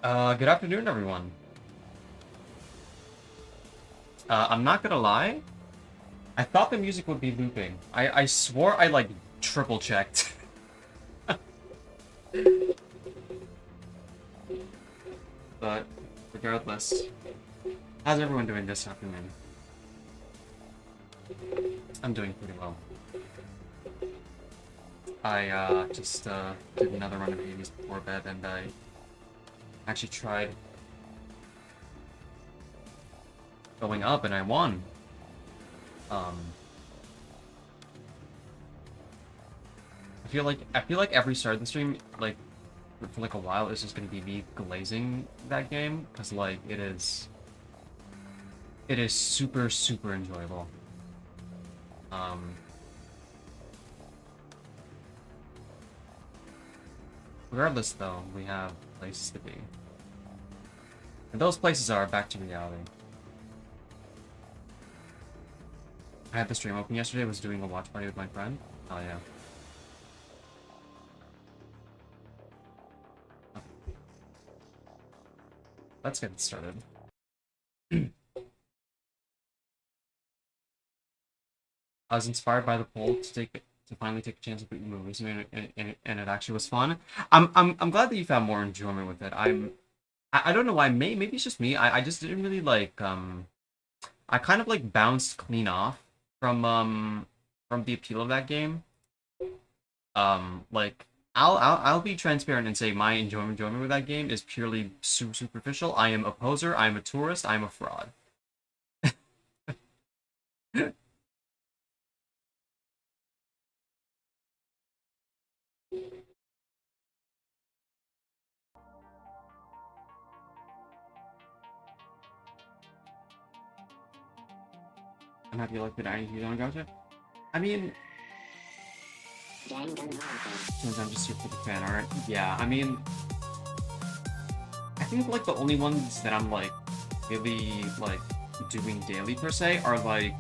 Good afternoon, everyone. I'm not gonna lie, I thought the music would be looping. I swore I, like, triple checked. But, regardless, how's everyone doing this afternoon? I'm doing pretty well. I, just, did another run of 80s before bed, and I actually tried going up, and I won. I feel like every start of the stream, like, for like a while, is just gonna be me glazing that game, because like it is super super enjoyable. Um, Regardless, though, we have places to be, and those places are back to reality. I had the stream open yesterday. Was doing a watch party with my friend. Oh yeah. Let's get started. I was inspired by the poll to finally take a chance at movies, and it actually was fun. I'm glad that you found more enjoyment with it. I don't know why. Maybe it's just me. I just didn't really like I kind of like bounced clean off from the appeal of that game. Like I'll be transparent and say my enjoyment with that game is purely superficial. I am a poser. I am a tourist. I am a fraud. I'm happy you like the dining you don't gotcha. I mean, since I'm just here for the fan art. Yeah, I mean, I think like the only ones that I'm like really like doing daily per se are like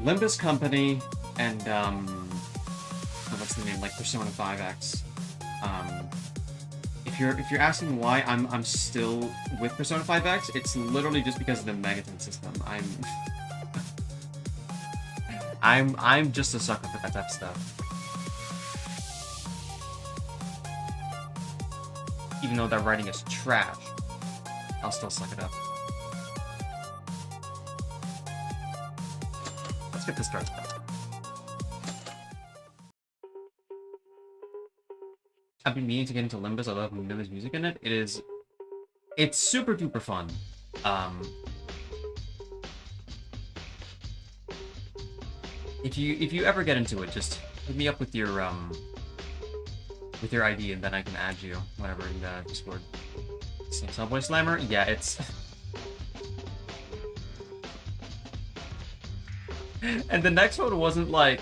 Limbus Company and what's the name, like Persona 5X. Um, if you're asking why I'm still with Persona 5X, it's literally just because of the Megaton system. I'm just a sucker for that type of stuff. Even though that writing is trash, I'll still suck it up. Let's get this started. I've been meaning to get into Limbus. I love Limbus music in it. It's super duper fun. If you ever get into it, just hit me up with your ID, and then I can add you, whatever, in the Discord. Subway Slammer? Yeah, it's... And the next one wasn't like...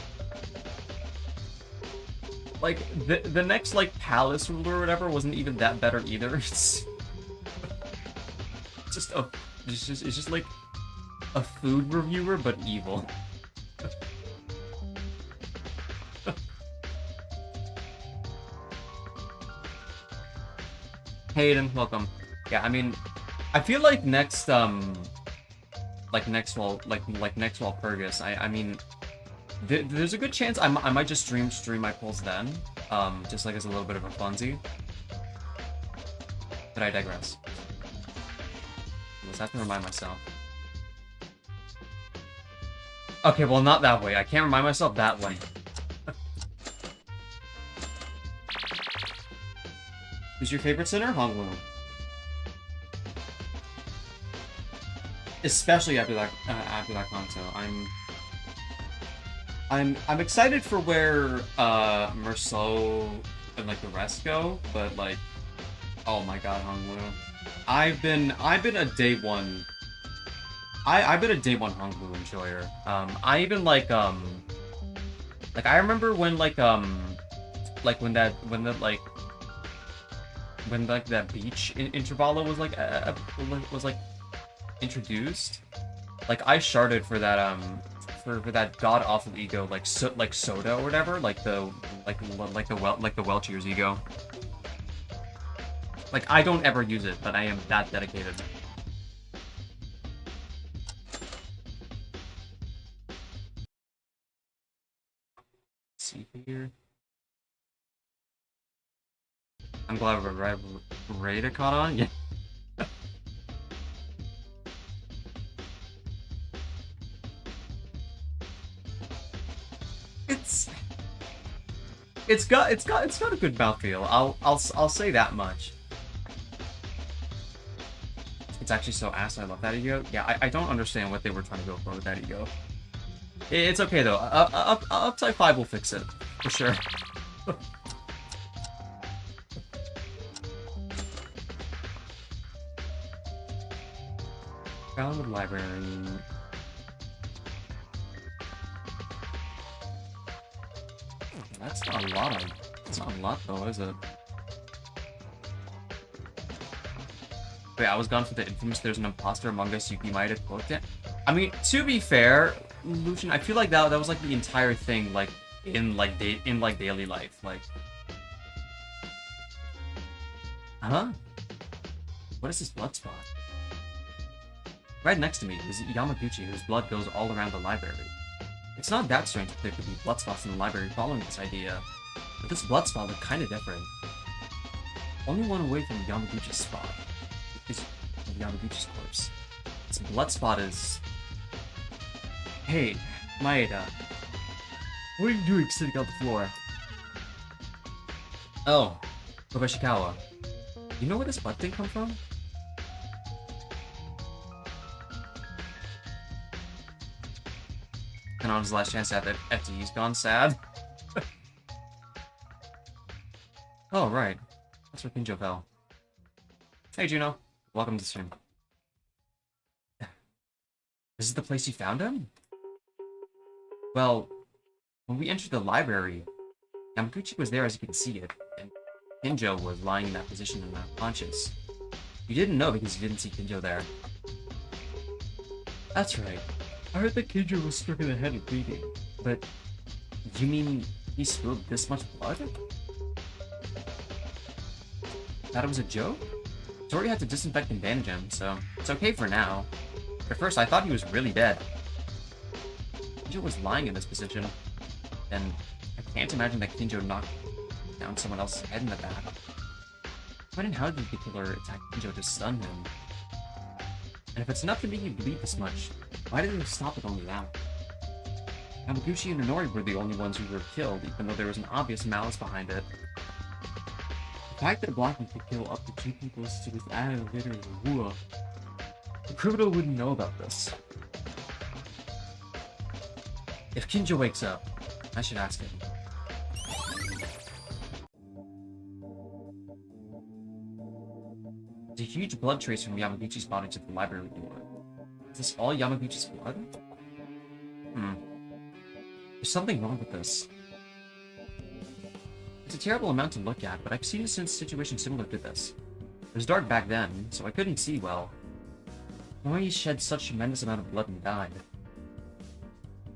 Like, the next, like, Palace Ruler or whatever wasn't even that better either. It's just like a food reviewer, but evil. Hayden, welcome. Yeah, I mean, I feel like next next Purgus, I mean, there's a good chance I might just stream my polls then, just like as a little bit of a funsy. But I digress. I just have to remind myself. Okay, well, not that way. I can't remind myself that way. Who's your favorite sinner? Hongwu. Especially after that Kanto. I'm excited for where Merceau and like the rest go, but like, oh my god, Hongwu. I've been a day one. I've been a day one Hongwu enjoyer. I even like I remember when when that beach intervalo was like introduced, like I sharded for that for that god awful ego like soda or whatever, like the Welchier's ego. Like, I don't ever use it, but I am that dedicated. Let's see here. I'm glad we're Reidittor caught on. Yeah. It's got a good mouthfeel. I'll say that much. It's actually so ass. I love that ego. Yeah, I don't understand what they were trying to go for with that ego. It's okay though. Upside 5 will fix it for sure. Found the library. That's not a lot of. It's not a lot though, is it? Wait, I was gone for the infamous "there's an imposter among us" you might have quoted it. I mean, to be fair, Lucian, I feel like that was like the entire thing, like in daily life, like. Huh? What is this blood spot? Right next to me is Yamaguchi, whose blood goes all around the library. It's not that strange that there could be blood spots in the library following this idea, but this blood spot looked kinda different. Only one away from Yamaguchi's spot is Yamaguchi's corpse. This blood spot is... Hey, Maeda. What are you doing sitting on the floor? Oh, Kobashikawa. You know where this blood thing come from? And on his last chance at FTE's gone sad. Oh, right. That's where Kinjo fell. Hey, Juno. Welcome to the stream. This is the place you found him? Well, when we entered the library, Yamaguchi was there as you can see it, and Kinjo was lying in that position and unconscious. You didn't know because you didn't see Kinjo there. That's right. I heard that Kinjo was struck in the head and bleeding. But, you mean he spilled this much blood? Thought it was a joke? Tori had to disinfect and bandage him, so it's okay for now. At first, I thought he was really dead. Kinjo was lying in this position, and I can't imagine that Kinjo knocked down someone else's head in the back. When and how did the killer attack Kinjo to stun him? And if it's enough to make you bleed this much, why did they stop at only that? Yamaguchi and Inori were the only ones who were killed, even though there was an obvious malice behind it. The fact that a blackie could kill up to 2 people is to add a later Wua. The criminal wouldn't know about this. If Kinjo wakes up, I should ask him. There's a huge blood trace from Yamaguchi's body to the library door. Is this all Yamaguchi's blood? There's something wrong with this. It's a terrible amount to look at, but I've seen a situation similar to this. It was dark back then, so I couldn't see well. Why he shed such a tremendous amount of blood and died.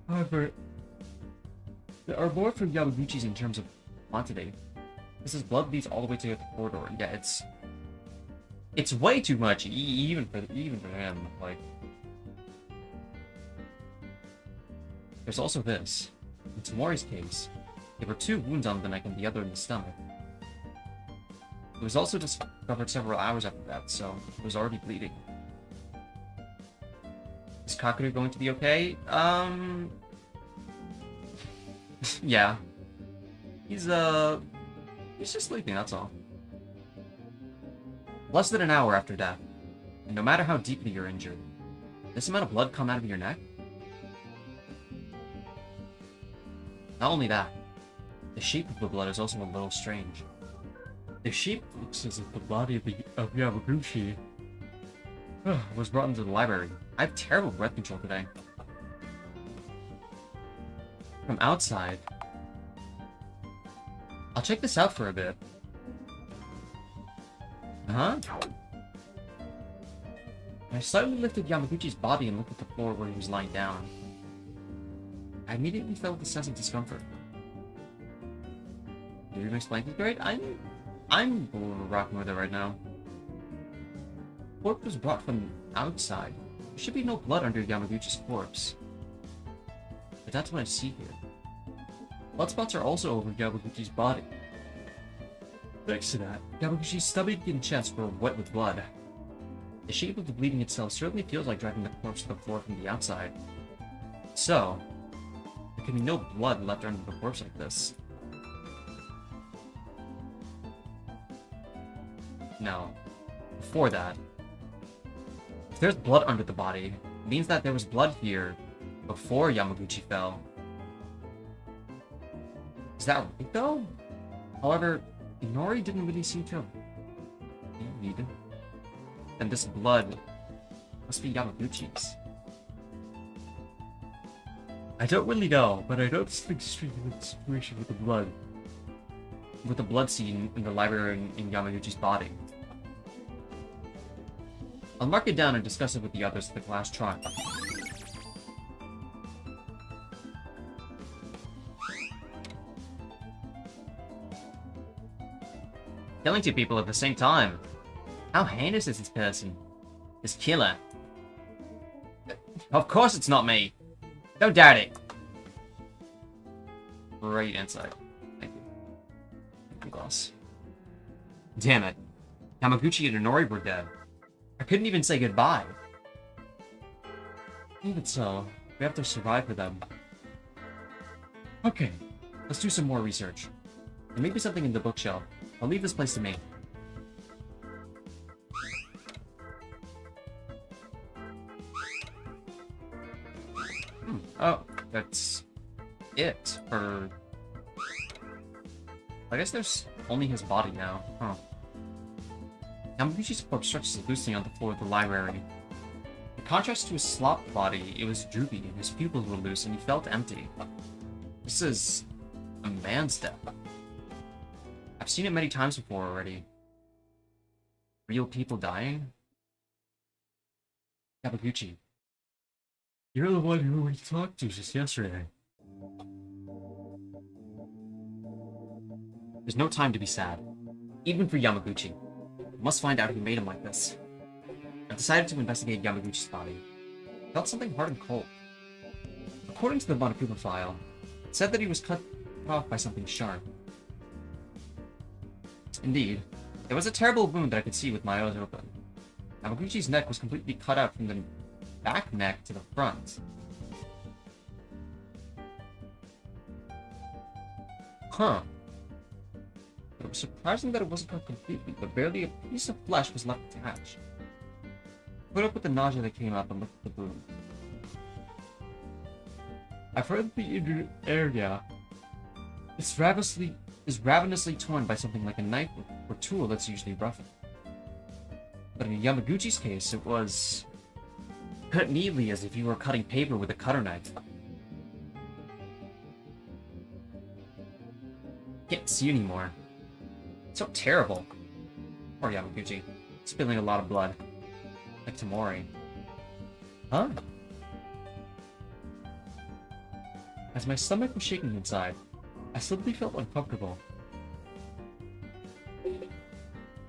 However, there are more from Yamaguchi's in terms of quantity. This blood leads all the way to the corridor. Yeah, it's way too much, even for him. Like, there's also this. In Tamori's case, there were 2 wounds on the neck and the other in the stomach. It was also discovered several hours after that, so it was already bleeding. Is Kakeru going to be okay? Yeah. He's just sleeping, that's all. Less than an hour after death, and no matter how deeply you're injured, this amount of blood come out of your neck? Not only that, the shape of the blood is also a little strange. The shape looks as if the body of Yamaguchi was brought into the library. I have terrible breath control today. From outside, I'll check this out for a bit. Huh? I slightly lifted Yamaguchi's body and looked at the floor where he was lying down. I immediately felt a sense of discomfort. Did you even explain this great? I'm rocking with it right now. Corpse was brought from outside. There should be no blood under Yamaguchi's corpse. But that's what I see here. Blood spots are also over Yamaguchi's body. Thanks to that, Yamaguchi's stomach and chest were wet with blood. The shape of the bleeding itself certainly feels like dragging the corpse to the floor from the outside. So, there can be no blood left under the corpse like this. Now, before that, if there's blood under the body, it means that there was blood here before Yamaguchi fell. Is that right though? However, Inori didn't really seem to bleed. And this blood must be Yamaguchi's. I don't really know, but I noticed something strange in the situation with the blood. With the blood scene in the library in Yamaguchi's body. I'll mark it down and discuss it with the others at the class trial. Killing two people at the same time. How heinous is this person? This killer? Of course it's not me. Don't doubt it. Great insight. Thank you. Thank you, boss. Damn it. Yamaguchi and Inori were dead. I couldn't even say goodbye. Even so, we have to survive for them. Okay, let's do some more research. There may be something in the bookshelf. I'll leave this place to me. Oh, that's it for... I guess there's only his body now, huh? Yamaguchi's corpse stretches loosely on the floor of the library. In contrast to his slop body, it was droopy and his pupils were loose and he felt empty. This is a man's death. I've seen it many times before already. Real people dying? Yamaguchi. You're the one who we talked to just yesterday. There's no time to be sad. Even for Yamaguchi. We must find out who made him like this. I've decided to investigate Yamaguchi's body. I felt something hard and cold. According to the Monokuma file, it said that he was cut off by something sharp. Indeed, there was a terrible wound that I could see with my eyes open. Yamaguchi's neck was completely cut out from the back neck to the front. Huh. It was surprising that it wasn't cut completely, but barely a piece of flesh was left attached. I put up with the nausea that came up and looked at the wound. I've heard that the injured area is ravenously torn by something like a knife or tool that's usually roughened. But in Yamaguchi's case, it was cut neatly as if you were cutting paper with a cutter knife. Can't see anymore. So terrible. Poor Yamaguchi. Spilling a lot of blood. Like Tamori. Huh? As my stomach was shaking inside, I suddenly felt uncomfortable.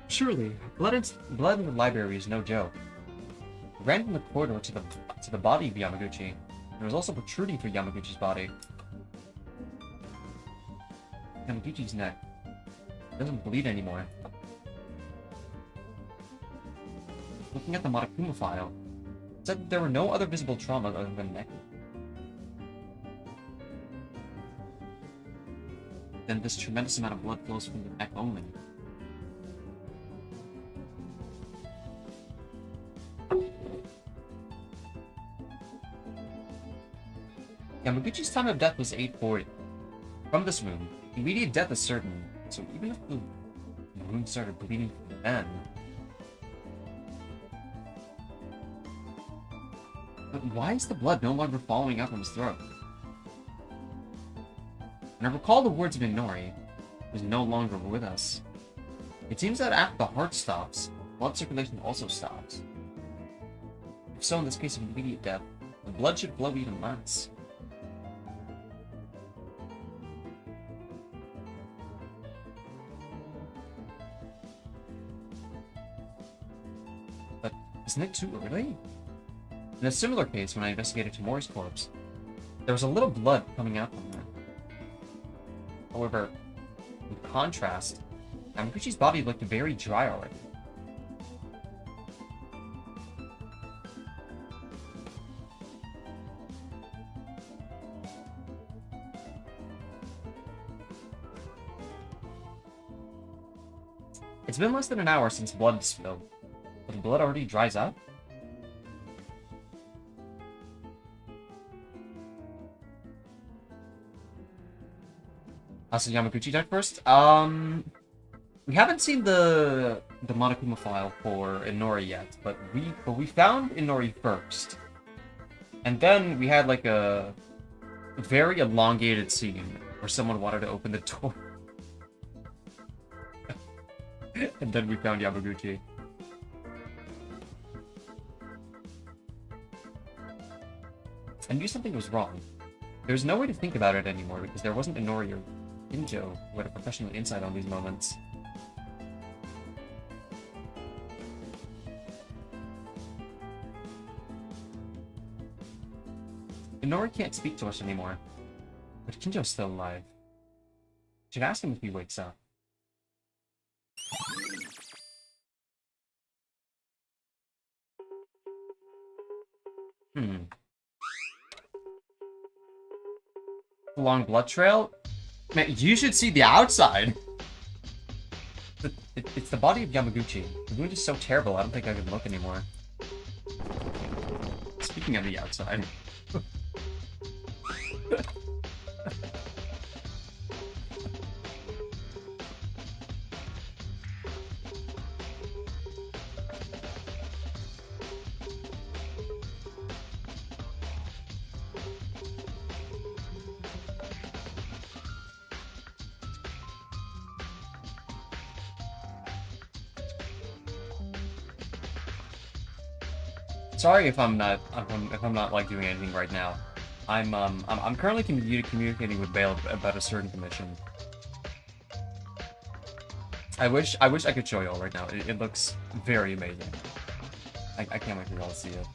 Surely, blood in the library is no joke. I ran from the corridor to the body of Yamaguchi. It was also protruding through Yamaguchi's body. Yamaguchi's neck. It doesn't bleed anymore. Looking at the Monokuma file, it said that there were no other visible traumas other than neck. Then this tremendous amount of blood flows from the neck only. Yamaguchi's time of death was 840. From this wound, immediate death is certain, so even if the wound started bleeding from then... But why is the blood no longer following up from his throat? And I recall the words of Inori, who is no longer with us. It seems that after the heart stops, blood circulation also stops. If so, in this case of immediate death, the blood should flow even less. Isn't it too early? In a similar case, when I investigated Tamori's corpse, there was a little blood coming out from her. However, in contrast, Yamaguchi's body looked very dry already. It's been less than an hour since blood spilled, but the blood already dries up? So Yamaguchi died first? We haven't seen the Monokuma file for Inori yet, but we found Inori first. And then we had like a very elongated scene where someone wanted to open the door. And then we found Yamaguchi. I knew something was wrong. There's no way to think about it anymore because there wasn't Inori or Injo who had a professional insight on these moments. Inori can't speak to us anymore, but Kinjo's still alive. Should ask him if he wakes up. Long blood trail? Man, you should see the outside! It's the body of Yamaguchi. The wound is so terrible, I don't think I can look anymore. Speaking of the outside... Sorry if I'm not like doing anything right now. I'm currently communicating with Bael about a certain commission. I wish I could show y'all right now. It looks very amazing. I can't wait for y'all to see it.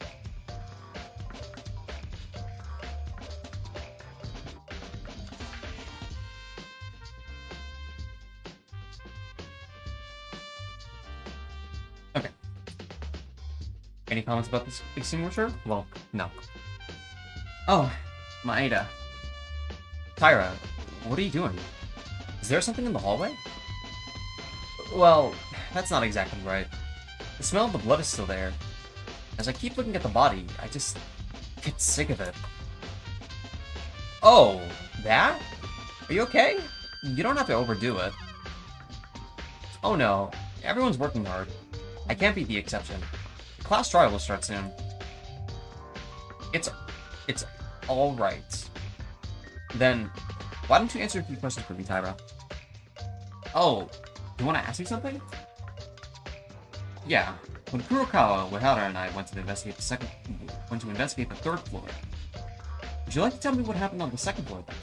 Okay. Any comments about this extinguisher? Well, no. Oh, Maeda. Tyra, what are you doing? Is there something in the hallway? Well, that's not exactly right. The smell of the blood is still there. As I keep looking at the body, I just get sick of it. Oh, that? Are you okay? You don't have to overdo it. Oh no, everyone's working hard. I can't be the exception. The class trial will start soon. It's alright. Then, why don't you answer a few questions for me, Tyra? Oh, you want to ask me something? Yeah, when Kurokawa, Uehara, and I went to investigate the third floor. Would you like to tell me what happened on the second floor then?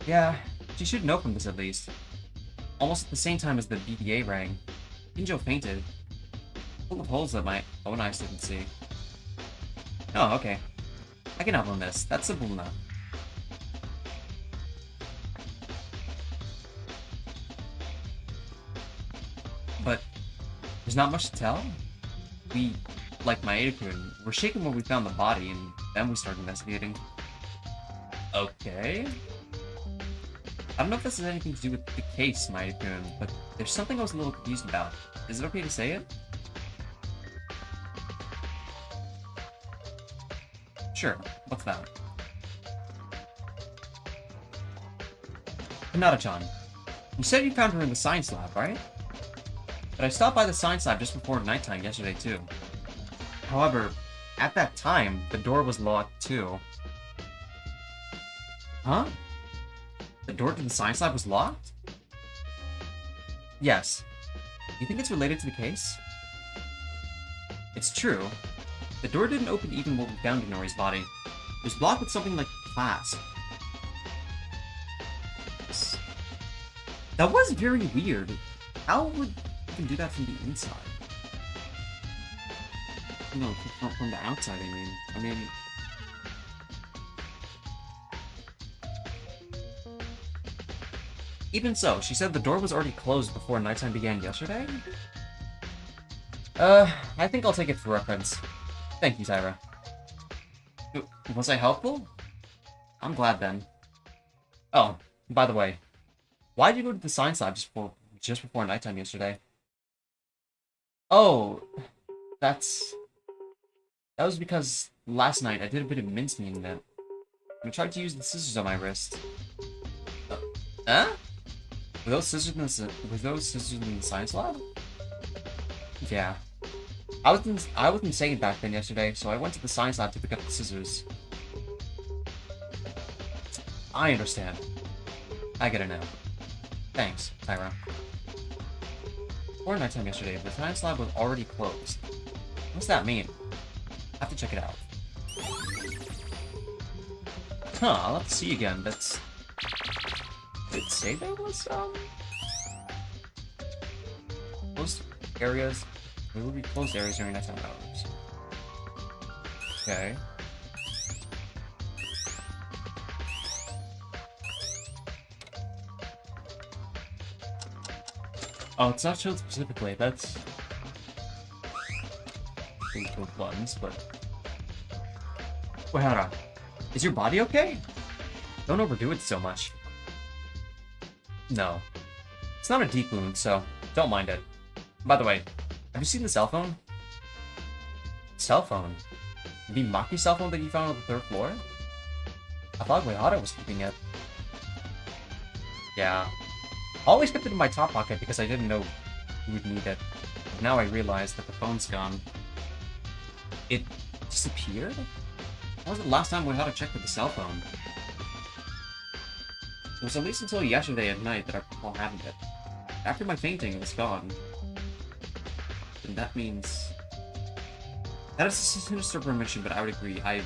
Yeah, she should know from this at least. Almost at the same time as the BDA rang, Kinjo fainted, full of holes that my own eyes didn't see. Oh, okay. I can help on this. That's simple enough. But there's not much to tell. We, like Maeda-kun, were shaken when we found the body, and then we started investigating. Okay. I don't know if this has anything to do with the case, Maeda-kun, but there's something I was a little confused about. Is it okay to say it? Sure. What's that? Hinata-chan, you said you found her in the science lab, right? But I stopped by the science lab just before nighttime yesterday, too. However, at that time, the door was locked, too. Huh? The door to the science lab was locked? Yes. You think it's related to the case? It's true. The door didn't open even when we found Inori's body. It was blocked with something like a clasp. That was very weird. How would you can do that from the inside? No, from the outside, I mean. Even so, she said the door was already closed before nighttime began yesterday? I think I'll take it for reference. Thank you, Tyra. Was I helpful? I'm glad then. Oh, by the way, why did you go to the science lab just before nighttime yesterday? Oh, that was because last night I did a bit of mincemeat in it. I tried to use the scissors on my wrist. Huh? Were those scissors in the science lab? Yeah. I was insane back then yesterday, so I went to the science lab to pick up the scissors. I understand. I get it now. Thanks, Tyra. Before nighttime yesterday, the science lab was already closed. What's that mean? I have to check it out. Huh, I'll have to see you again. That's... Did it say there was, closed areas? There will be closed areas during nighttime hours. Okay. Oh, it's not shown specifically. That's... both buttons, but... Wait, hold on. Is your body okay? Don't overdo it so much. No. It's not a deep wound, so don't mind it. By the way, have you seen the cell phone? Cell phone? The Maki cell phone that you found on the 3rd floor? I thought Reidittor was keeping it. Yeah. I always kept it in my top pocket because I didn't know who would need it. But now I realize that the phone's gone. It disappeared? That was the last time Reidittor checked with the cell phone. It was at least until yesterday at night that I recall having it. After my fainting, it was gone. And that means... That is a sinister premonition, but I would agree. I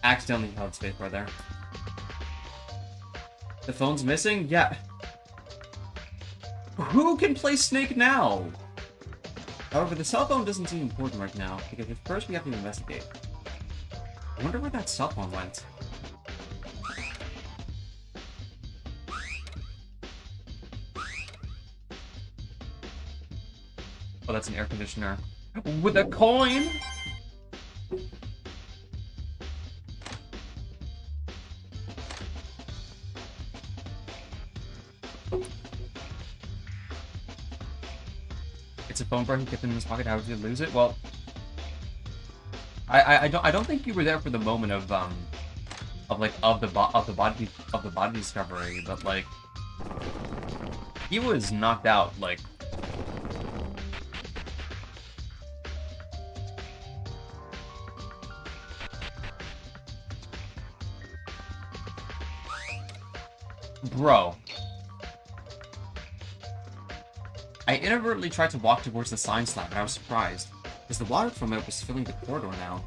accidentally held spacebar there. The phone's missing? Yeah. Who can play Snake now? However, the cell phone doesn't seem important right now, because at first we have to investigate. I wonder where that cell phone went. Oh, that's an air conditioner. With a coin? It's a phone, bro. He kept it in his pocket. How did he lose it? Well, I don't think you were there for the moment of the body discovery, but like he was knocked out like. Bro. I inadvertently tried to walk towards the science lab, and I was surprised, because the water from it was filling the corridor now.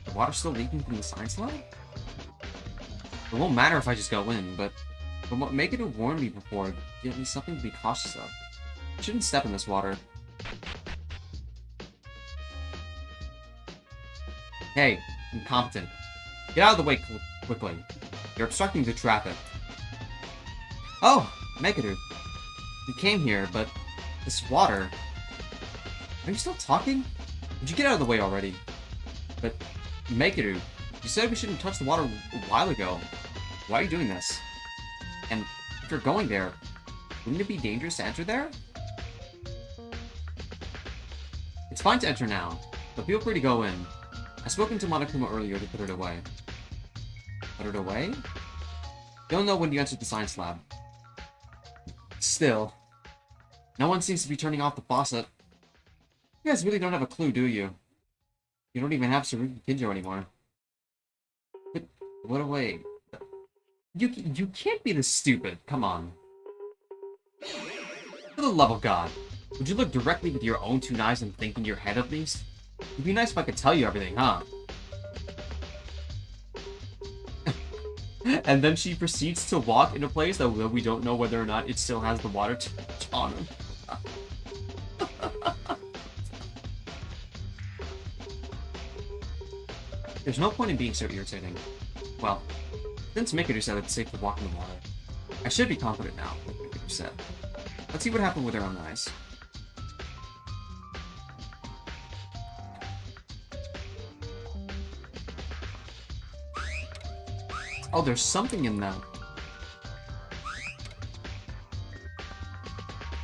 The water's still leaking from the science lab? It won't matter if I just go in, but from what Megan had warned me before, give me something to be cautious of. I shouldn't step in this water. Hey, incompetent. Get out of the way quickly. You're obstructing the traffic. Oh, Megadude. You came here, but this water... Are you still talking? Would you get out of the way already? But, Megadude, you said we shouldn't touch the water a while ago. Why are you doing this? And if you're going there, wouldn't it be dangerous to enter there? It's fine to enter now, but feel free to go in. I've spoken to Monokuma earlier to put it away. Put it away? You'll know when you enter the science lab. Still, no one seems to be turning off the faucet. You guys really don't have a clue, do you? You don't even have Saruki Kinjo anymore. But what a way. You can't be this stupid. Come on. For the love of God. Would you look directly with your own 2 eyes and think in your head at least? It'd be nice if I could tell you everything, huh? And then she proceeds to walk in a place that we don't know whether or not it still has the water on him. There's no point in being so irritating. Well, since Mikado said it's safe to walk in the water, I should be confident now, like Mikado said. Let's see what happened with our own eyes. Oh, there's something in that.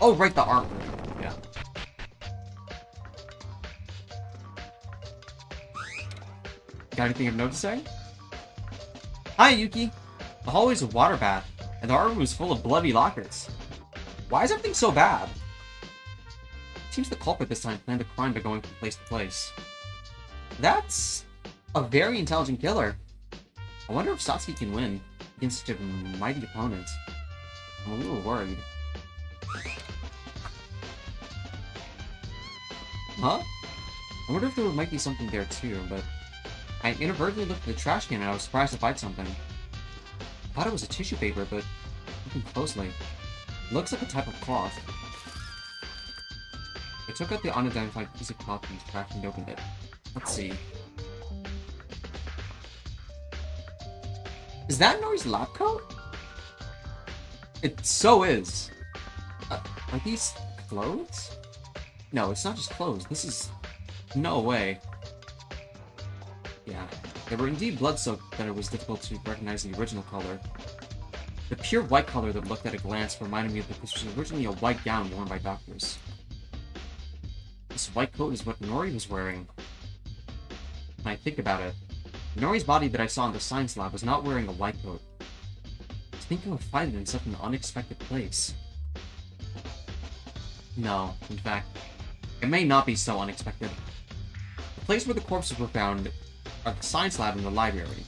Oh, right, the artwork. Yeah. Got anything of note to say? Hi, Yuki. The hallway's a water bath, and the art room is full of bloody lockers. Why is everything so bad? Seems the culprit this time planned a crime by going from place to place. That's a very intelligent killer. I wonder if Satsuki can win against such a mighty opponent. I'm a little worried. Huh? I wonder if there might be something there too, but I inadvertently looked at the trash can and I was surprised to find something. I thought it was a tissue paper, but looking closely, it looks like a type of cloth. I took out the unidentified piece of cloth from the trash and opened it. Let's see. Is that Nori's lab coat? It so is. Are these clothes? No, it's not just clothes. This is... No way. Yeah, they were indeed blood-soaked that it was difficult to recognize the original color. The pure white color that looked at a glance reminded me that this was originally a white gown worn by doctors. This white coat is what Nori was wearing. When I think about it, Nori's body that I saw in the science lab was not wearing a white coat. I think I would find it in such an unexpected place. No, in fact, it may not be so unexpected. The place where the corpses were found are the science lab and the library.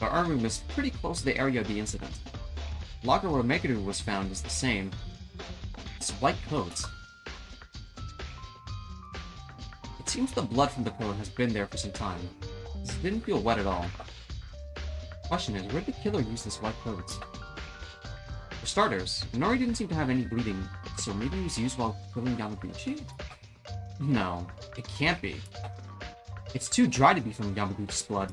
The art room is pretty close to the area of the incident. The locker where Meguru was found is the same. It's white coats. It seems the blood from the coat has been there for some time. This didn't feel wet at all. Question is, where did the killer use this white coat? For starters, Nori didn't seem to have any bleeding, so maybe it was used while killing Yamaguchi? No, it can't be. It's too dry to be from Yamaguchi's blood.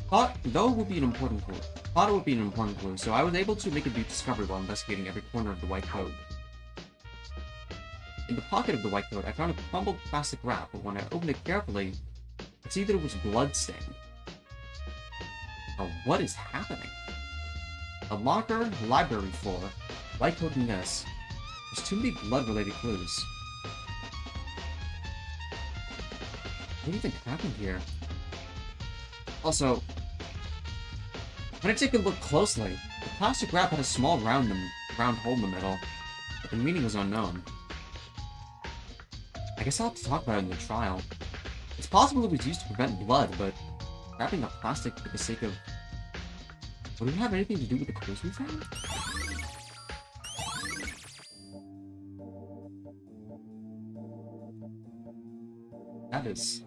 Thought it would be an important clue, so I was able to make a new discovery while investigating every corner of the white coat. In the pocket of the white coat, I found a crumbled plastic wrap, but when I opened it carefully, I see that it was blood-stained. Now, what is happening? A locker, library floor, white coat and this. There's too many blood-related clues. What do you think happened here? Also, when I take a look closely, the plastic wrap had a small round hole in the middle, but the meaning was unknown. I guess I'll have to talk about it in the trial. It's possible it was used to prevent blood, but wrapping up plastic for the sake of... Would it have anything to do with the clues we found? That is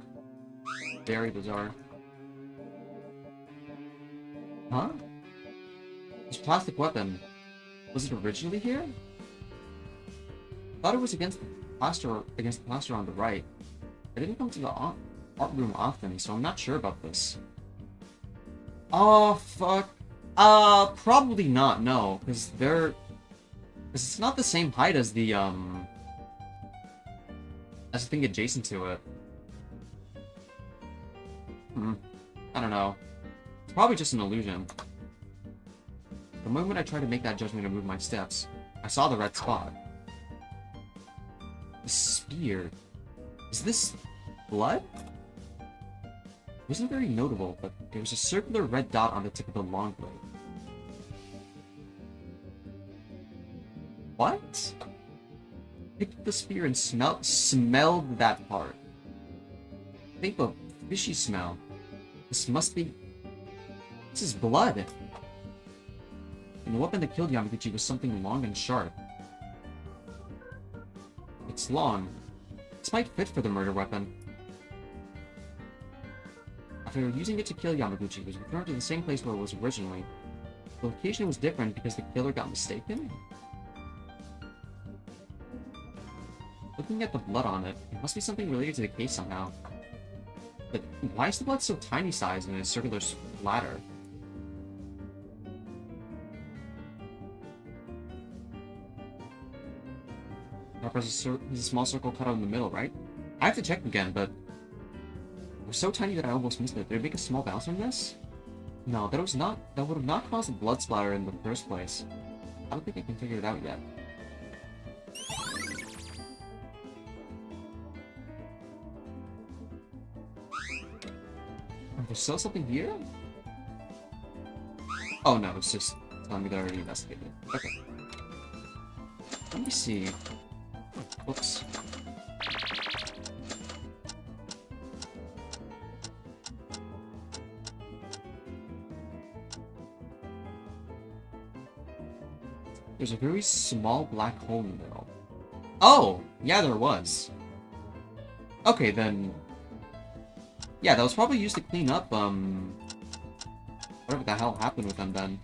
very bizarre. Huh? This plastic weapon, was it originally here? I thought it was against the plaster on the right. I didn't come to the art room often, so I'm not sure about this. Oh, fuck. Probably not, no. Because it's not the same height as the thing adjacent to it. I don't know. It's probably just an illusion. The moment I tried to make that judgment and move my steps, I saw the red spot. The spear. Is this blood? It wasn't very notable, but there was a circular red dot on the tip of the long blade. What? Picked up the spear and smelled that part. Think of fishy smell. This is blood. And the weapon that killed Yamaguchi was something long and sharp. It's long. This might fit for the murder weapon. I After using it to kill Yamaguchi, it was returned to the same place where it was originally. The location was different because the killer got mistaken? Looking at the blood on it, it must be something related to the case somehow. But why is the blood so tiny sized in a circular splatter? There's a small circle cut out in the middle, right? I have to check again, but it was so tiny that I almost missed it. Did it make a small bounce from this? No, that would have not caused a blood splatter in the first place. I don't think I can figure it out yet. There's still something here? Oh no, it's just telling me that I already investigated it. Okay. Let me see. Whoops. There's a very small black hole in the middle. Oh! Yeah, there was. Okay, then... Yeah, that was probably used to clean up, whatever the hell happened with them then.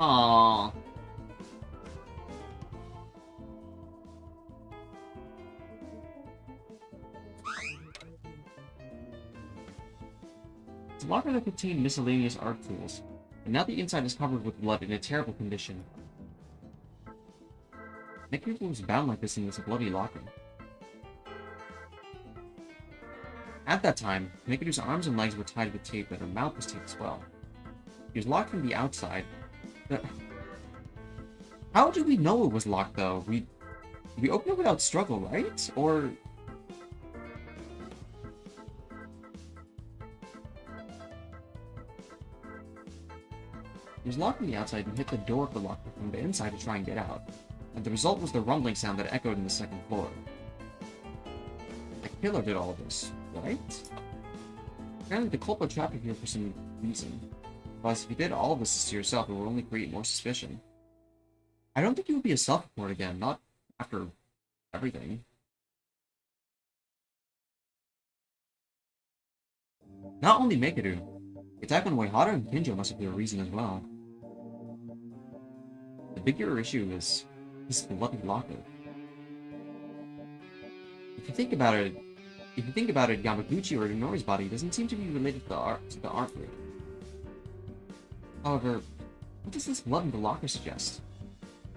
Aww. It's a locker that contained miscellaneous art tools, and now the inside is covered with blood in a terrible condition. Nekiro was bound like this in this bloody locker. At that time, Nekiru's arms and legs were tied with tape, and her mouth was taped as well. He was locked from the outside. How do we know it was locked, though? We opened it without struggle, right? Or... He was locked from the outside and hit the door of the locker from the inside to try and get out. And the result was the rumbling sound that echoed in the second floor. The killer did all of this, right? Apparently the culprit trapped you here for some reason. Plus, if you did all of this to yourself, it would only create more suspicion. I don't think you would be a self-report again, not after everything. Not only Mekiru, the attack on Uehara and Kinjo must be a reason as well. The bigger issue is this bloody locker. If you think about it, Yamaguchi or Inori's body doesn't seem to be related to the art group. However, what does this blood in the locker suggest?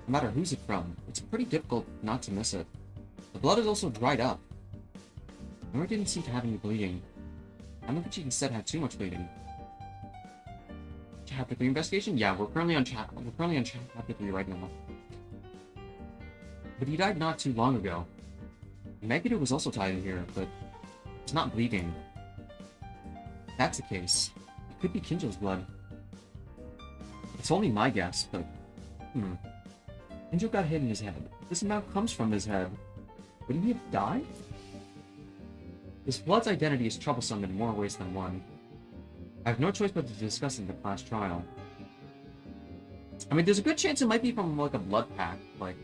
No matter who's it from, it's pretty difficult not to miss it. The blood is also dried up. Inori didn't seem to have any bleeding. Yamaguchi instead had too much bleeding. Chapter 3 investigation? Yeah, we're currently on chapter 3 right now. But he died not too long ago. Mekiru was also tied in here, but it's not bleeding. If that's the case, it could be Kinjo's blood. It's only my guess, but... Kinjo got hit in his head. If this amount comes from his head, wouldn't he have died? This blood's identity is troublesome in more ways than one. I have no choice but to discuss it in the class trial. I mean, there's a good chance it might be from, like, a blood pack, like...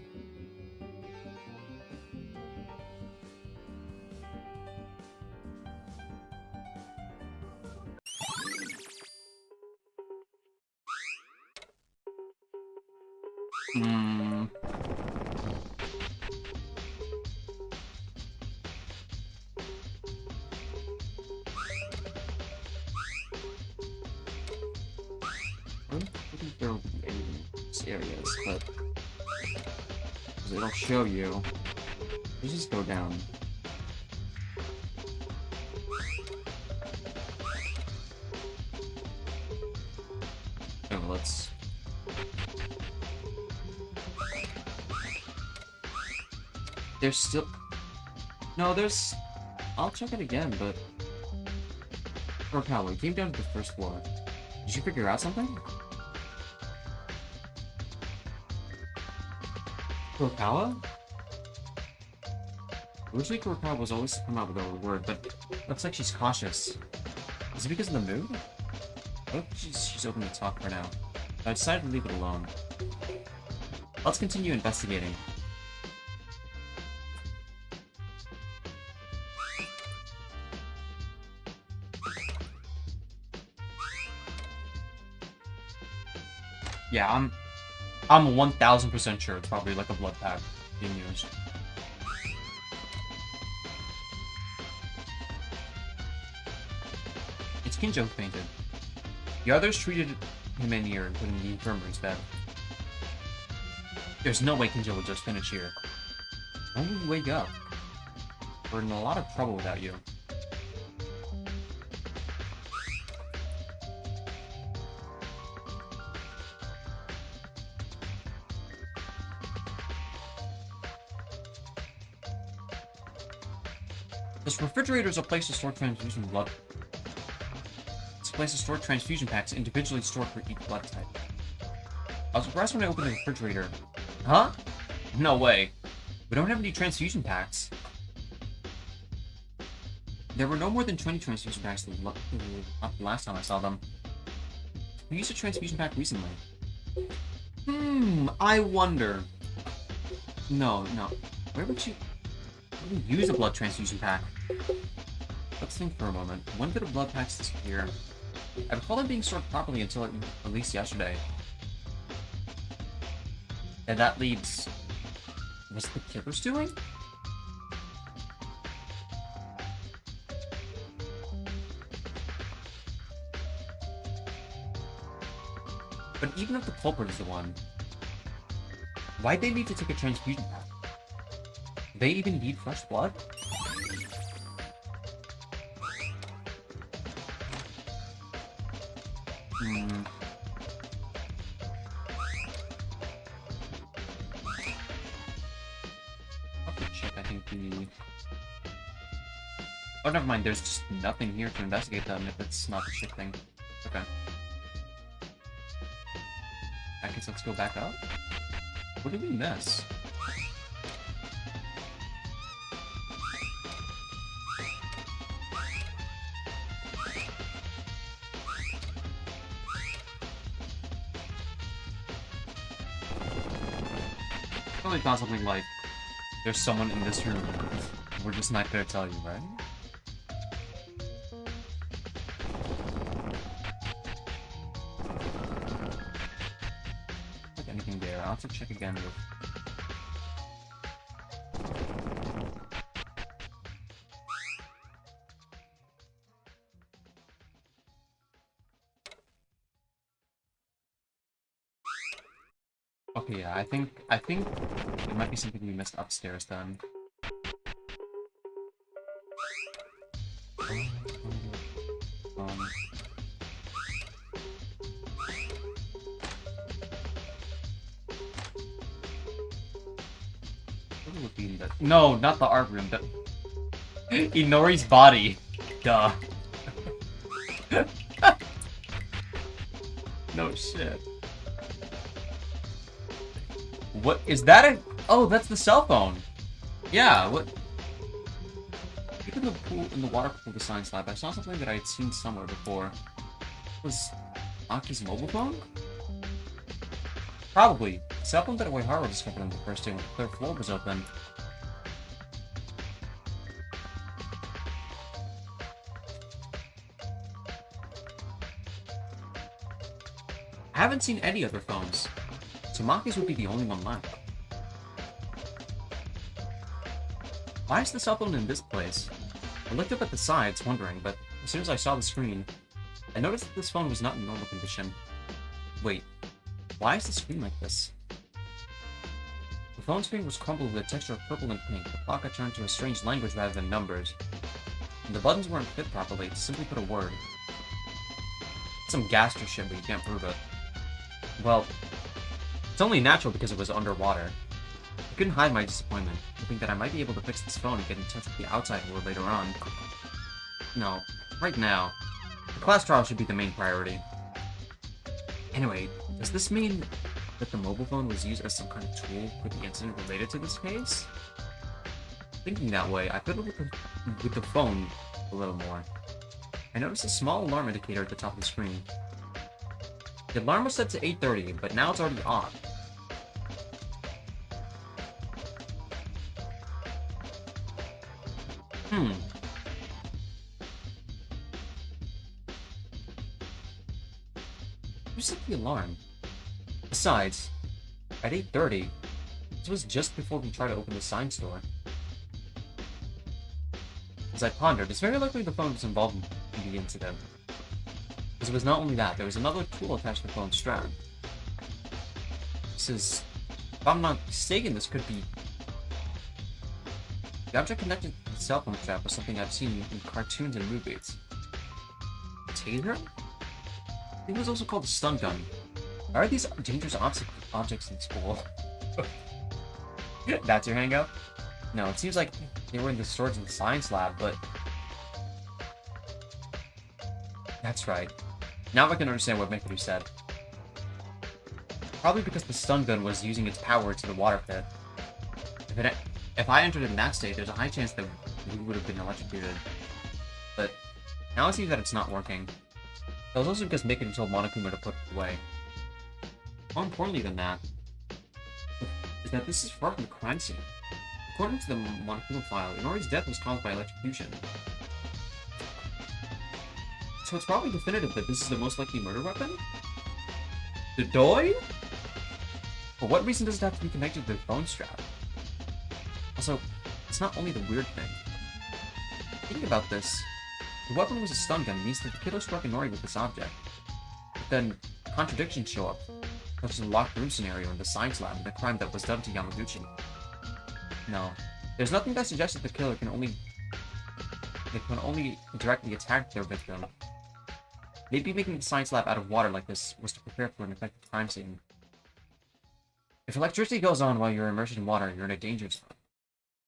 There will be any in these areas, but it'll show you. Let's just go down. Oh, let's. There's still. No, there's. I'll check it again, but. Kurokawa, we came down to the first floor. Did you figure out something? Kurokawa? Usually Kurikawa was always to come out with a word, but looks like she's cautious. Is it because of the mood? I hope she's open to talk for now. I decided to leave it alone. Let's continue investigating. Yeah, I'm 1000% sure it's probably like a blood pack being used. It's Kinjo who fainted. The others treated him in here and put him in the infirmary's bed. There's no way Kinjo will just finish here. When will you wake up? We're in a lot of trouble without you. This refrigerator is a place to store transfusion blood. It's a place to store transfusion packs individually stored for each blood type. I was surprised when I opened the refrigerator. Huh? No way. We don't have any transfusion packs. There were no more than 20 transfusion packs the last time I saw them. We used a transfusion pack recently. I wonder. No. Where would you use a blood transfusion pack? Let's think for a moment. When did the blood packs disappear? I recall them being stored properly until at least yesterday. And that leaves... What's the killers doing? But even if the culprit is the one, why'd they need to take a transfusion pack? Do they even need fresh blood? Check, I think the... Oh, never mind, there's just nothing here to investigate them if it's not the ship thing. Okay. I guess let's go back up. What did we miss? Probably thought something like, there's someone in this room. We're just not gonna tell you, right? Like anything there. I'll have to check again. Okay, yeah, I think there might be something we missed upstairs then. No, not the art room. Inori's body. Duh. No shit. What is that? Oh, that's the cell phone. Yeah. What? In the pool, in the water pool, the science lab, I saw something that I had seen somewhere before. It was Aki's mobile phone? Probably. The cell phone that Uehara discovered on the first day when the third floor was open. I haven't seen any other phones. So Maki's would be the only one left. Why is the cell phone in this place? I looked up at the sides, wondering, but as soon as I saw the screen, I noticed that this phone was not in normal condition. Wait, why is the screen like this? The phone screen was crumpled with a texture of purple and pink. The clock had turned to a strange language rather than numbers. And the buttons weren't fit properly to simply put a word. It's some gaster shit, but you can't prove it. Well, it's only natural because it was underwater. I couldn't hide my disappointment, hoping that I might be able to fix this phone and get in touch with the outside world later on. No, right now. The class trial should be the main priority. Anyway, does this mean that the mobile phone was used as some kind of tool for the incident related to this case? Thinking that way, I fiddled with the phone a little more. I noticed a small alarm indicator at the top of the screen. The alarm was set to 8:30, but now it's already on. Who set the alarm? Besides, at 8:30, this was just before we tried to open the sign store. As I pondered, it's very likely the phone was involved in the incident. Because it was not only that, there was another tool attached to the phone's strap. This is... If I'm not mistaken, this could be... The object connected to the cell phone strap was something I've seen in cartoons and movies. A taser? I think it was also called a stun gun. Why are these dangerous objects in school? That's your hang-up? No, it seems like they were in the storage in the science lab, but... That's right. Now I can understand what Mikuru said. Probably because the stun gun was using its power to the water pit. If I entered in that state, there's a high chance that we would have been electrocuted. But now it seems that it's not working. That was also because Mikuru told Monokuma to put it away. More importantly than that, is that this is far from a crime scene. According to the Monokuma file, Inori's death was caused by electrocution. So it's probably definitive that this is the most likely murder weapon? The doi? For what reason does it have to be connected to the phone strap? Also, it's not only the weird thing. Thinking about this, the weapon was a stun gun means that the killer struck Inori with this object. But then, contradictions show up, such as the locked room scenario in the science lab and the crime that was done to Yamaguchi. No, there's nothing that suggests that the killer can only directly attack their victim. Maybe making the science lab out of water like this was to prepare for an effective crime scene. If electricity goes on while you're immersed in water, you're in a danger zone.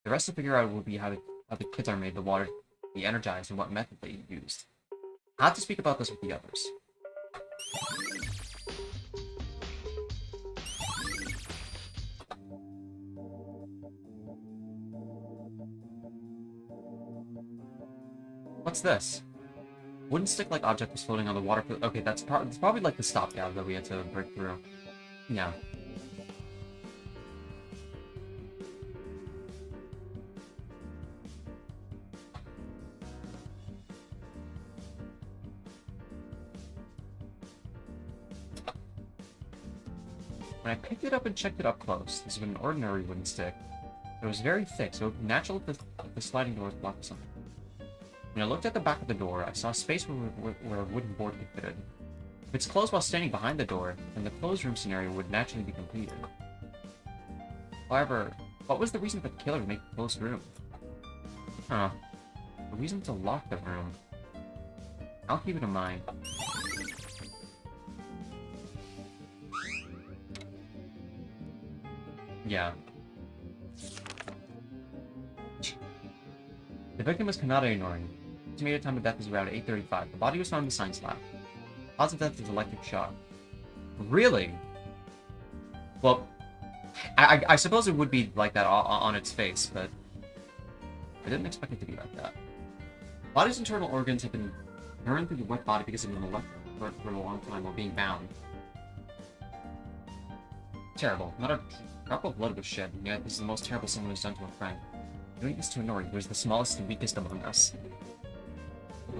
The rest to figure out will be how the kids are made the water be energized and what method they used. I'll have to speak about this with the others. What's this? Wooden stick-like object was floating on the water. Okay, that's probably like the stopgap that we had to break through. Yeah. When I picked it up and checked it up close, this was an ordinary wooden stick. It was very thick, so it was natural that the sliding door was blocked something. When I looked at the back of the door, I saw a space where a wooden board could fit in. If it's closed while standing behind the door, then the closed room scenario would naturally be completed. However, what was the reason for the killer to make a closed room? Huh. The reason to lock the room. I'll keep it in mind. Yeah. The victim was Kanada Inori. Estimated time of death is around 8:35. The body was found in the science lab. Cause of death is electric shock. Really? Well, I suppose it would be like that on its face, but I didn't expect it to be like that. The body's internal organs have been burned through the wet body because of an electric for a long time while being bound. Terrible. Not a drop of blood was shed, and yet this is the most terrible someone has done to a friend. Doing this to Inori, who is the smallest and weakest among us.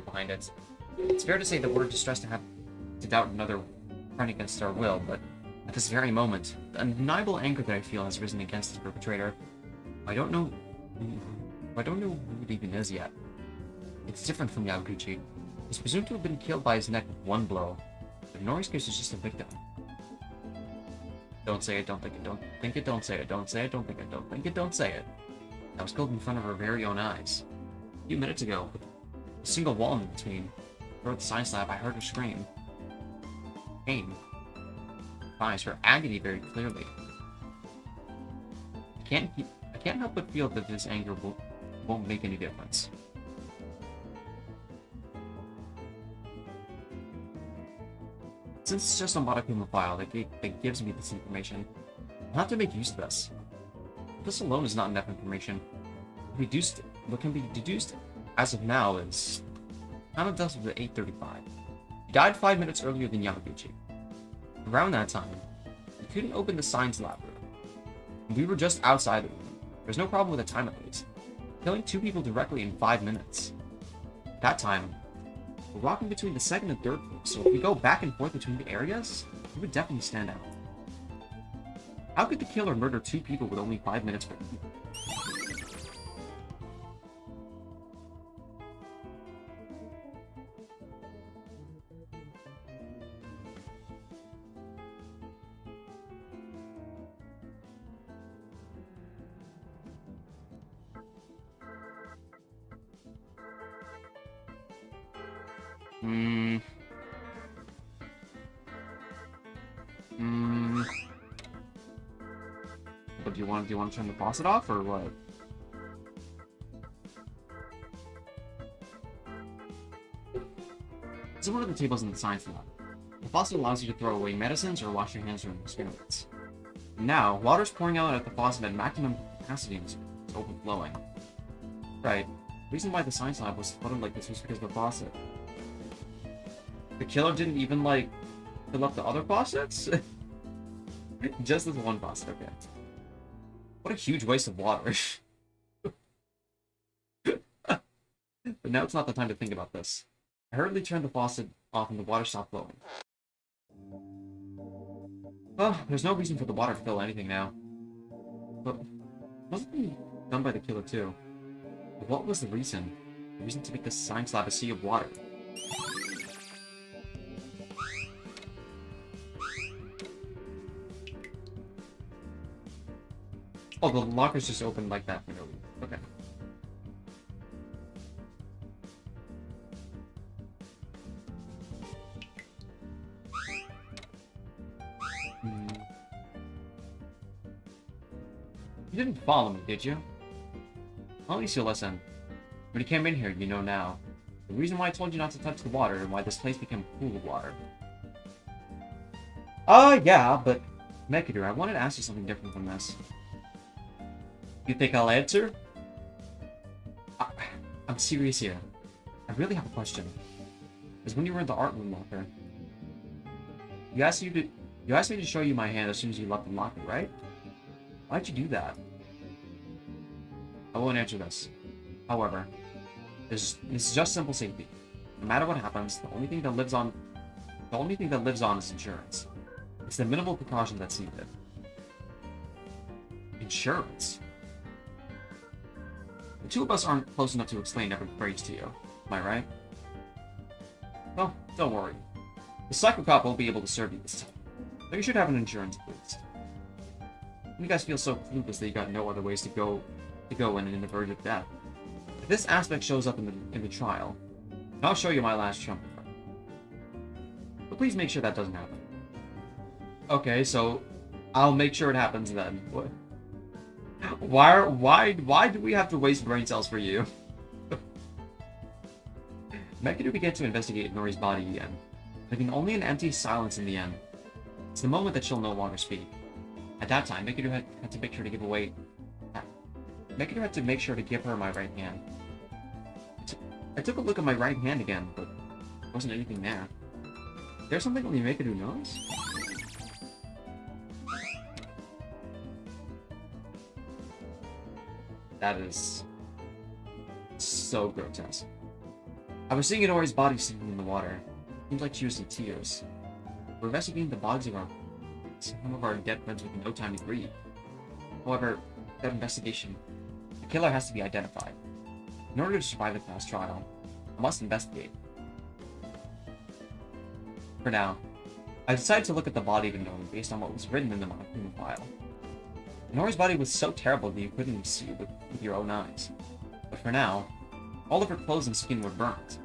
Behind it. It's fair to say that we're distressed to have to doubt another friend against our will, but at this very moment, the undeniable anger that I feel has risen against the perpetrator. I don't know who it even is yet. It's different from Yamaguchi. He's presumed to have been killed by his neck with one blow, but Inori's case is just a victim. Don't say it, don't think it, don't think it, don't say it, don't say it, don't think it, don't think it, don't say it. I was killed in front of her very own eyes. A few minutes ago, with a single wall in between. Throughout the science lab, I heard her scream. Pain. Eyes, her agony very clearly. I can't help but feel that this anger won't make any difference. Since it's just a Monokuma file that gives me this information, I'll have to make use of this. This alone is not enough information. what can be deduced as of now is Hana death was at 8:35. He died 5 minutes earlier than Yamaguchi. Around that time, we couldn't open the science lab room. We were just outside the room. There's no problem with the time at least. Killing 2 people directly in 5 minutes. At that time, we're walking between the second and third floor, so if we go back and forth between the areas, it would definitely stand out. How could the killer murder 2 people with only 5 minutes for each? But do you want to turn the faucet off or what? This is one of the tables in the science lab. The faucet allows you to throw away medicines or wash your hands during experiments. Now, water's pouring out at the faucet at maximum capacity and it's overflowing. Right. The reason why the science lab was flooded like this was because of the faucet. The killer didn't even, like, fill up the other faucets? Just this one faucet, okay. What a huge waste of water. But now it's not the time to think about this. I hurriedly turned the faucet off and the water stopped flowing. Well, there's no reason for the water to fill anything now. But it wasn't being done by the killer too. But what was the reason? The reason to make this science lab a sea of water. Oh, the locker's just opened like that for no reason. Okay. You didn't follow me, did you? Well, at least you'll listen. When you came in here, you know now. The reason why I told you not to touch the water and why this place became a pool of water. Yeah, but... Mekidor, I wanted to ask you something different from this. You think I'll answer? I'm serious here. I really have a question. Because when you were in the art room locker, you asked me to show you my hand as soon as you left the locker, right? Why'd you do that? I won't answer this. However, this is just simple safety. No matter what happens, the only thing that lives on is insurance. It's the minimal precaution that's needed. Insurance? The 2 of us aren't close enough to explain every phrase to you. Am I right? Well, don't worry. The psycho cop will be able to serve you this time. But you should have an insurance at least. You guys feel so clueless that you got no other ways to go when in the verge of death. If this aspect shows up in the trial, I'll show you my last trump card. But please make sure that doesn't happen. Okay, so I'll make sure it happens then. What? Why do we have to waste brain cells for you? Mekidor began to investigate Nori's body again, leaving only an empty silence in the end. It's the moment that she'll no longer speak. At that time, Mekidor had to make sure to give away. Mekidor had to make sure to give her my right hand. I took a look at my right hand again, but there wasn't anything there. There's something only Mekidor knows? That is so grotesque. I was seeing Nori's body sinking in the water. It seemed like she was in tears. We're investigating the bodies of some of our dead friends with no time to grieve. However, that investigation, the killer has to be identified. In order to survive the past trial, I must investigate. For now, I decided to look at the body of Nori based on what was written in the human file. Nori's body was so terrible that you couldn't even see it with your own eyes. But for now, all of her clothes and skin were burnt.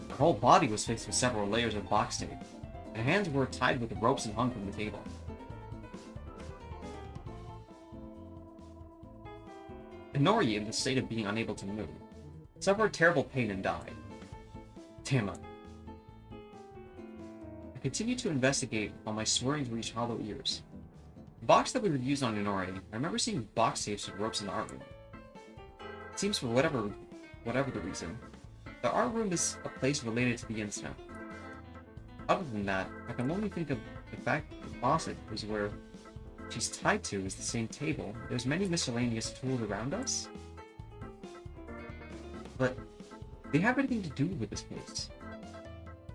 Her whole body was fixed with several layers of box tape, and her hands were tied with ropes and hung from the table. Nori, in the state of being unable to move, suffered terrible pain and died. Damn it. I continued to investigate while my swearing reached hollow ears. The box that we reviewed on Inori, I remember seeing box tapes with ropes in the art room. It seems for whatever the reason, the art room is a place related to the incident. Other than that, I can only think of the fact that the faucet is where she's tied to is the same table. There's many miscellaneous tools around us, but they have anything to do with this place.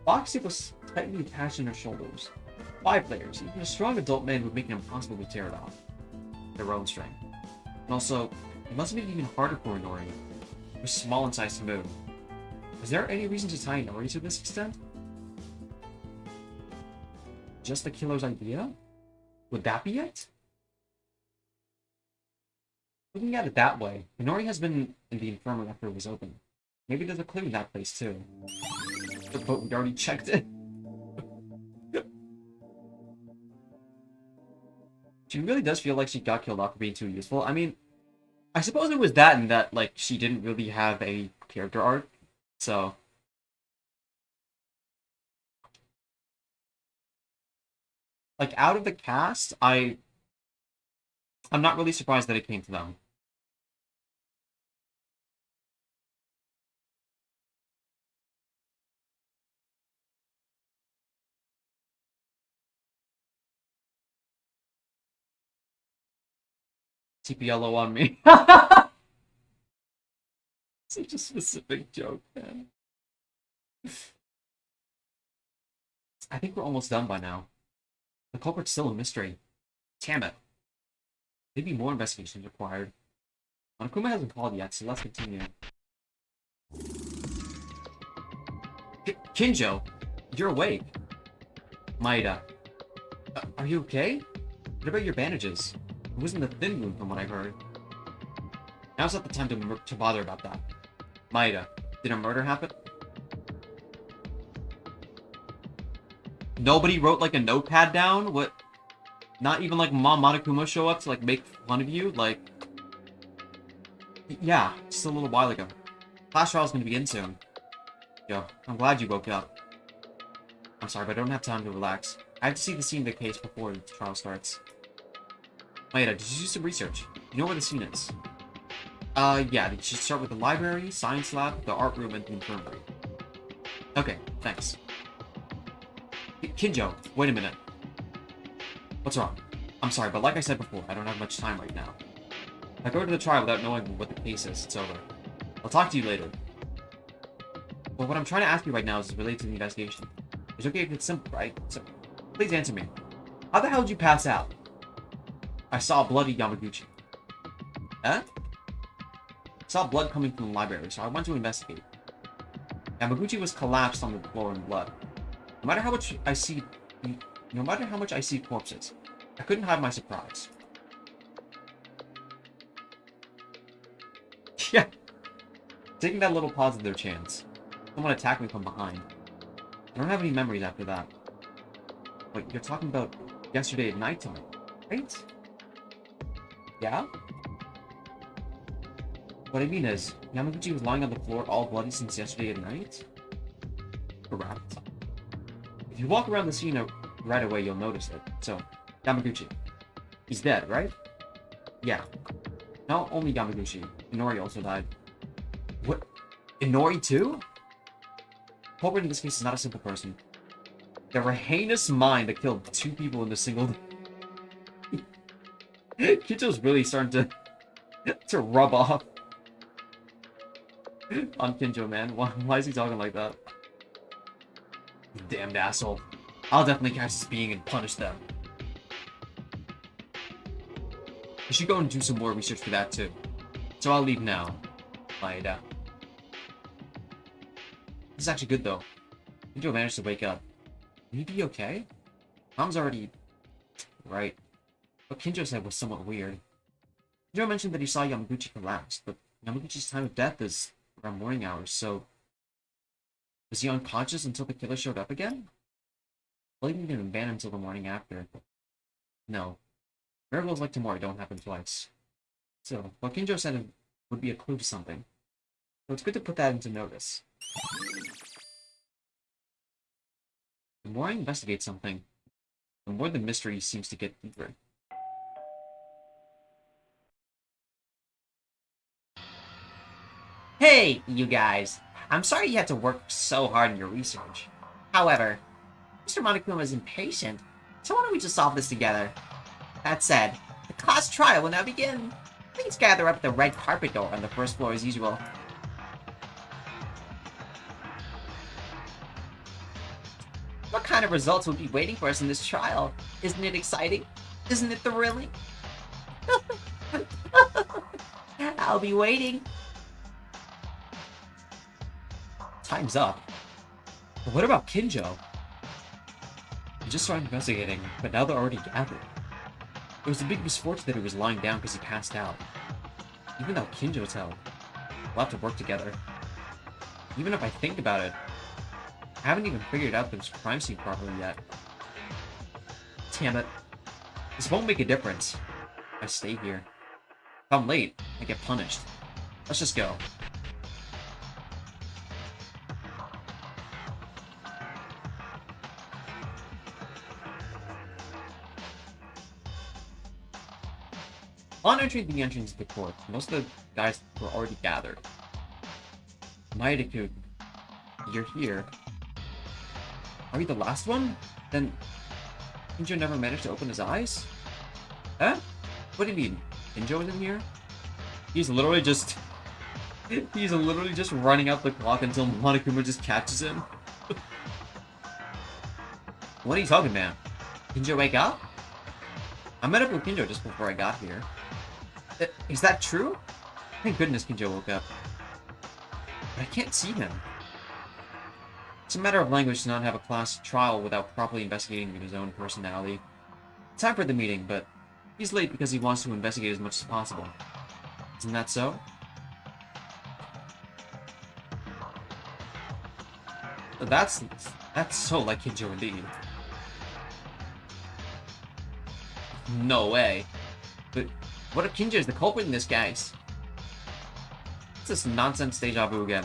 Foxy was tightly attached in her shoulders. 5 layers. Even a strong adult man would make it impossible to tear it off. Their own strength. And also, it must have been even harder for Inori. It was small in size to move. Is there any reason to tie Inori to this extent? Just the killer's idea? Would that be it? Looking at it that way, Inori has been in the infirmary after it was open. Maybe there's a clue in that place too. But we already checked it. She really does feel like she got killed off for being too useful. I mean, I suppose it was that and that, like, she didn't really have any character arc, so... Like, out of the cast, I'm not really surprised that it came to them. TPLO on me. Such a specific joke, man. I think we're almost done by now. The culprit's still a mystery. Damn it. Maybe more investigations required. Monokuma hasn't called yet, so let's continue. Kinjo, you're awake. Maeda, are you okay? What about your bandages? It was in the thin wound from what I heard. Now's not the time to bother about that. Maeda, did a murder happen? Nobody wrote like a notepad down? What? Not even like Mom Monokuma show up to like make fun of you? Like... Yeah, just a little while ago. Class trial's gonna begin soon. Yo, I'm glad you woke up. I'm sorry, but I don't have time to relax. I have to see the scene of the case before the trial starts. Maeda, did you do some research? You know where the scene is? Yeah, you should start with the library, science lab, the art room, and the infirmary. Okay, thanks. Kinjo, wait a minute. What's wrong? I'm sorry, but like I said before, I don't have much time right now. If I go to the trial without knowing what the case is, it's over. I'll talk to you later. But what I'm trying to ask you right now is related to the investigation. It's okay if it's simple, right? So, please answer me. How the hell did you pass out? I saw a bloody Yamaguchi. Huh? I saw blood coming from the library, so I went to investigate. Yamaguchi was collapsed on the floor in blood. No matter how much I see corpses, I couldn't hide my surprise. Yeah. Taking that little pause of their chance. Someone attacked me from behind. I don't have any memories after that. Wait, you're talking about yesterday at nighttime, right? Yeah? What I mean is, Yamaguchi was lying on the floor all bloody since yesterday at night? Correct. If you walk around the scene right away, you'll notice it. So, Yamaguchi. He's dead, right? Yeah. Not only Yamaguchi, Inori also died. What? Inori too? Culprit in this case is not a simple person. There were a heinous mind that killed 2 people in a single day. Kicho's really starting to rub off on Kinjo, man. Why is he talking like that? You damned asshole. I'll definitely catch this being and punish them. I should go and do some more research for that too. So I'll leave now. Maeda. This is actually good though. Kinjo managed to wake up. Will he be okay? Mom's already... Right. What Kinjo said was somewhat weird. Kinjo mentioned that he saw Yamaguchi collapse, but Yamaguchi's time of death is around morning hours, so... Was he unconscious until the killer showed up again? Well, he didn't abandon until the morning after. No. Miracles like tomorrow don't happen twice. So, what Kinjo said would be a clue to something. So it's good to put that into notice. The more I investigate something, the more the mystery seems to get deeper. Hey, you guys. I'm sorry you had to work so hard in your research. However, Mr. Monokuma is impatient, so why don't we just solve this together? That said, the class trial will now begin. Please gather up at the red carpet door on the first floor as usual. What kind of results will be waiting for us in this trial? Isn't it exciting? Isn't it thrilling? I'll be waiting. Time's up. But what about Kinjo? We just started investigating, but now they're already gathered. It was a big misfortune that he was lying down because he passed out. Even though Kinjo's held, we'll have to work together. Even if I think about it, I haven't even figured out this crime scene properly yet. Damn it. This won't make a difference if I stay here. If I'm late, I get punished. Let's just go. On entering the entrance of the court, most of the guys were already gathered. Maeda-kun, you're here. Are you the last one? Then, Kinjo never managed to open his eyes? Huh? What do you mean? Kinjo isn't here? He's literally just running out the clock until Monokuma just catches him. What are you talking about? Kinjo wake up? I met up with Kinjo just before I got here. Is that true? Thank goodness Kinjo woke up. But I can't see him. It's a matter of language to not have a class trial without properly investigating his own personality. Time for the meeting, but he's late because he wants to investigate as much as possible. Isn't that so? That's so like Kinjo indeed. No way. But what if Kinjo is the culprit in this case? What's this nonsense deja vu again?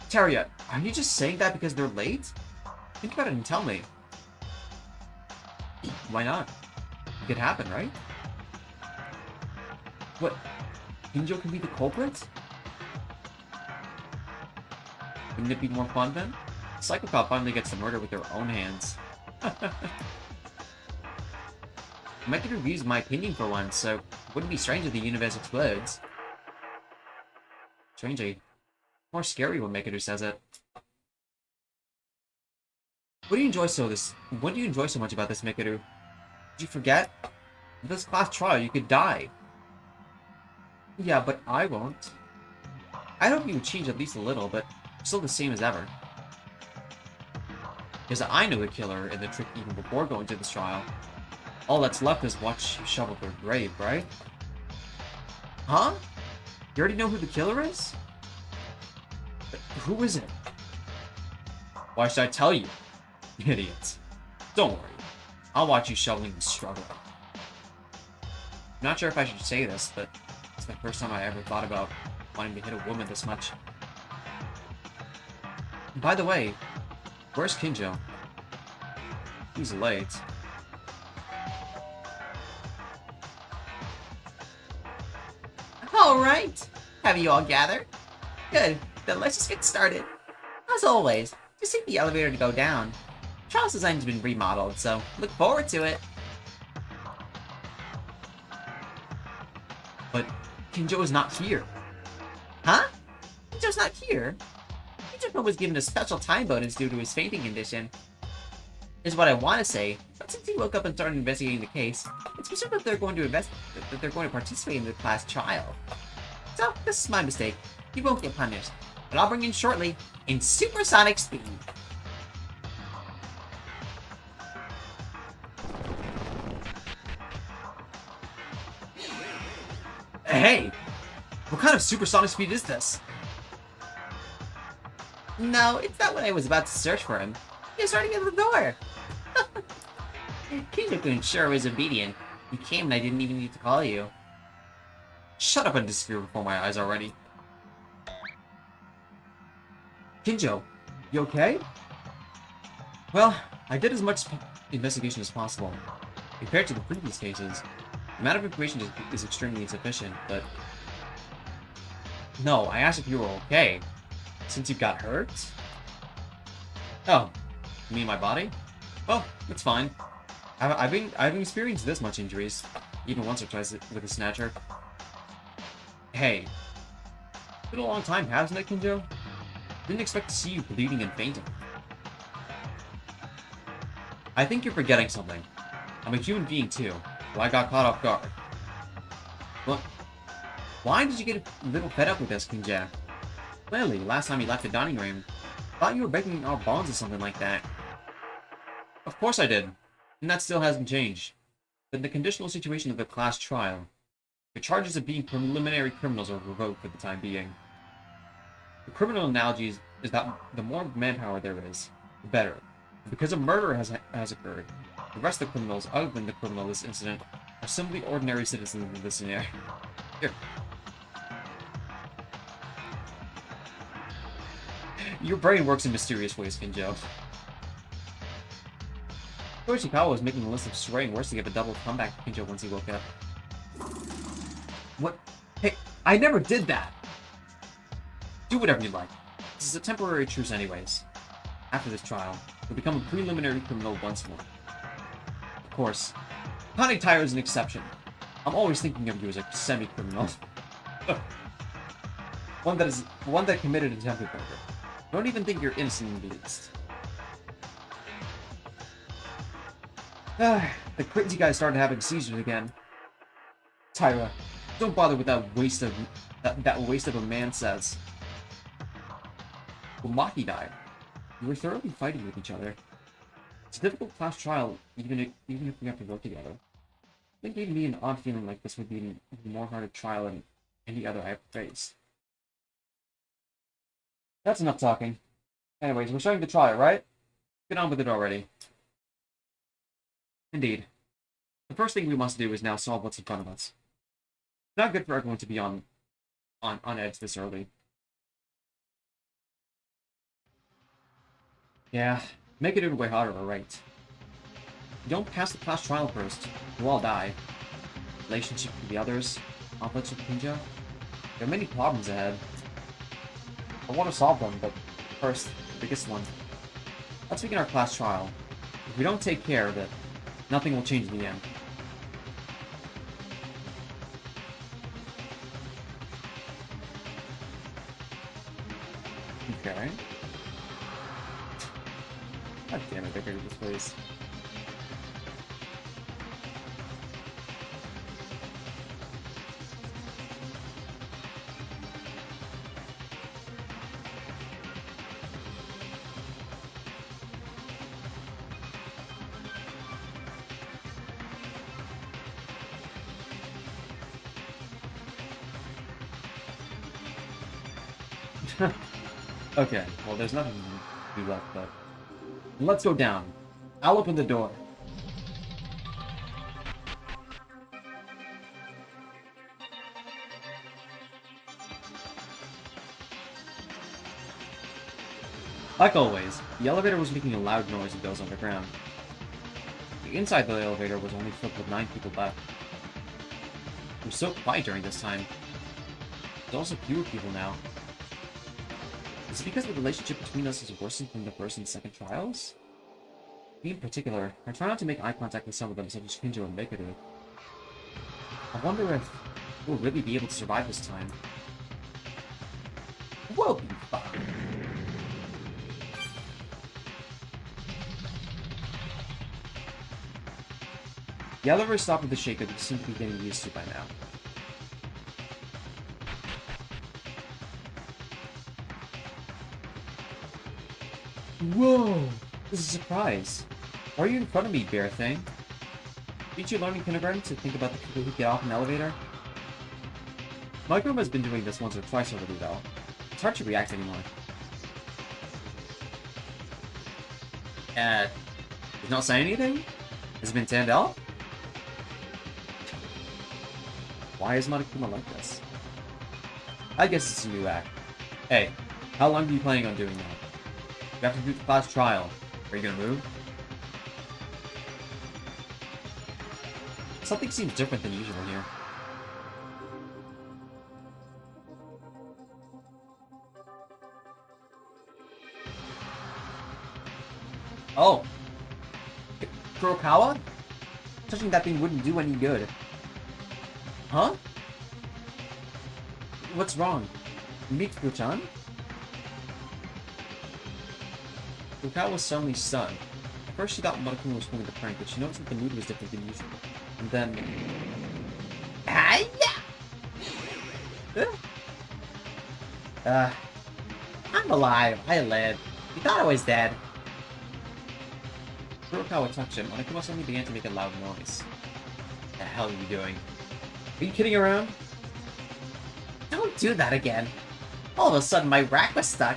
Teria, are you just saying that because they're late? Think about it and tell me. Why not? It could happen, right? What? Kinjo can be the culprit? Wouldn't it be more fun then? Psychopath finally gets the murder with their own hands. I might get reviews of my opinion for once, so it wouldn't be strange if the universe explodes. Strangely, more scary when Mekadu says it. What do you enjoy so much about this, Mekadu? Did you forget? In this class trial, you could die. Yeah, but I won't. I hope you would change at least a little, but still the same as ever. Because I know the killer and the trick even before going to this trial. All that's left is watch you shovel their grave, right? Huh? You already know who the killer is? But who is it? Why should I tell you? Idiots. Don't worry. I'll watch you shoveling and struggling. I'm not sure if I should say this, but it's the first time I ever thought about wanting to hit a woman this much. And by the way, where's Kinjo? He's late. Alright! Have you all gathered? Good, then let's just get started. As always, just take the elevator to go down. Trial's design's been remodeled, so look forward to it. But Kinjo is not here. Huh? Kinjo's not here? Kinjo was given a special time bonus due to his fainting condition. Is what I want to say, but since he woke up and started investigating the case, it's presumed that they're going to participate in the class trial. So, this is my mistake. He won't get punished, but I'll bring in shortly, in supersonic speed. Hey! What kind of supersonic speed is this? No, it's not what I was about to search for him. He was running at the door. Kinjo-kun sure was obedient. You came and I didn't even need to call you. Shut up and disappear before my eyes already. Kinjo, you okay? Well, I did as much investigation as possible. Compared to the previous cases, the amount of information is extremely insufficient, but... No, I asked if you were okay. Since you got hurt? Oh, you mean my body? Oh, it's fine. I've experienced this much injuries, even once or twice with a snatcher. Hey, it's been a long time, hasn't it, Kinjo? Didn't expect to see you bleeding and fainting. I think you're forgetting something. I'm a human being too, so I got caught off guard. What? Why did you get a little fed up with this, Kinja? Clearly, last time you left the dining room, thought you were breaking our bonds or something like that. Of course I did, and that still hasn't changed. But in the conditional situation of the class trial, the charges of being preliminary criminals are revoked for the time being. The criminal analogy is that the more manpower there is, the better. Because a murder has occurred, the rest of the criminals, other than the criminal in this incident, are simply ordinary citizens in this scenario. Here. Your brain works in mysterious ways, Kinjo. Toshikawa was making a list of swearing words to give a double comeback to Kinjo once he woke up. What? Hey, I never did that! Do whatever you like. This is a temporary truce anyways. After this trial, you'll become a preliminary criminal once more. Of course, Connie Tyre is an exception. I'm always thinking of you as a semi-criminal. one that committed attempted murder. Don't even think you're innocent in the least. The crazy guy started having seizures again. Tyra, don't bother with that waste of a man says. Well, Maki died. We were thoroughly fighting with each other. It's a difficult class trial, even if we have to work together. I think gave me an odd feeling like this would be a more harder trial than any other I've faced. That's enough talking. Anyways, we're starting the trial, right? Get on with it already. Indeed. The first thing we must do is now solve what's in front of us. It's not good for everyone to be on edge this early. Yeah, make it way harder, alright. You don't pass the class trial first, you'll all die. Relationship with the others, conflicts with Kinjo. There are many problems ahead. I want to solve them, but first, the biggest one. Let's begin our class trial. If we don't take care of it, nothing will change in the end. Okay. God damn it, I figured this place. Okay, well there's nothing to do left, but let's go down. I'll open the door. Like always, the elevator was making a loud noise as it goes underground. The inside of the elevator was only filled with 9 people left. It was so quiet during this time. There's also fewer people now. Is it because the relationship between us is worsened from the first and second trials? Me in particular, I try not to make eye contact with some of them, such as Kinjo and bigotry. I wonder if we'll really be able to survive this time. We'll be fine. The elevator stopped with a shake that we seem to be getting used to by now. Whoa! This is a surprise. Why are you in front of me, bear thing? Didn't you learn in kindergarten to think about the people who get off an elevator? My grandma has been doing this once or twice already, though. It's hard to react anymore. Did not say anything? Has it been tanned out? Why is Monokuma like this? I guess it's a new act. Hey, how long are you planning on doing that? You have to do the class trial. Are you gonna move? Something seems different than usual here. Oh. Kurokawa? Touching that thing wouldn't do any good. Huh? What's wrong? Mikko-chan? Kurokawa was suddenly stunned. At first she thought Monokuma was pulling the prank, but she noticed that the mood was different than usual. And then... I'm alive. I live. You thought I was dead. Kurokawa touched him. Monokuma suddenly began to make a loud noise. What the hell are you doing? Are you kidding around? Don't do that again. All of a sudden, my rack was stuck.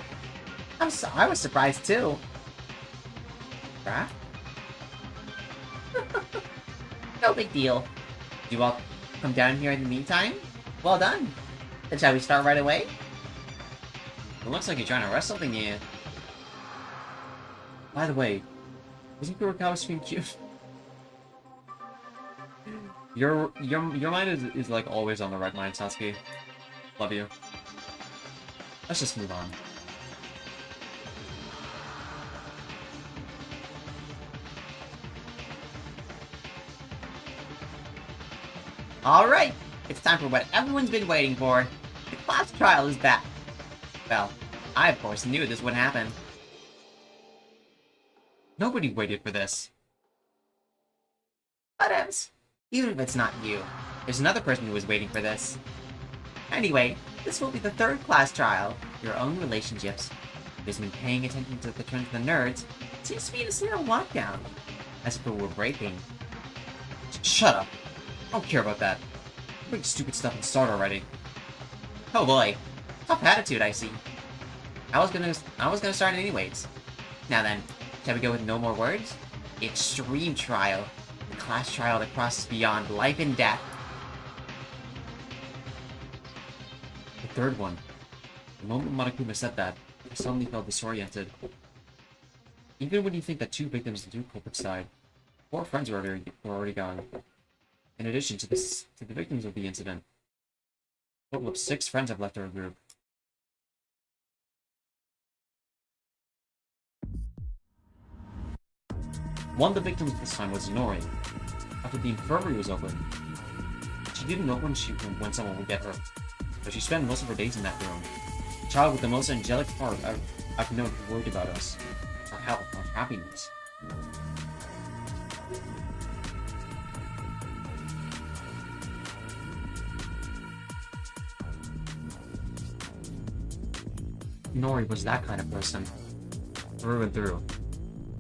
I was surprised too. Rack? No big deal. You all come down here in the meantime? Well done. Then shall we start right away? It looks like you're trying to arrest something here. By the way, wasn't Kurokawa's stream cute? Your mind is like always on the right mind, Sasuke. Love you. Let's just move on. Alright, it's time for what everyone's been waiting for. The class trial is back. Well, I of course knew this would happen. Nobody waited for this. Whatevs. Even if it's not you, there's another person who was waiting for this. Anyway, this will be the third class trial. Your own relationships. Who's been paying attention to the trends of the nerds seems to be in a state of lockdown. As if it were breaking. Shut up. I don't care about that. Bring stupid stuff and start already. Oh boy. Tough attitude, I see. I was gonna start anyways. Now then, shall we go with no more words? The extreme trial. The class trial that crosses beyond life and death. The third one. The moment Monokuma said that, I suddenly felt disoriented. Even when you think that 2 victims and 2 culprits died, 4 friends were already gone. In addition to the victims of the incident, a total of 6 friends have left our group. One of the victims this time was Nori. After the infirmary was opened, she didn't know when someone would get her, but she spent most of her days in that room. A child with the most angelic heart I've known who worried about us, our health, our happiness. Nori was that kind of person, through and through.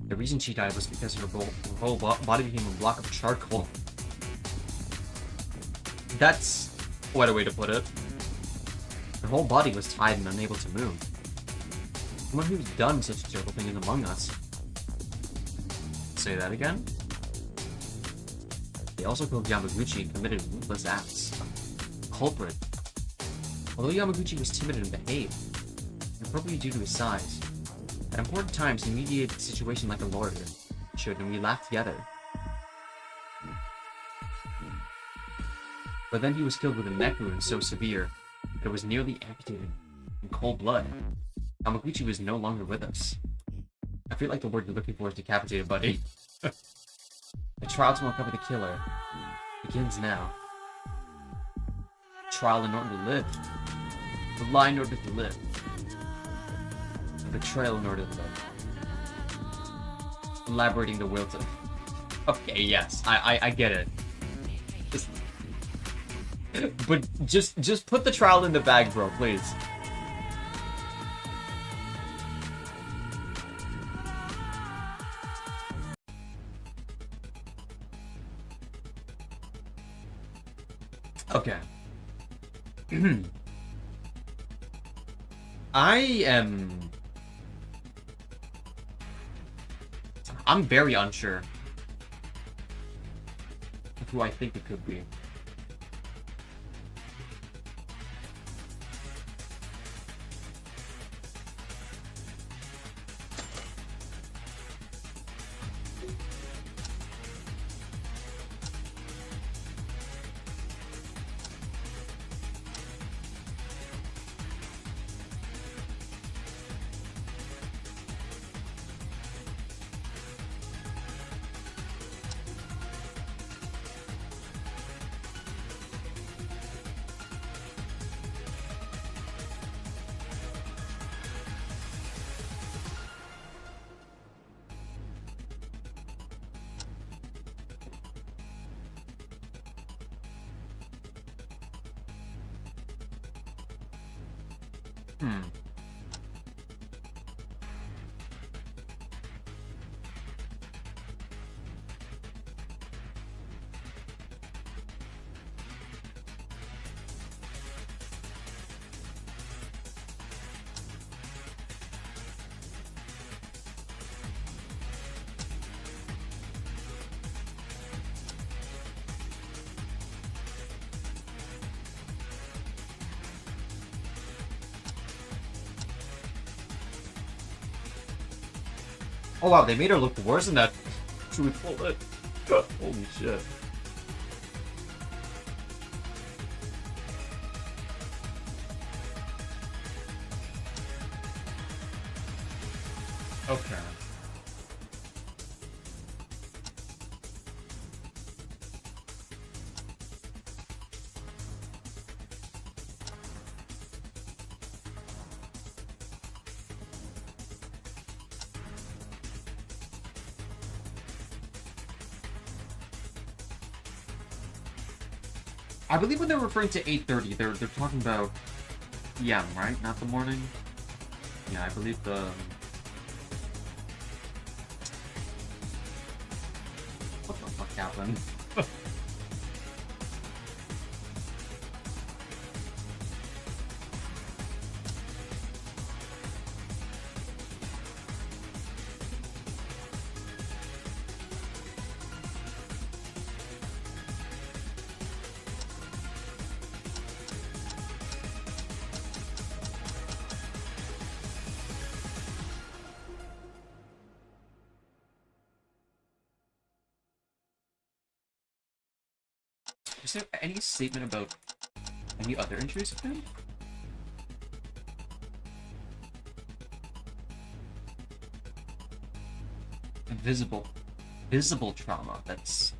The reason she died was because her whole body became a block of charcoal. That's quite a way to put it. Her whole body was tied and unable to move. Someone who's done such a terrible thing is among us. Say that again? They also killed Yamaguchi and committed ruthless acts. Culprit. Although Yamaguchi was timid and behaved, and probably due to his size, at important times he mediated the situation like a lawyer should, and we laughed together. But then he was killed with a neck wound so severe that it was nearly amputated in cold blood. Yamaguchi was no longer with us. I feel like the word you're looking for is decapitated, buddy. The trial to uncover the killer begins now. Trial in order to live. The lie in order to live. The betrayal in order to live. Elaborating the will to... Okay, yes, I get it. But just put the trial in the bag, bro, please. Okay. I'm very unsure of who I think it could be. Hmm. Oh wow, they made her look worse than that. Truthful. Holy shit. Okay. I believe when they're referring to 8:30, they're talking about PM, right? Not the morning. Yeah, I believe the. What the fuck happened? Is there any statement about any other injuries of him? Visible trauma. That's.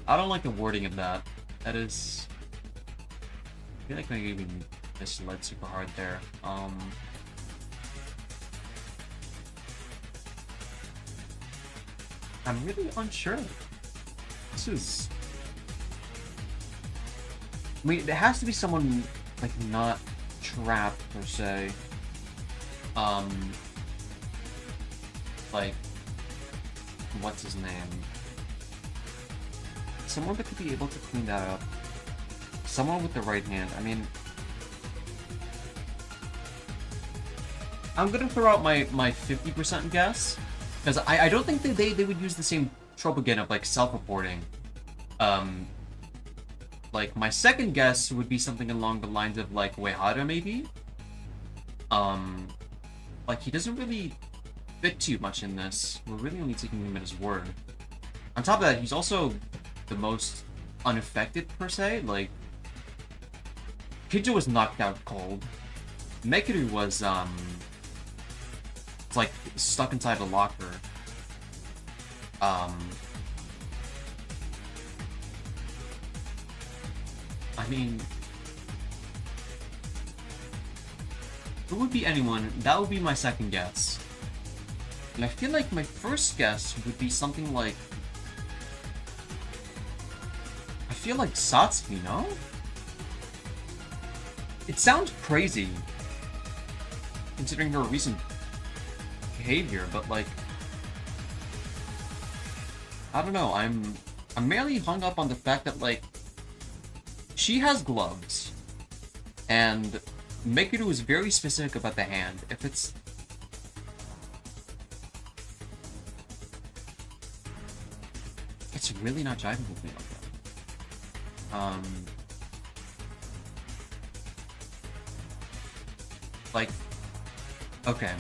I don't like the wording of that. That is. I feel like maybe even misled super hard there. I'm really unsure. This is. I mean, there has to be someone like not trapped per se. Like, what's his name? Someone that could be able to clean that up. Someone with the right hand. I mean, I'm gonna throw out my 50% guess because I don't think they would use the same trope again of like self-reporting. Like my second guess would be something along the lines of like Uehara maybe. Like he doesn't really fit too much in this. We're really only taking him at his word. On top of that, he's also the most unaffected per se. Like Kijo was knocked out cold. Mekuru was it's like stuck inside a locker. I mean, if it would be anyone, that would be my second guess. And I feel like my first guess would be something like... I feel like Satsuki, no? It sounds crazy, considering her recent behavior, but like... I don't know, I'm merely hung up on the fact that, like, she has gloves, and Mekuru is very specific about the hand. If it's... It's really not jiving with me like that. Like, okay.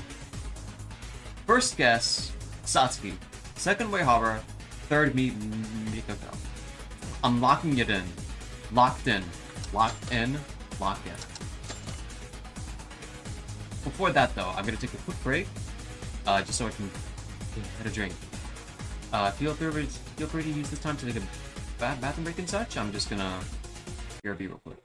First guess, Satsuki. Second, Uehara. Third, Mikoto. I'm locking it in. Locked in. Locked in. Locked in. Before that, though, I'm gonna take a quick break, just so I can get a drink. Feel free to use this time to take a bathroom break and such. I'm just gonna BRB real quick.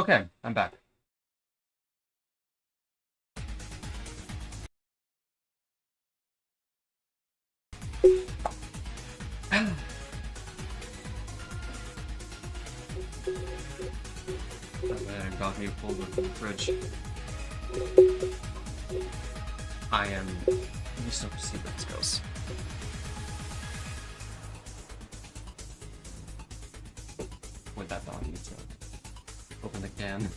Okay, I'm back. I got me pulled with the fridge. I am just to see where this goes. With that dog, you need to open the can.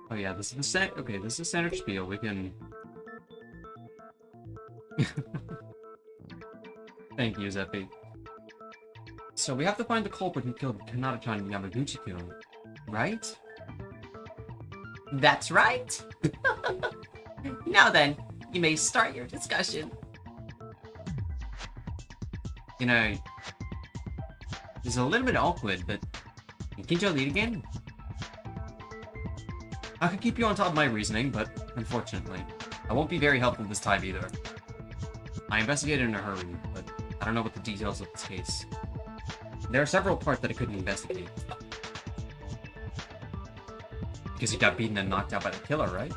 Oh yeah, this is the okay, this is standard spiel. We can. Thank you, Zeppi. So we have to find the culprit who killed Kanata-chan and Yamaguchi-kun, right? That's right. Now then, you may start your discussion. You know, it's a little bit awkward, but can you lead again? I could keep you on top of my reasoning, but unfortunately, I won't be very helpful this time either. I investigated in a hurry, but I don't know what the details of this case. There are several parts that I couldn't investigate. Because you got beaten and knocked out by the killer, right?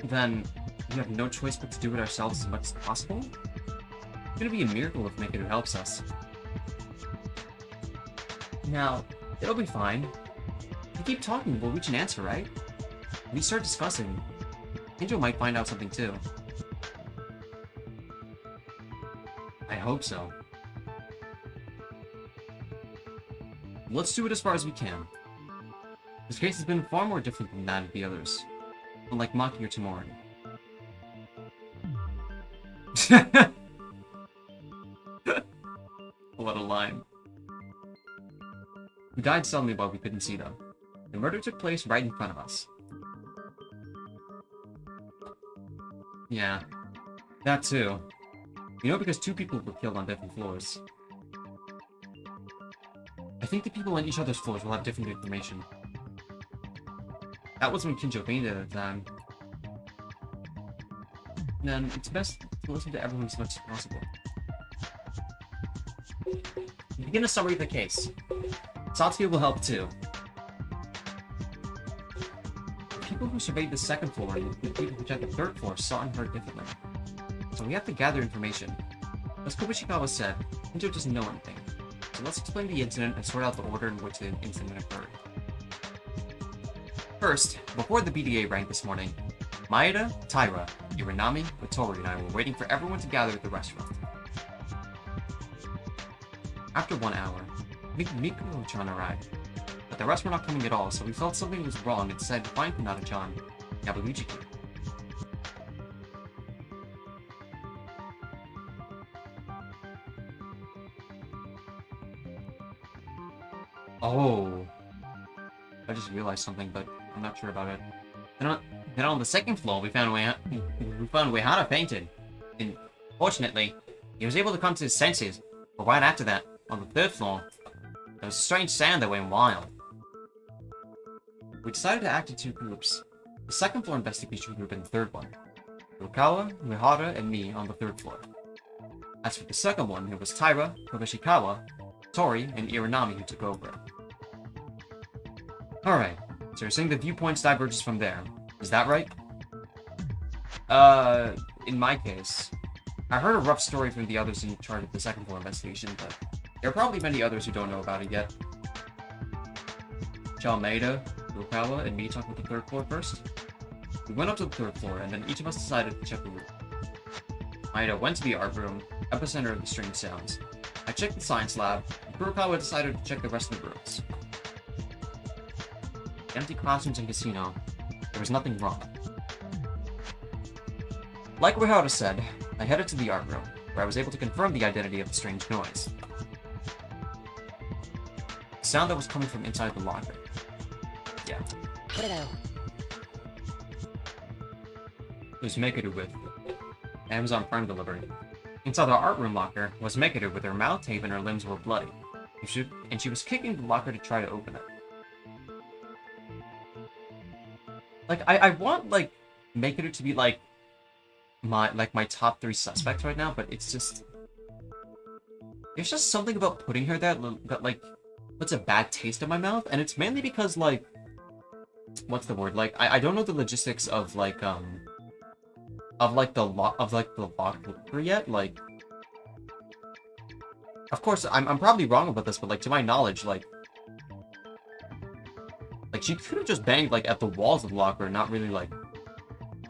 Then, we have no choice but to do it ourselves as much as possible? It's gonna be a miracle if Makeru helps us. Now, it'll be fine. If we keep talking, we'll reach an answer, right? If we start discussing, Angel might find out something too. I hope so. Let's do it as far as we can. This case has been far more different than that of the others. Unlike Maki or Tamori. What a line. We died suddenly while we couldn't see them. The murder took place right in front of us. Yeah, that too. You know, because two people were killed on different floors. I think the people on each other's floors will have different information. That was when Kinjo fainted at the time. Then it's best to listen to everyone as much as possible. Begin a summary of the case. Satsuki will help too. The people who surveyed the second floor and the people who checked the third floor saw and heard differently. So we have to gather information. As Kobishikawa said, Kinjo doesn't know anything. So let's explain the incident and sort out the order in which the incident occurred. First, before the BDA rang this morning, Maeda, Taira, Iranami, Otori, and I were waiting for everyone to gather at the restaurant. After 1 hour, Mikuro-chan arrived, but the rest were not coming at all, so we felt something was wrong and decided to find Kanata-chan and Yabuichi-kun. Oh, I just realized something, but I'm not sure about it. Then on the second floor, we found Uehara fainted. And fortunately, he was able to come to his senses. But right after that, on the third floor, there was a strange sound that went wild. We decided to act in two groups. The second floor investigation group and the third one. Uekawa, Uehara, and me on the third floor. As for the second one, it was Taira, Kobishikawa, Tori, and Iranami who took over. Alright, so you're saying the viewpoints diverges from there. Is that right? In my case, I heard a rough story from the others in charge of the second floor investigation, but there are probably many others who don't know about it yet. Shall Maeda, Uekawa, and me talk with the third floor first? We went up to the third floor, and then each of us decided to check the room. Maeda went to the art room, epicenter of the strange sounds. I checked the science lab, and Furukawa decided to check the rest of the rooms. Empty classrooms and casino, there was nothing wrong. Like Uehara said, I headed to the art room, where I was able to confirm the identity of the strange noise. The sound that was coming from inside the locker. Yeah. It was Makeru with Amazon Prime delivery. Inside the art room locker was Megiddo with her mouth taped and her limbs were bloody. She was kicking the locker to try to open it. Like, I want, like, Megiddo to be, like my top 3 suspects right now, but it's just... There's just something about putting her there that, like, puts a bad taste in my mouth, and it's mainly because, like... What's the word? Like, I don't know the logistics of, like, the locker yet, like... Of course, I'm probably wrong about this, but, like, to my knowledge, like, she could have just banged, like, at the walls of the locker and not really, like,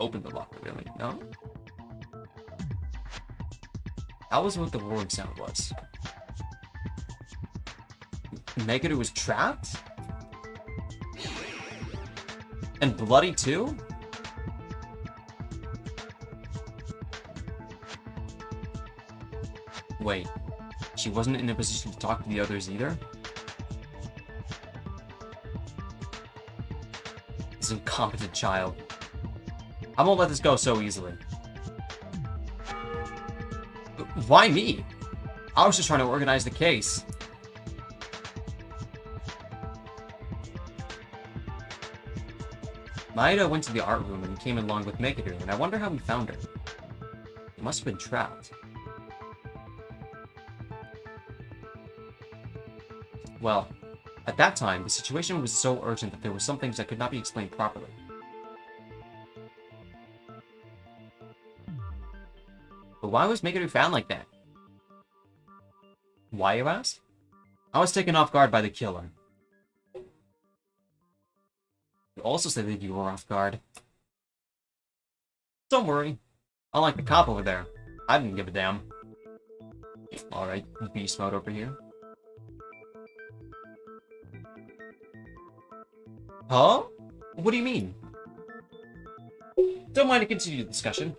opened the locker, really, no? That was what the roaring sound was. Megiddo was trapped? And bloody, too? Wait, she wasn't in a position to talk to the others either? This incompetent child. I won't let this go so easily. Why me? I was just trying to organize the case. Maeda went to the art room and came along with Megiddo, and I wonder how we found her. She must have been trapped. Well, at that time, the situation was so urgent that there were some things that could not be explained properly. But why was Megiddo found like that? Why, you ask? I was taken off guard by the killer. You also said that you were off guard. Don't worry. Unlike the cop over there, I didn't give a damn. Alright, beast mode over here. Huh? What do you mean? Don't mind to continue the discussion.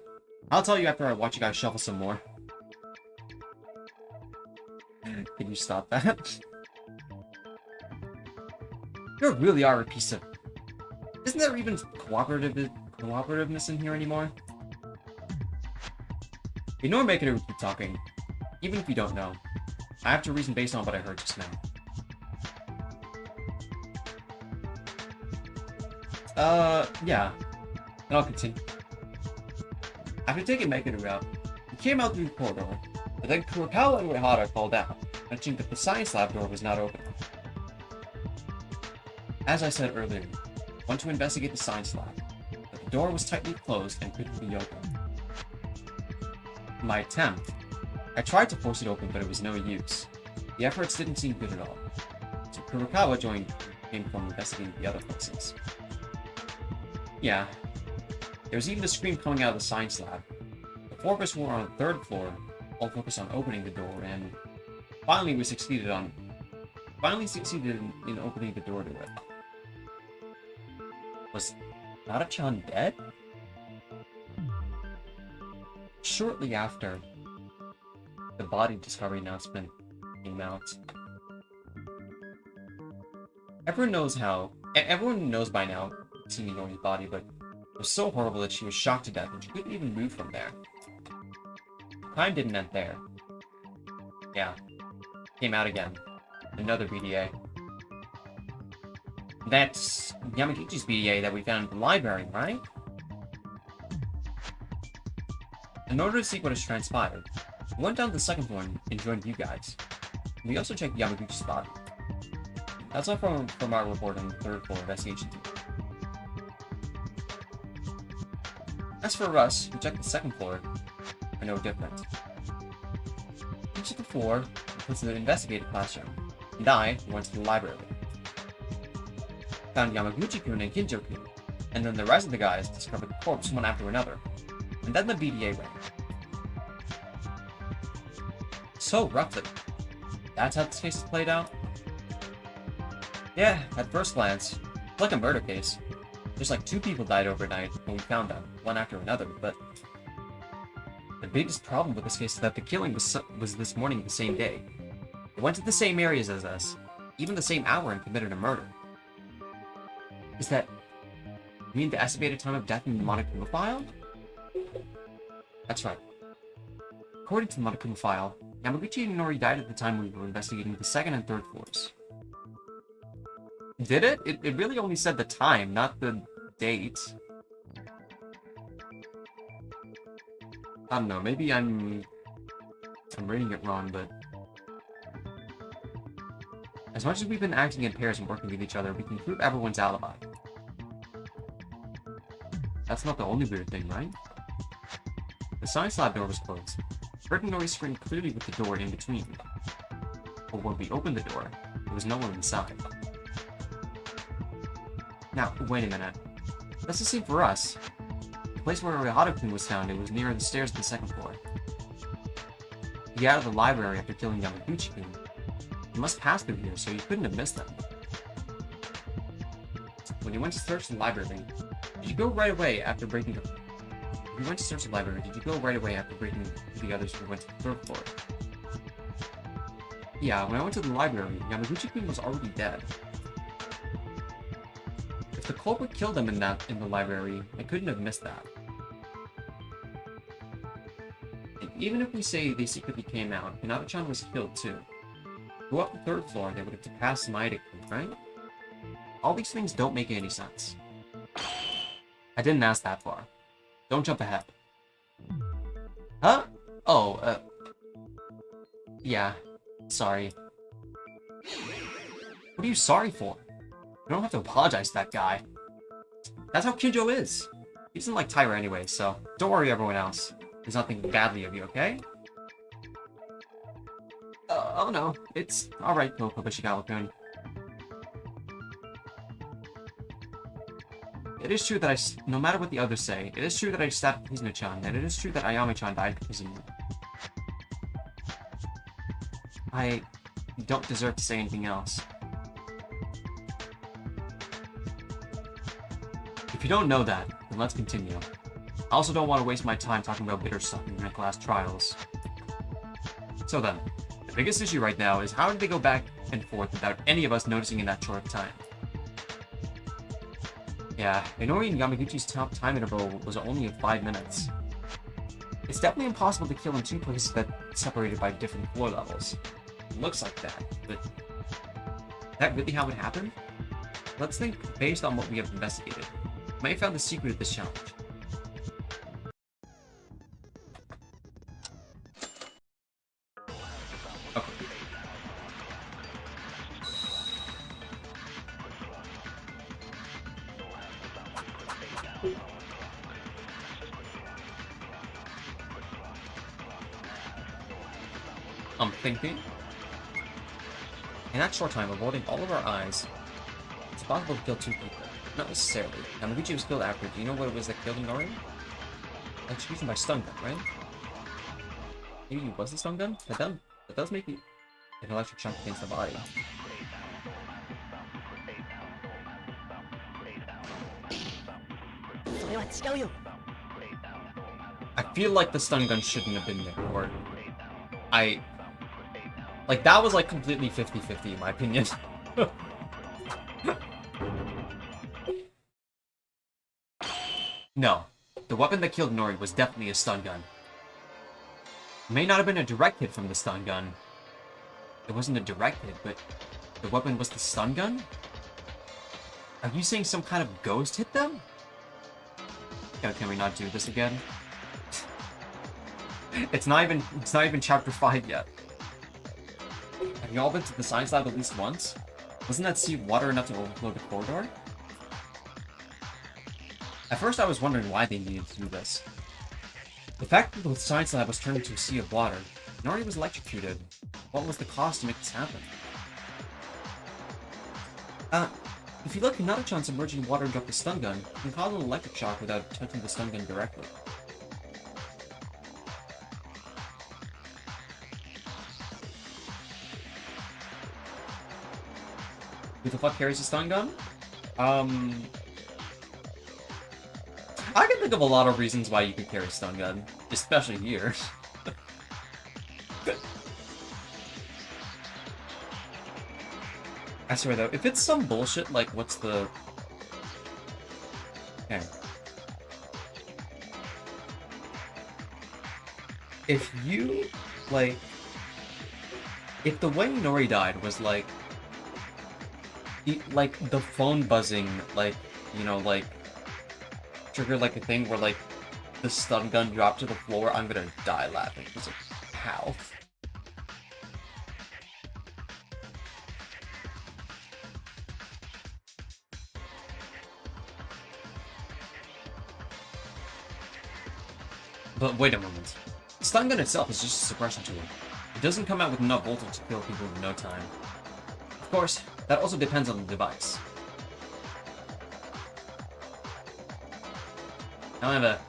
I'll tell you after I watch you guys shuffle some more. Can you stop that? You really are a piece of... Isn't there even cooperativeness in here anymore? Ignore making her keep talking. Even if you don't know. I have to reason based on what I heard just now. Yeah. And I'll continue. After taking Megiddo out, he came out through the corridor, but then Kurokawa and Uehara called out, mentioning that the science lab door was not open. As I said earlier, I went to investigate the science lab, but the door was tightly closed and couldn't be opened. In my attempt, I tried to force it open, but it was no use. The efforts didn't seem good at all, so Kurokawa joined me from investigating the other places. Yeah, there was even a scream coming out of the science lab. The 4 of us were on the 3rd floor, all focused on opening the door, and finally we succeeded in opening the door to it. Was Nara-chan dead? Shortly after, the body discovery announcement came out. Everyone knows by now, seeing Inori's body, but it was so horrible that she was shocked to death and she couldn't even move from there. The crime didn't end there. Yeah. Came out again. Another BDA. That's Yamaguchi's BDA that we found in the library, right? In order to see what has transpired, we went down to the 2nd floor and joined you guys. We also checked Yamaguchi's body. That's all from our report on the 3rd floor investigation team. As for us, who checked the 2nd floor, are no different. Each of the 4 was in the investigative classroom, and I went to the library. Found Yamaguchi-kun and Kinjo-kun, and then the rest of the guys discovered the corpse one after another, and then the BDA rang. So roughly, that's how this case is played out? Yeah, at first glance, it's like a murder case. Just like 2 people died overnight when we found them, one after another, but the biggest problem with this case is that the killing was this morning the same day. They went to the same areas as us, even the same hour, and committed a murder. Is that... You mean the estimated time of death in the mnemonic profile? That's right. According to the Monokuma file, Yamaguchi and Nori died at the time we were investigating the second and third floors. Did it? It really only said the time, not the date. I don't know, maybe I'm reading it wrong, but as much as we've been acting in pairs and working with each other, we can prove everyone's alibi. That's not the only weird thing, right? The science lab door was closed. Bert and Nori screamed clearly with the door in between. But when we opened the door, there was no one inside. Now, wait a minute. That's the same for us. The place where Reidittor was found, it was near the stairs of the second floor. He got out of the library after killing Yamaguchi-kun. He must pass through here, so you couldn't have missed them. When you went to search the library, did you go right away after breaking the... When you went to search the library, did you go right away after breaking the others who went to the third floor? Yeah, when I went to the library, Yamaguchi-kun was already dead. If the culprit killed him in the library, I couldn't have missed that. And even if we say they secretly came out, Hinata-chan was killed too. Go up the third floor, they would have passed Maeda-kun, right? All these things don't make any sense. I didn't ask that far. Don't jump ahead. Huh? Oh, yeah. Sorry. What are you sorry for? You don't have to apologize to that guy. That's how Kinjo is. He doesn't like Tyra anyway, so don't worry everyone else. He's not thinking badly of you, okay? Oh no, it's alright, Kobayashi-kun. It is true that no matter what the others say, it is true that I stabbed Kizuna-chan, and it is true that Ayame-chan died because of me. I don't deserve to say anything else. If you don't know that, then let's continue. I also don't want to waste my time talking about bitter stuff in class trials. So then, the biggest issue right now is how did they go back and forth without any of us noticing in that short time? Yeah, Inori and Yamaguchi's time interval was only 5 minutes. It's definitely impossible to kill in two places that separated by different floor levels. It looks like that, but is that really how it happened? Let's think based on what we have investigated. We may have found the secret of this challenge. Okay. I'm thinking. In that short time, avoiding all of our eyes, it's possible to kill 2 people. Not necessarily. Yamaguchi was killed after. Do you know what it was that killed Nori? Execution by stun gun, right? Maybe it was the stun gun? That does make it an electric shock against the body. I feel like the stun gun shouldn't have been there, or like, that was, like, completely 50-50 in my opinion. No. The weapon that killed Nori was definitely a stun gun. It may not have been a direct hit from the stun gun. It wasn't a direct hit, but the weapon was the stun gun? Are you saying some kind of ghost hit them? Can we not do this again? It's not even chapter 5 yet. Have you all been to the science lab at least once? Wasn't that sea water enough to overflow the corridor? At first I was wondering why they needed to do this. The fact that the science lab was turned into a sea of water, Nori was electrocuted. What was the cost to make this happen? If you let Hinata-chan submerge in water and drop the stun gun, you can cause an electric shock without touching the stun gun directly. Who the fuck carries a stun gun? I can think of a lot of reasons why you could carry a stun gun, especially here. I swear though, if it's some bullshit like what's the... Okay. if you, like, if the way Nori died was, like, like, the phone buzzing, like, you know, like, triggered, like, a thing where, like, the stun gun dropped to the floor, I'm gonna die laughing. It's like, how? But wait a moment. The stun gun itself is just a suppression tool. It doesn't come out with enough voltage to kill people in no time. Of course, that also depends on the device. However,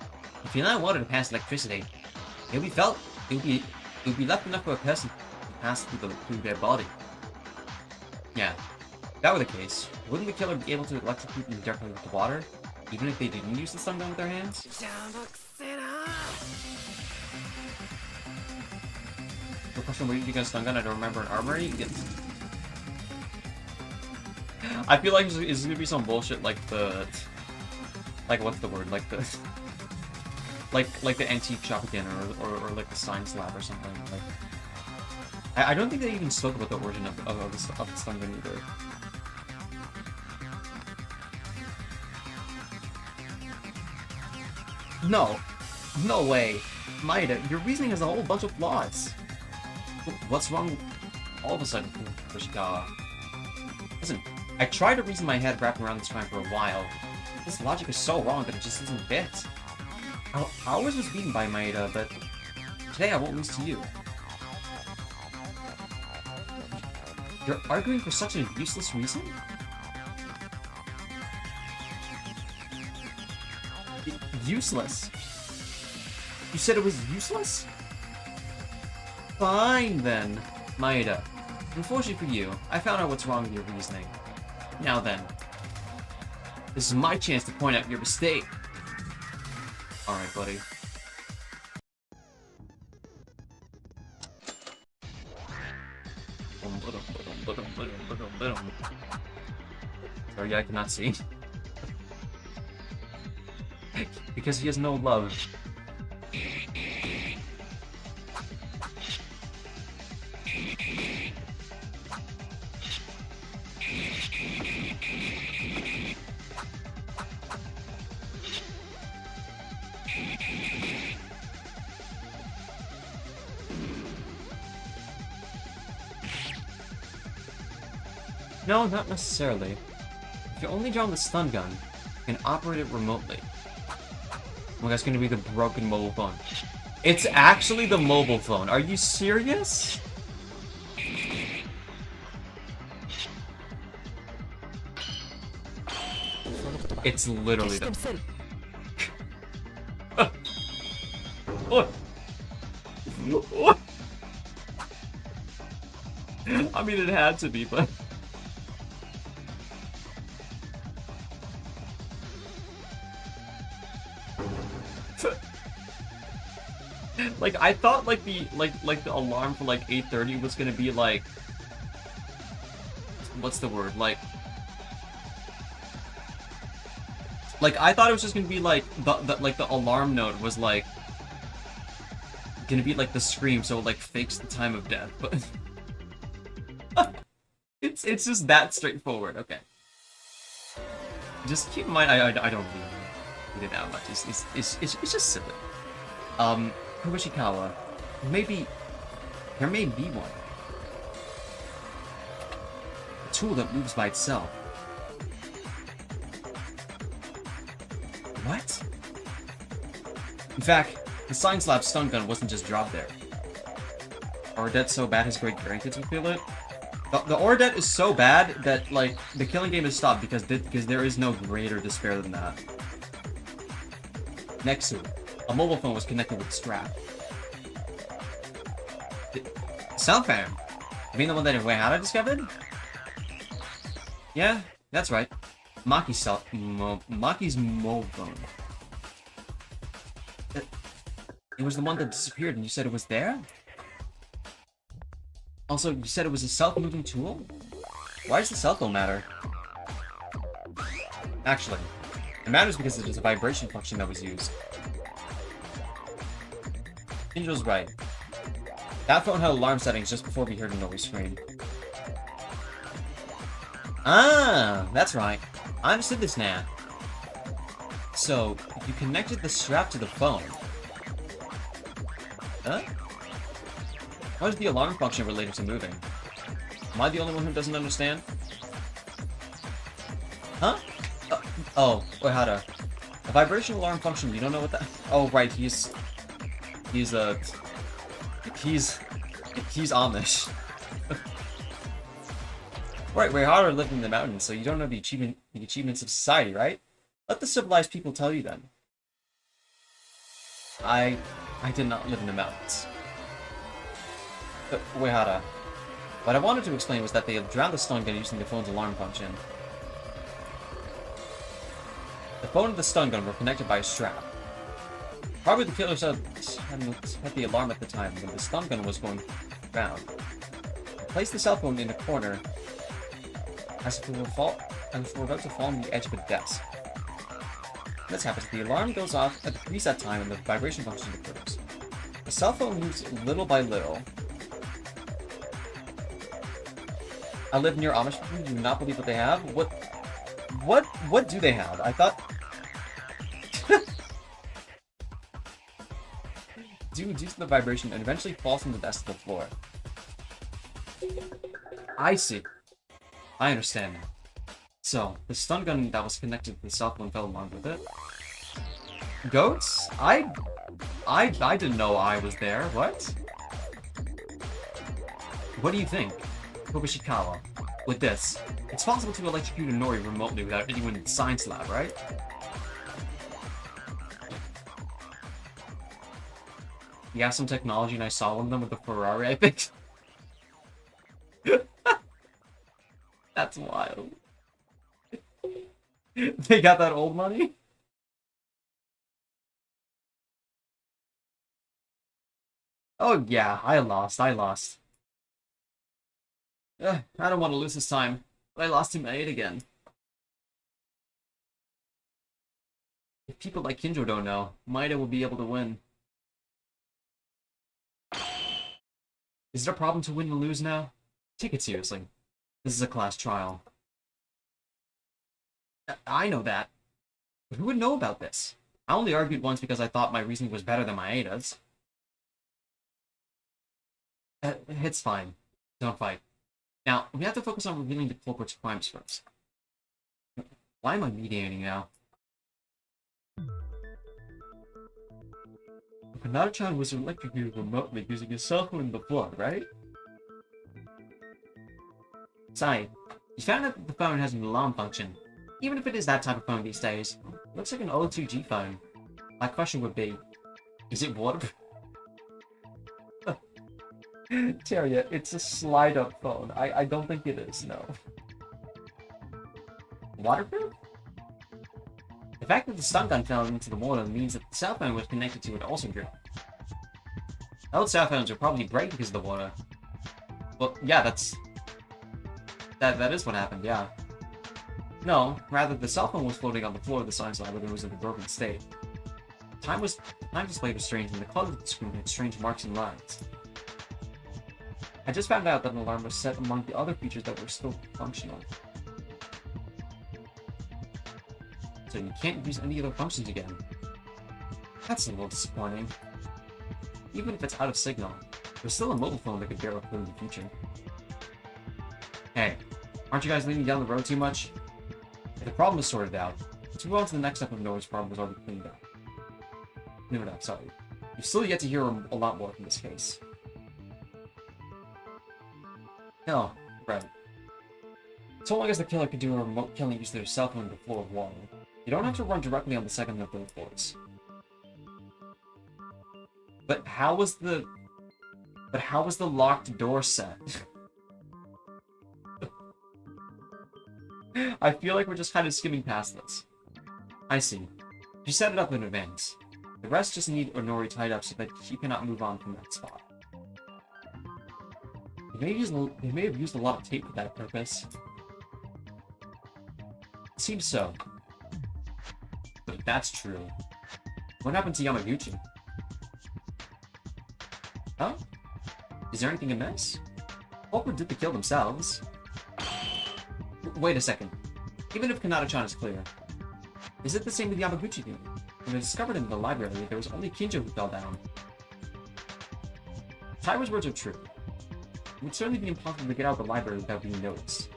if you allow water to pass electricity, it will be left enough for a person to pass through their body. Yeah, if that were the case, wouldn't the killer be able to electrocute them directly with the water, even if they didn't use the stun gun with their hands? The question, where did you get a stun gun? I don't remember an armory. I feel like it's gonna be some bullshit like the, like, what's the word? Like the, like the antique shop again, or like the science lab or something. Like, I don't think they even spoke about the origin of the stun gun either. No, no way, Maida, your reasoning has a whole bunch of flaws. What's wrong? All of a sudden, Kushikawa. Listen, I tried to reason my head wrapping around this crime for a while. This logic is so wrong that it just doesn't fit. I always was beaten by Maeda, but today I won't lose to you. You're arguing for such a useless reason? Useless? You said it was useless? Fine then, Maeda. Unfortunately for you, I found out what's wrong with your reasoning. Now then, this is my chance to point out your mistake. Alright, buddy. Sorry, I cannot see. Because he has no love. No, not necessarily. If you only draw the stun gun, you can operate it remotely. Well, that's gonna be the broken mobile phone. It's actually the mobile phone. Are you serious? It's literally the... What? What? I mean, it had to be, but... Like, I thought, like, the alarm for, like, 8:30 was gonna be, like... What's the word? Like, I thought it was just gonna be, like, the alarm note was, like... Gonna be, like, the scream, so it, like, fakes the time of death, but... it's just that straightforward, okay. Just keep in mind, I don't read it that much. It's just silly. Kuroshikawa, maybe there may be one. A tool that moves by itself. What? In fact, the science lab stun gun wasn't just dropped there. Ordet so bad his great grandkids will feel it. The Ordet is so bad that, like, the killing game is stopped because there is no greater despair than that. Next to it, a mobile phone was connected with a strap. Sound fan? You mean the one that Uehara discovered? Yeah, that's right. Maki's mobile phone. It was the one that disappeared and you said it was there? Also, you said it was a self-moving tool? Why does the cell phone matter? Actually, it matters because it is a vibration function that was used. Kinjo's right. That phone had alarm settings just before we heard a noise scream. Ah, that's right. I understood this now. So, you connected the strap to the phone. Huh? How is the alarm function related to moving? Am I the only one who doesn't understand? Huh? Oh, wait, how to... A vibration alarm function, you don't know what that... Oh, right, he's Amish. Right, Reidittor lived in the mountains, so you don't know the achievements of society, right? Let the civilized people tell you then. I did not live in the mountains. But, Reidittor, what I wanted to explain was that they had drowned the stun gun using the phone's alarm function. The phone and the stun gun were connected by a strap. Probably the killer had the alarm at the time when the stun gun was going down. Place the cell phone in a corner as if we were about to fall on the edge of a desk. This happens, the alarm goes off at the preset time and the vibration function occurs. The cell phone moves little by little. I live near Amish people, do you not believe what they have? What do they have? I thought... Dude, due to the vibration and eventually falls from the desk to the floor. I see. I understand now. So, the stun gun that was connected to the cell phone fell along with it. Goats? I didn't know I was there. What? What do you think, Kobashikawa? With this, it's possible to electrocute a Nori remotely without anyone in the science lab, right? You have some technology and I saw one of them with the Ferrari, I think. That's wild. They got that old money? Oh yeah, I lost. I don't want to lose this time, but I lost to my 8 again. If people like Kinjo don't know, Maeda will be able to win. Is it a problem to win and lose now? Take it seriously. This is a class trial. I know that. But who would know about this? I only argued once because I thought my reasoning was better than Maeda's. It's fine. Don't fight. Now, we have to focus on revealing the culprit's crimes first. Why am I mediating now? Another was electrocuted remotely using his cell phone in the flood, right? Sai, you found out that the phone has an alarm function. Even if it is that type of phone these days, it looks like an old 2G phone. My question would be, is it waterproof? Teria, it's a slide-up phone. I don't think it is, no. Waterproof? The fact that the stun gun fell into the water means that the cell phone was connected to it also grew. Old cell phones are probably break because of the water. Well, yeah, that is what happened, yeah. No, rather the cell phone was floating on the floor of the science lab when it was in a broken state. Time display was strange and the color of the screen had strange marks and lines. I just found out that an alarm was set among the other features that were still functional. So you can't use any other functions again. That's a little disappointing. Even if it's out of signal, there's still a mobile phone that could bear up in the future. Hey, aren't you guys leaning down the road too much? If the problem is sorted out, let's move on to the next step of Noah's problem was already cleaned up. Cleaned up, sorry. You've still yet to hear a lot more from this case. No, right. So long as the killer could do a remote killing using their cell phone on the floor of water, you don't have to run directly on the second or third floors. But how was the locked door set? I feel like we're just kind of skimming past this. I see. You set it up in advance. The rest just need Onori tied up so that she cannot move on from that spot. They may have used a lot of tape for that purpose. It seems so. But if that's true, what happened to Yamaguchi? Oh? Is there anything amiss? Culprit did the kill themselves. Wait a second. Even if Kanata-chan is clear, is it the same with Yamaguchi theory? When they discovered in the library, there was only Kinjo who fell down. Tyra's words are true. It would certainly be impossible to get out of the library without being noticed.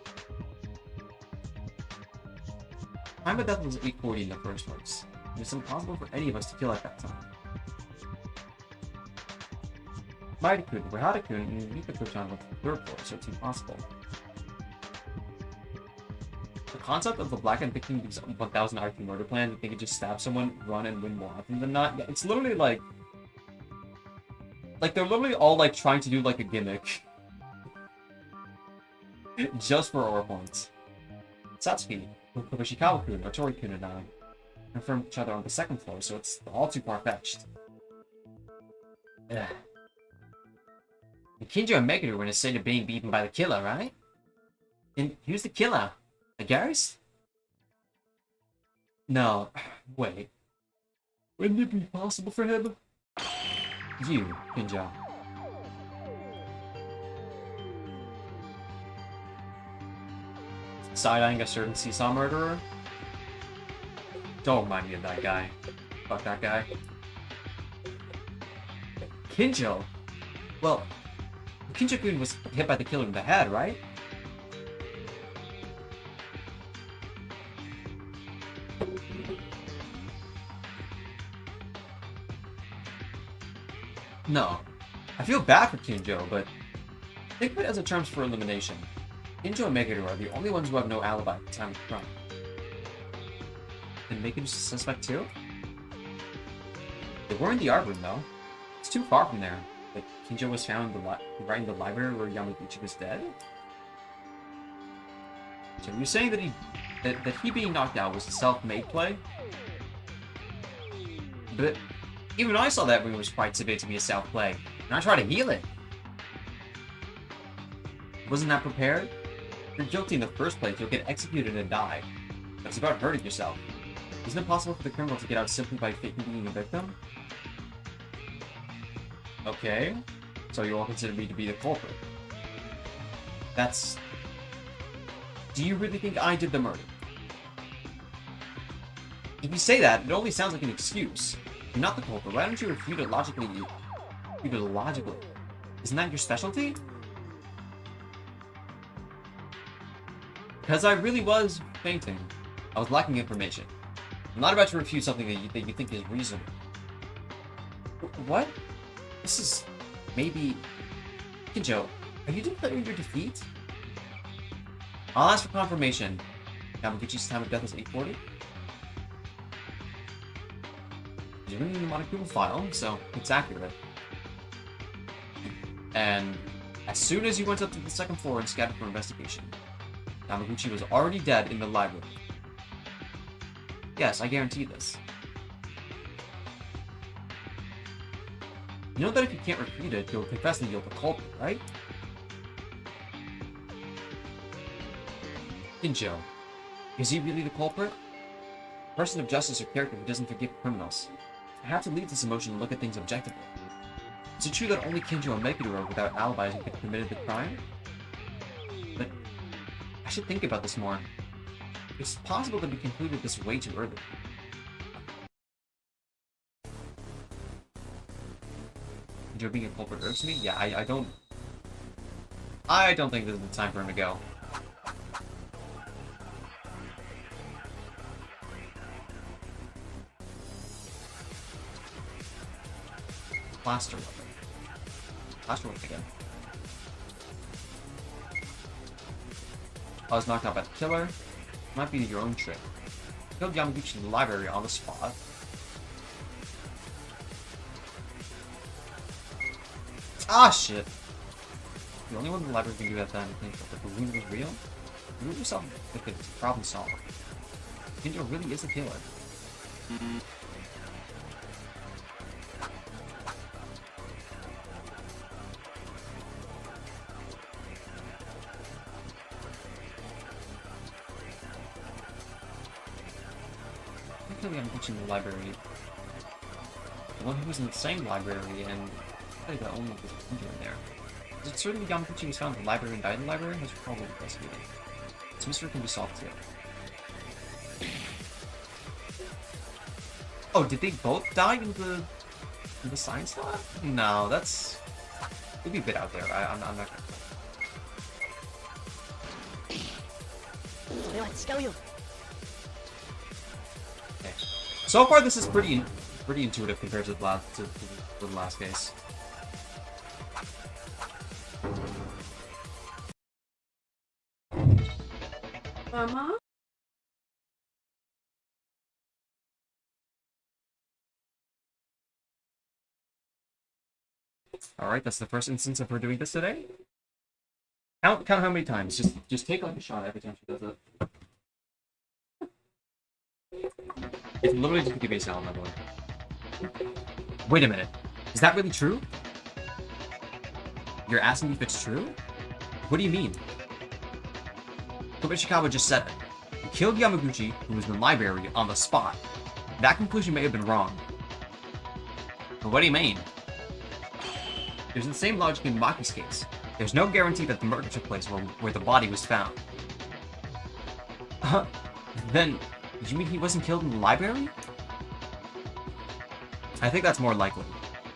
Time of death was 8:40 in the first place. It was impossible for any of us to kill at that time. Maida-kun, Wahada-kun, and Mikako-chan went to the third floor, so it's impossible. The concept of the Black and picking these 1,000 IQ murder plan that they could just stab someone, run, and win more often than not, yeah, it's literally like... Like, they're literally all, like, trying to do, like, a gimmick. Just for aura points. Satsuki, Kokoshikawa-kun, Otori-kun, and I confirmed each other on the second floor, so it's all too far-fetched. Ugh. And Kinjo and Meguru were in a state of being beaten by the killer, right? And who's the killer? A Garrus? No. Wait. Wouldn't it be possible for him? You, Kinjo. Side-eyeing a certain seesaw murderer? Don't mind me of that guy. Fuck that guy. Kinjo? Well, Kinjo-kun was hit by the killer in the head, right? No. I feel bad for Kinjo, but think of it as a terms for elimination. Kinjo and Meguru are the only ones who have no alibi at the time of the crime. And Megur's a suspect too? They were in the art room though. It's too far from there. Like, Kinjo was found right in the library where Yamaguchi was dead? So you're saying that that he being knocked out was a self-made play? But even I saw that room was quite severe to be a self-play, and I tried to heal it. Wasn't that prepared? You're guilty in the first place, you'll get executed and die. That's about hurting yourself. Isn't it possible for the criminal to get out simply by faking being a victim? Okay, so you all consider me to be the culprit. That's... Do you really think I did the murder? If you say that, it only sounds like an excuse. You're not the culprit. Why don't you refute it logically? Isn't that your specialty? Because I really was fainting. I was lacking information. I'm not about to refute something that you think is reasonable. What? This is... maybe... Kinjo, are you declaring your defeat? I'll ask for confirmation. Yamaguchi's time of death is 8:40? You're in the Monokuma file, so it's accurate. And as soon as you went up to the second floor and scattered for investigation, Yamaguchi was already dead in the library. Yes, I guarantee this. You know that if you can't refute it, you'll confess that you're the culprit, right? Kinjo, is he really the culprit? A person of justice or character who doesn't forgive criminals. I have to leave this emotion and look at things objectively. Is it true that only Kinjo and Meguru are without alibis who could have committed the crime? But I should think about this more. It's possible that we concluded this way too early. Kinjo being a culprit irks me? Yeah, I don't think this is the time for him to go. Plasterwork again. I was knocked out by the killer. Might be your own trick. Killed Yamaguchi in the library on the spot. Ah, shit! The only one in the library can do that then, I think, if the wound was real. You move yourself like a problem solver. Kinjo really is the killer. I'm in the library. The one who was in the same library and Probably the only danger in there. Is it certain Yamaguchi was found in the library and died in the library? That's probably investigated. This mystery can be solved too. Oh, did they both die in the science lab? No, that's... It'd be a bit out there. I'm not gonna... Okay. So far, this is pretty intuitive compared to the last case. Mama? Alright, that's the first instance of her doing this today. Count how many times. Just take like a shot every time she does it. It's literally just to give you a sound, by the way. Wait a minute. Is that really true? You're asking me if it's true? What do you mean? Kobe just said it. He killed Yamaguchi, who was in the library, on the spot. That conclusion may have been wrong. But what do you mean? There's the same logic in Maki's case. There's no guarantee that the murder took place where the body was found. Then, you mean he wasn't killed in the library? I think that's more likely.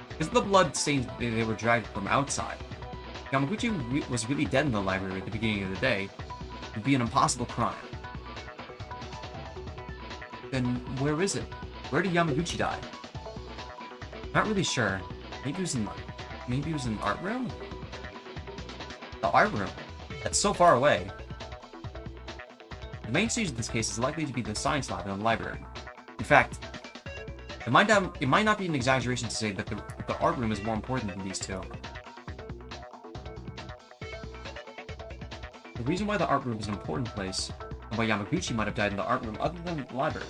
Because of the blood stains they were dragged from outside. Yamaguchi was really dead in the library at the beginning of the day. It would be an impossible crime. Then, where is it? Where did Yamaguchi die? Not really sure. Maybe it was in the art room? The art room? That's so far away. The main stage of this case is likely to be the science lab in the library. In fact, it might not be an exaggeration to say that the art room is more important than these two. The reason why the art room is an important place, and why Yamaguchi might have died in the art room other than the library.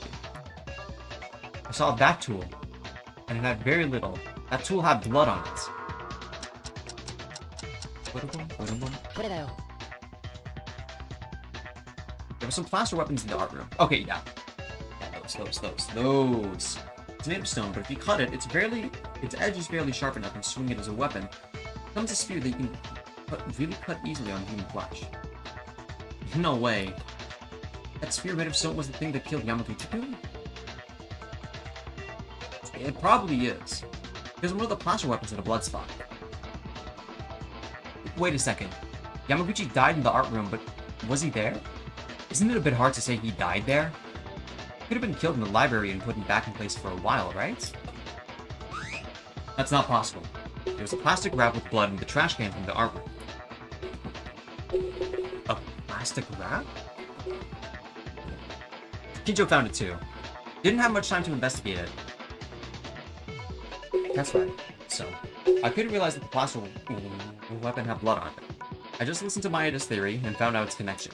I saw that tool, and it had very little. That tool had blood on it. There were some plaster weapons in the art room. Okay, yeah. Those. It's made of stone, but if you cut it, its edge is fairly sharp enough and swing it as a weapon. It becomes a spear that you can really cut easily on human flesh. No way. That spear made of stone was the thing that killed Yamaguchi? It probably is. Because one of the plaster weapons had a blood spot. Wait a second. Yamaguchi died in the art room, but was he there? Isn't it a bit hard to say he died there? He could have been killed in the library and put back in place for a while, right? That's not possible. There was a plastic wrap with blood in the trash can from the art room. A plastic wrap? Kinjo found it too. Didn't have much time to investigate it. That's right. So, I couldn't realize that the plaster weapon had blood on it. I just listened to Maeda's theory and found out its connection.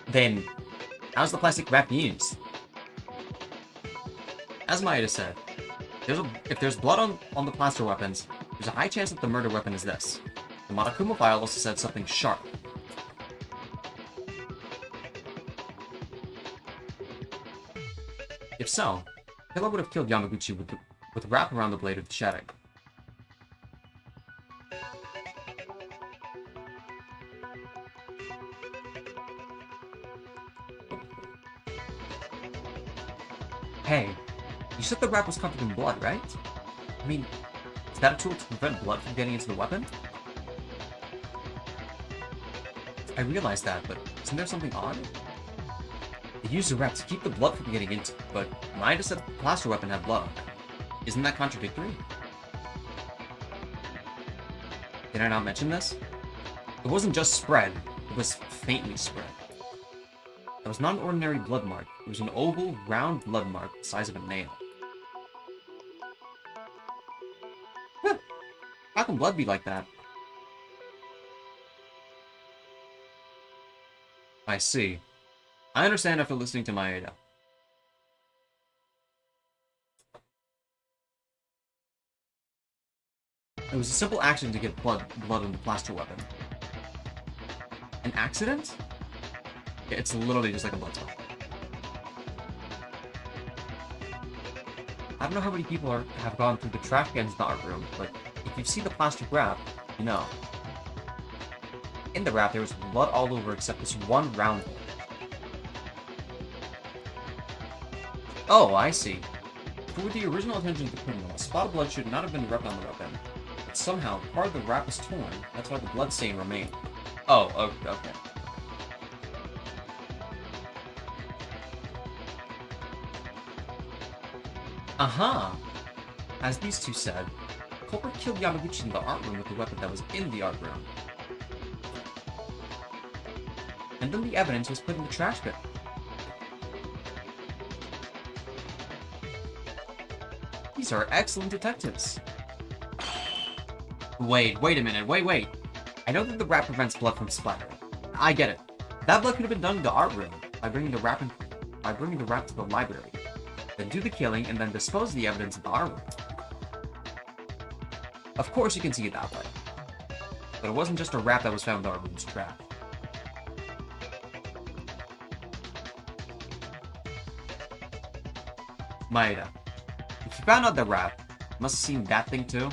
Then, how's the plastic wrap used? As Maeda said, if there's blood on the plaster weapons, there's a high chance that the murder weapon is this. The Monokuma file also said something sharp. If so, Killer would have killed Yamaguchi with a wrap around the blade of the shadow. Hey, you said the wrap was covered in blood, right? I mean, is that a tool to prevent blood from getting into the weapon? I realized that, but isn't there something odd? They used the wrap to keep the blood from getting into it, but Maeda said the plaster weapon had blood on it. Isn't that contradictory? Did I not mention this? It wasn't just spread, it was faintly spread. That was not an ordinary blood mark. It was an oval, round blood mark the size of a nail. Huh. How can blood be like that? I see. I understand after listening to Maeda. It was a simple accident to get blood on the plaster weapon. An accident? Yeah, it's literally just like a blood spot. I don't know how many people have gone through the trash cans in the art room, but if you see the plastic wrap, you know. In the wrap, there was blood all over except this one round hole. Oh, I see. But with the original intention of the criminal, a spot of blood should not have been rubbed on the weapon. But somehow, part of the wrap was torn. That's why the blood stain remained. Oh, okay. Aha! As these two said, the culprit killed Yamaguchi in the art room with the weapon that was in the art room. And then the evidence was put in the trash bin. These are excellent detectives. Wait a minute, wait. I know that the wrap prevents blood from splattering. I get it. That blood could have been done in the art room by bringing the wrap to the library. Then do the killing and then dispose of the evidence in the art room. Of course you can see it that way. But it wasn't just a wrap that was found in the art room's trash. Maeda, if you found out the wrap, you must have seen that thing too.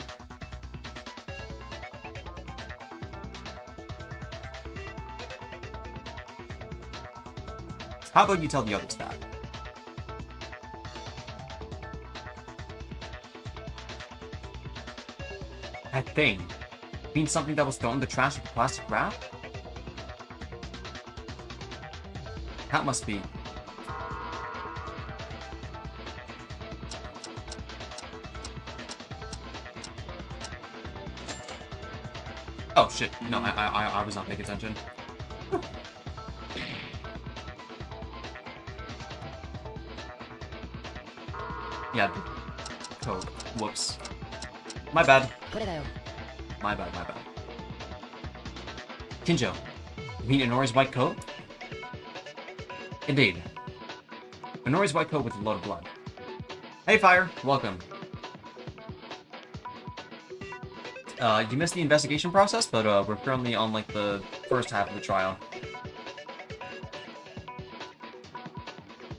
How about you tell the others that? That thing means something that was thrown in the trash with the plastic wrap? That must be. Oh shit, no, I was not paying attention. Yeah, code. Whoops. My bad. My bad. Kinjo, you mean Inori's white coat? Indeed. Inori's white coat with a load of blood. Hey, Fire. Welcome. You missed the investigation process, but we're currently on, like, the first half of the trial.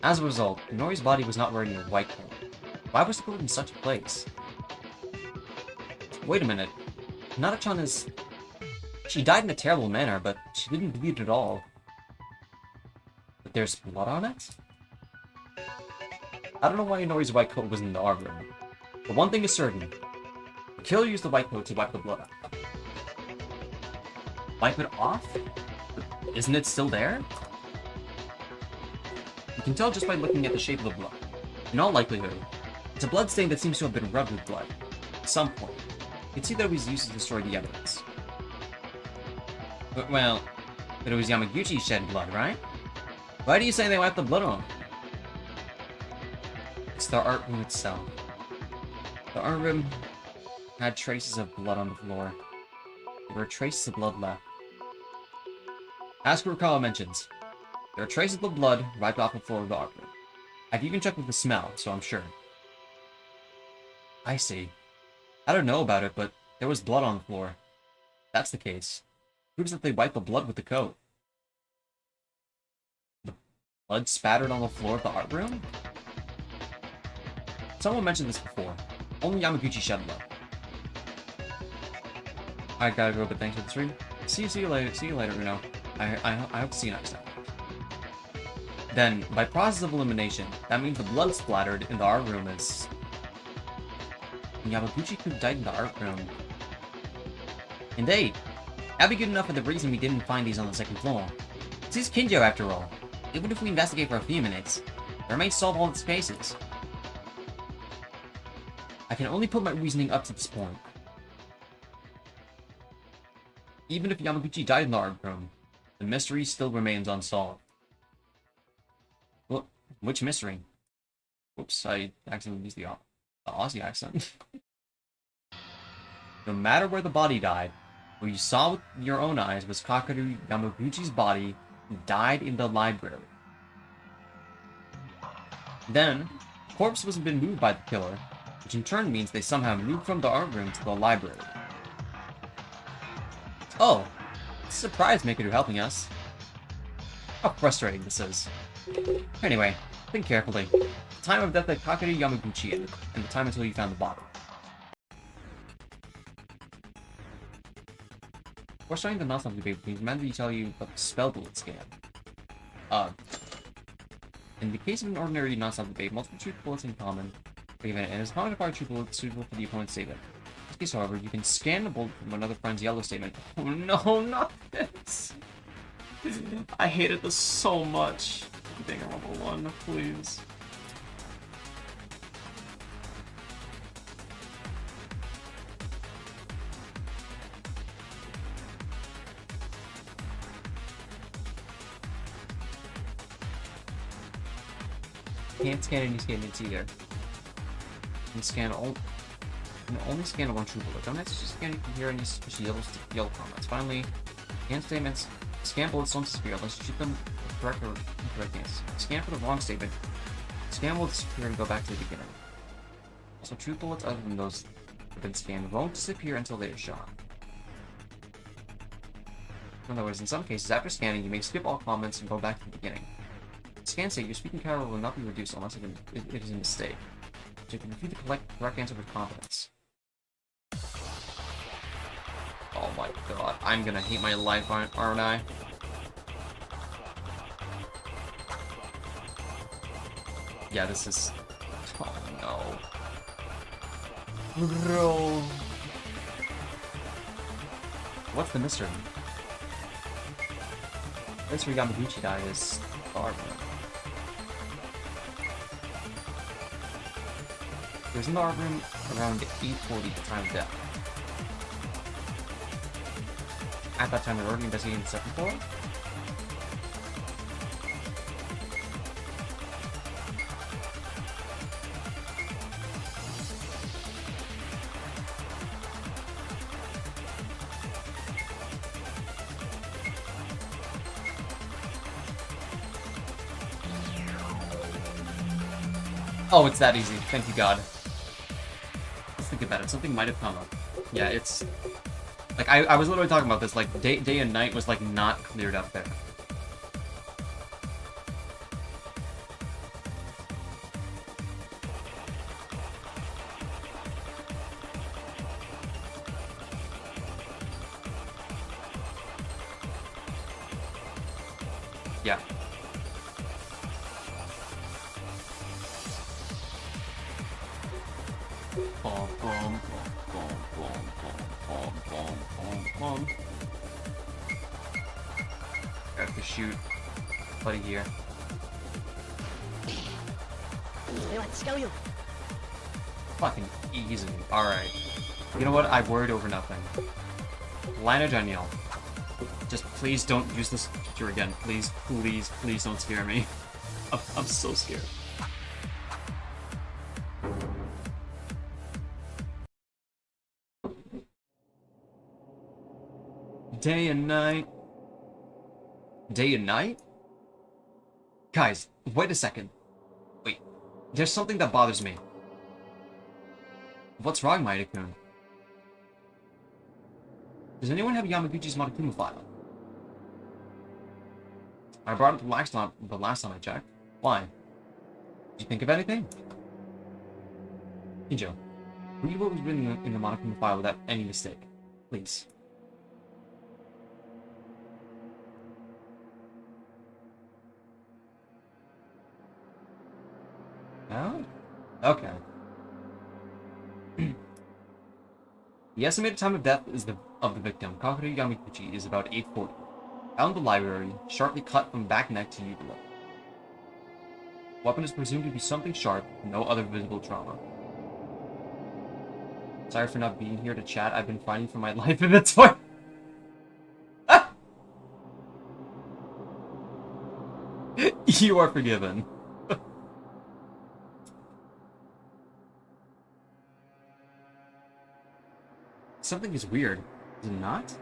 As a result, Inori's body was not wearing a white coat. Why was it put in such a place? Wait a minute. Hinata-chan is... She died in a terrible manner, but she didn't bleed at all. But there's blood on it? I don't know why Inori's white coat was in the art room. But one thing is certain. The killer used the white coat to wipe the blood off. Wipe it off? But isn't it still there? You can tell just by looking at the shape of the blood. In all likelihood, it's a blood stain that seems to have been rubbed with blood. At some point. You can see that it was used to destroy the evidence. But, well, but it was Yamaguchi shed blood, right? Why do you say they wiped the blood on? It's the art room itself. The art room had traces of blood on the floor. There were traces of blood left. As Kurokawa mentions, there are traces of blood wiped off the floor of the art room. I've even checked with the smell, so I'm sure. I see. I don't know about it, but there was blood on the floor. If that's the case. Proves that they wiped the blood with the coat. The blood spattered on the floor of the art room? Someone mentioned this before. Only Yamaguchi shed blood. I gotta go, but thanks for the stream. See you later, Uno. I hope to see you next time. Then, by process of elimination, that means the blood splattered in the art room is... Yamaguchi could have died in the art room. Indeed. That'd be good enough for the reason we didn't find these on the second floor. This is Kinjo, after all. Even if we investigate for a few minutes, there may solve all its cases. I can only put my reasoning up to this point. Even if Yamaguchi died in the art room, the mystery still remains unsolved. Well, which mystery? Whoops, I accidentally used the Aussie accent. No matter where the body died, what you saw with your own eyes was Kakeru Yamaguchi's body died in the library. Then, the corpse wasn't been moved by the killer, which in turn means they somehow moved from the art room to the library. Oh, surprise Makeru helping us. How frustrating this is. Anyway, Think carefully. The time of death at Kakari Yamaguchi, and the time until you found the bottle. Before starting the non-stop debate, please remember to tell you about the spell bullet scam. In the case of an ordinary non-stop debate, multiple truth bullets in common, and it is common to fire truth bullets suitable for the opponent's statement. In this case, however, you can scan the bullet from another friend's yellow statement. Oh no, not this! I hated this so much. Danganronpa 1, please. Can't scan any statements either. You can only scan one true bullet. Don't actually scan you can hear any suspicious yellow comments. Finally, scan statements. Scan bullets don't disappear unless you shoot them with correct or incorrect answers. Scan for the wrong statement. Scan will disappear and go back to the beginning. Also, true bullets other than those that have been scanned won't disappear until they are shot. In other words, in some cases, after scanning, you may skip all comments and go back to the beginning. Scan state, your speaking power will not be reduced unless it is a mistake. So you can refute the correct answer with confidence. Oh my god, I'm gonna hate my life, aren't I? Yeah, this is... Oh no. Bro. What's the mystery? This where Yamaguchi died is far from it. There's an art room around 840 at the time of death. At that time, we were already investigating the second floor. Oh, it's that easy. Thank you, God. Let's think about it. Something might have come up. Yeah, it's... Like, I was literally talking about this. Like, day and night was, like, not cleared up there. Yeah. Bom, bom, bom, bom, bom, bom, bom, bom. I have to shoot buddy here. Fucking easy. Alright. You know what? I worried over nothing. Lina Danielle. Just please don't use this feature again. Please, please, please don't scare me. I'm so scared. Day and night. Day and night? Guys, wait a second. Wait, there's something that bothers me. What's wrong, Maida-kun? Does anyone have Yamaguchi's Monokuma file? I brought it the last time I checked. Why? Did you think of anything? Kinjo, read what was written in the Monokuma file without any mistake. Please. No? Okay. The estimated time of death of the victim, Kakeru Yamaguchi, is about 8:40. Found in the library, sharply cut from back neck to uvula. Weapon is presumed to be something sharp, no other visible trauma. Sorry for not being here to chat. I've been fighting for my life in the toilet. Ah! You are forgiven. Something is weird, is it not?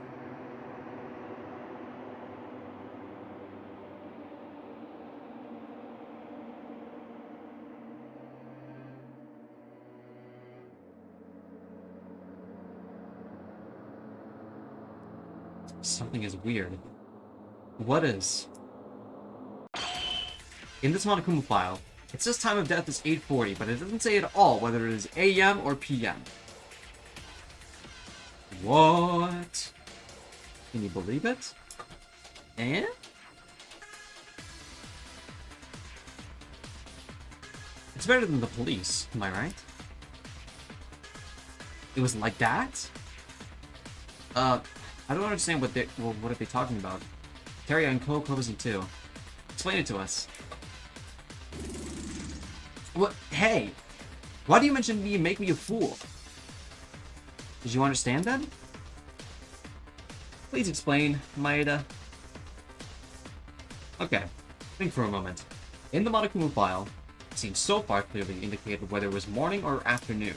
Something is weird. What is? In this Monokuma file, It says time of death is 8:40, but it doesn't say at all whether it is AM or PM. What? Can you believe it? And? It's better than the police, am I right? It was like that? I don't understand what are they talking about? Terry and Co. Closing too. Explain it to us. What? Hey! Why do you mention me and make me a fool? Did you understand that? Please explain, Maeda. Okay, think for a moment. In the Monokuma file, it seems so far clearly indicated whether it was morning or afternoon.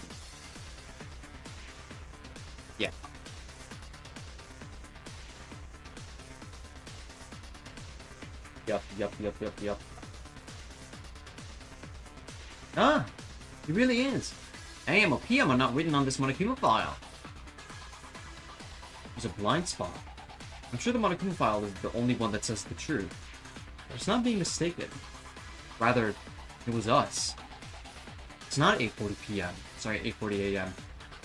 Yeah. Yup. Ah! It really is. AM or PM are not written on this Monokuma file. There's a blind spot. I'm sure the Monokuma file is the only one that says the truth. But it's not being mistaken. Rather, it was us. It's not 8:40 PM. Sorry, 8:40 AM.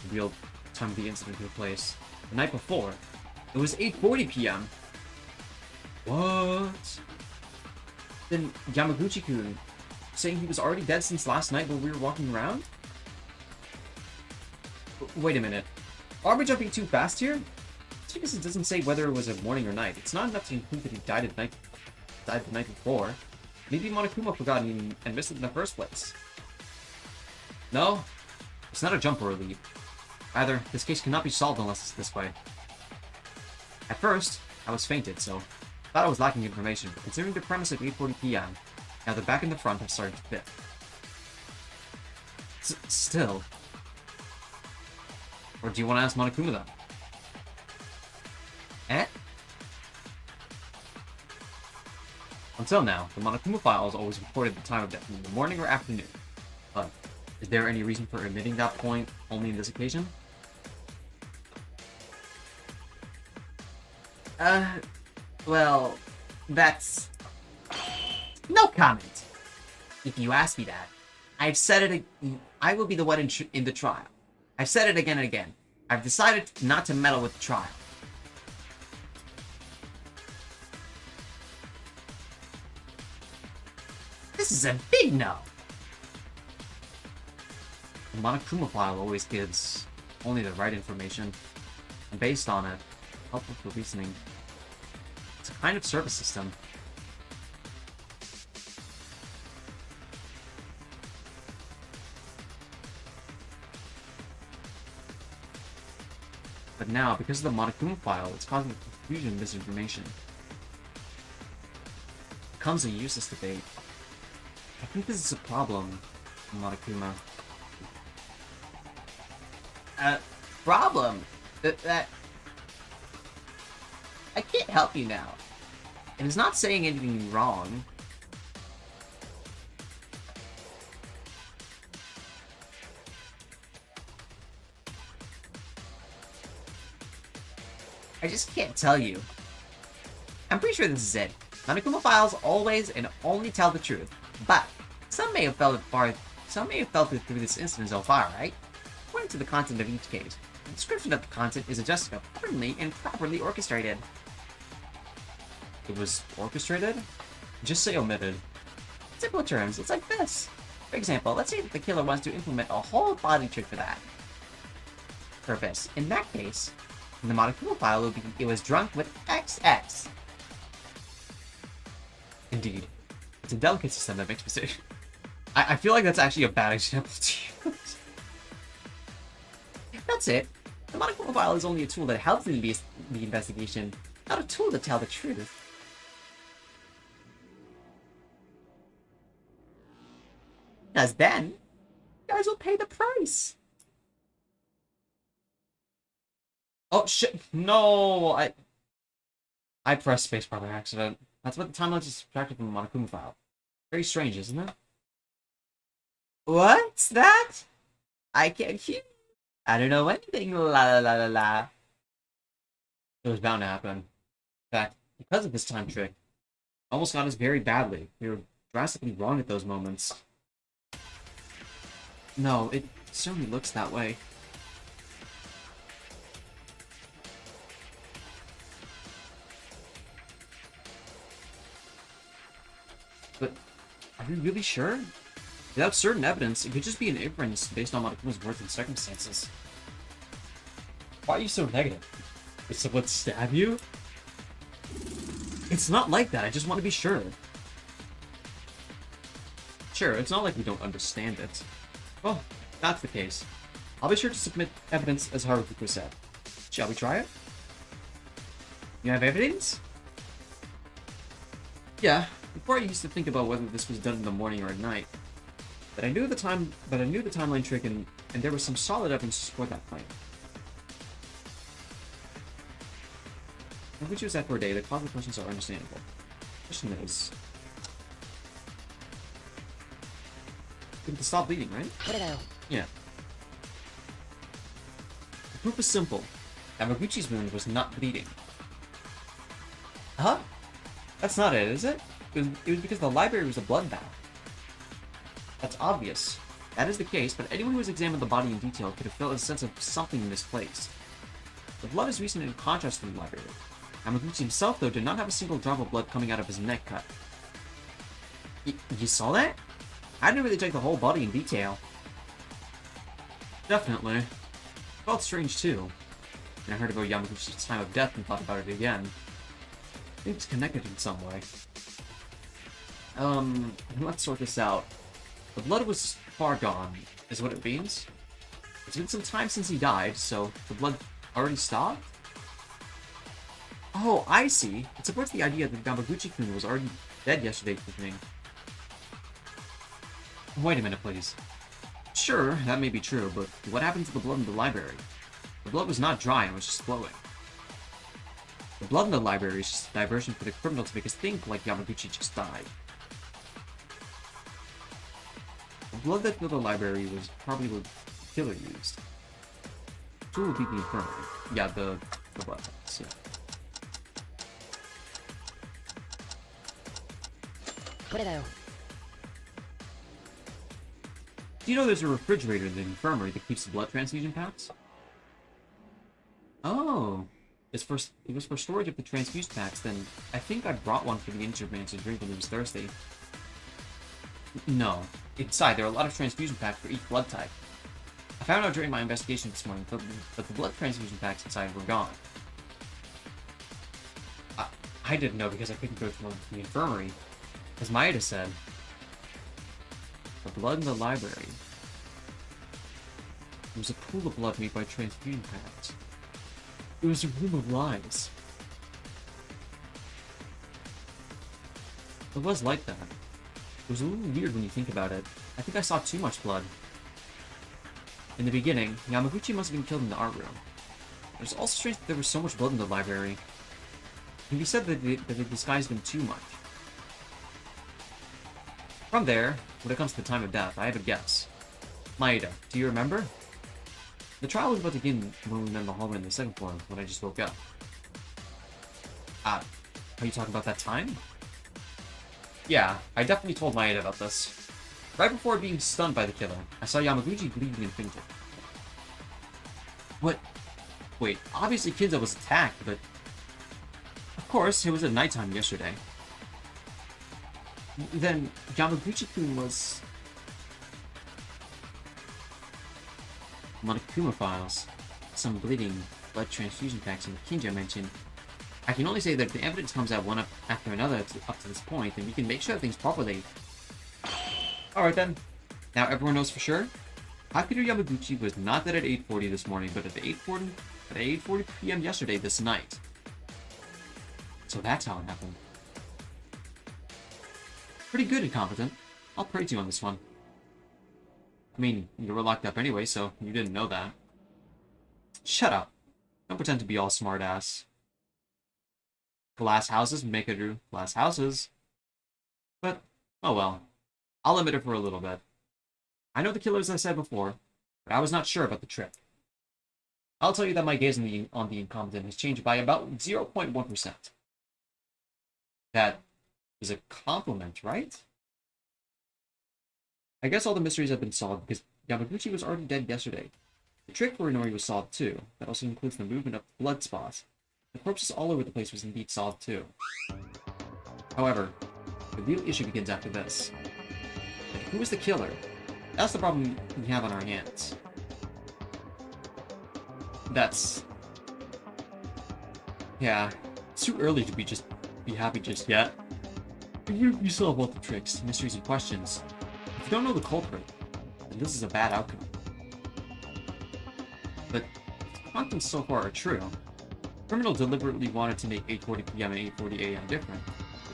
The real time the incident took place. The night before, it was 8:40 PM. What? Then Yamaguchi-kun saying he was already dead since last night when we were walking around? Wait a minute. Are we jumping too fast here? It's because it doesn't say whether it was a morning or night. It's not enough to include that he died the night before. Maybe Monokuma forgot and missed it in the first place. No, it's not a jump or a leap. Rather, this case cannot be solved unless it's this way. At first, I was fainted, so thought I was lacking information, but considering the premise of 8:40 PM, now the back and the front have started to fit. Still. Or do you want to ask Monokuma then? Eh? Until now, the Monokuma file has always reported the time of death in the morning or afternoon. But is there any reason for omitting that point only in this occasion? Well, that's... no comment. If you ask me that, I've said it... I will be the one in the trial. I've said it again and again. I've decided not to meddle with the trial. This is a big no. The Monokuma file always gives only the right information, and based on it, helpful for reasoning. It's a kind of service system. But now, because of the Monokuma file, it's causing confusion and misinformation. It becomes a useless debate. I think this is a problem, Monokuma. Problem? That... I can't help you now. And it's not saying anything wrong. I just can't tell you. I'm pretty sure this is it. Monokuma files always and only tell the truth. But some may have felt it through this incident so far, right? According to the content of each case, the description of the content is adjusted accordingly and properly orchestrated. It was orchestrated? Just say omitted. In simple terms, it's like this. For example, let's say that the killer wants to implement a whole body trick for that purpose. In that case, in the Monokuma file, it was drunk with XX. Indeed. It's a delicate system that makes mistakes. I feel like that's actually a bad example to use. That's it. The Monokuma file is only a tool that helps in the investigation, not a tool to tell the truth. Because then, you guys will pay the price. Oh shit! No, I pressed spacebar by accident. That's what the timeline is subtracted from the Monokuma file. Very strange, isn't it? What's that? I can't hear. I don't know anything. La la la la la. It was bound to happen. In fact, because of this time trick, almost got us very badly. We were drastically wrong at those moments. No, it certainly looks that way. But are we really sure? Without certain evidence, it could just be an inference based on Monokuma's words and circumstances. Why are you so negative? Did someone stab you? It's not like that, I just want to be sure. Sure, it's not like we don't understand it. Well, if that's the case. I'll be sure to submit evidence as Haruka said. Shall we try it? You have evidence? Yeah, before I used to think about whether this was done in the morning or at night. But I knew the timeline trick and there was some solid evidence to support that claim. If we choose that for a day, the causal questions are understandable. The question is... we have to stop bleeding, right? Yeah. The proof is simple. Yamaguchi's wound was not bleeding. Huh? That's not it, is it? It was because the library was a bloodbath. That's obvious. That is the case, but anyone who has examined the body in detail could have felt a sense of something misplaced. The blood is recent in contrast to the library. Yamaguchi himself, though, did not have a single drop of blood coming out of his neck cut. You saw that? I didn't really check the whole body in detail. Definitely. It felt strange, too. And I heard about Yamaguchi's time of death and thought about it again. I think it's connected in some way. Let's sort this out. The blood was far gone, is what it means. It's been some time since he died, so the blood already stopped? Oh, I see. It supports the idea that Yamaguchi-kun was already dead yesterday evening. Wait a minute, please. Sure, that may be true, but what happened to the blood in the library? The blood was not dry and was just flowing. The blood in the library is just a diversion for the criminal to make us think like Yamaguchi just died. The blood that filled the library was probably what the killer used. Who would be the infirmary? Yeah, the blood types, yeah. Do you know there's a refrigerator in the infirmary that keeps the blood transfusion packs? Oh, it was for storage of the transfused packs, then I think I brought one for the injured man to drink when he was thirsty. No. Inside, there are a lot of transfusion packs for each blood type. I found out during my investigation this morning that the blood transfusion packs inside were gone. I didn't know because I couldn't go to the infirmary. As Maeda said, the blood in the library. It was a pool of blood made by transfusion packs. It was a room of lies. It was like that. It was a little weird when you think about it. I think I saw too much blood. In the beginning, Yamaguchi must have been killed in the art room. It was also strange that there was so much blood in the library. It can be said that they disguised him too much. From there, when it comes to the time of death, I have a guess. Maeda, do you remember? The trial was about to begin when we met in the hallway on the second floor when I just woke up. Are you talking about that time? Yeah, I definitely told Maeda about this. Right before being stunned by the killer, I saw Yamaguchi bleeding and fainted. What? Wait, obviously Kinzo was attacked, but... Of course, it was at nighttime yesterday. Then, Yamaguchi-kun was... Monokuma files. Some bleeding blood transfusion packs in the Kinjo mentioned. I can only say that if the evidence comes out one after another up to this point, then we can make sure things properly. Alright then. Now everyone knows for sure? Hakuto Yamaguchi was not dead at 8:40 this morning, but at 8:40 p.m. yesterday this night. So that's how it happened. Pretty good, Incompetent. I'll praise you on this one. I mean, you were locked up anyway, so you didn't know that. Shut up. Don't pretend to be all smart-ass. Glass houses make it through glass houses. But, oh well. I'll admit it for a little bit. I know the killer as I said before, but I was not sure about the trick. I'll tell you that my gaze on the Incompetent has changed by about 0.1%. That is a compliment, right? I guess all the mysteries have been solved because Yamaguchi was already dead yesterday. The trick for Inori was solved too. That also includes the movement of blood spots. The corpses all over the place was indeed solved too. However, the real issue begins after this. Like, who is the killer? That's the problem we have on our hands. That's... Yeah, it's too early to be happy just yet. You solve all the tricks, mysteries, and questions. If you don't know the culprit, then this is a bad outcome. But if the quantums so far are true, the criminal deliberately wanted to make 8:40 p.m. and 8:40 a.m. different.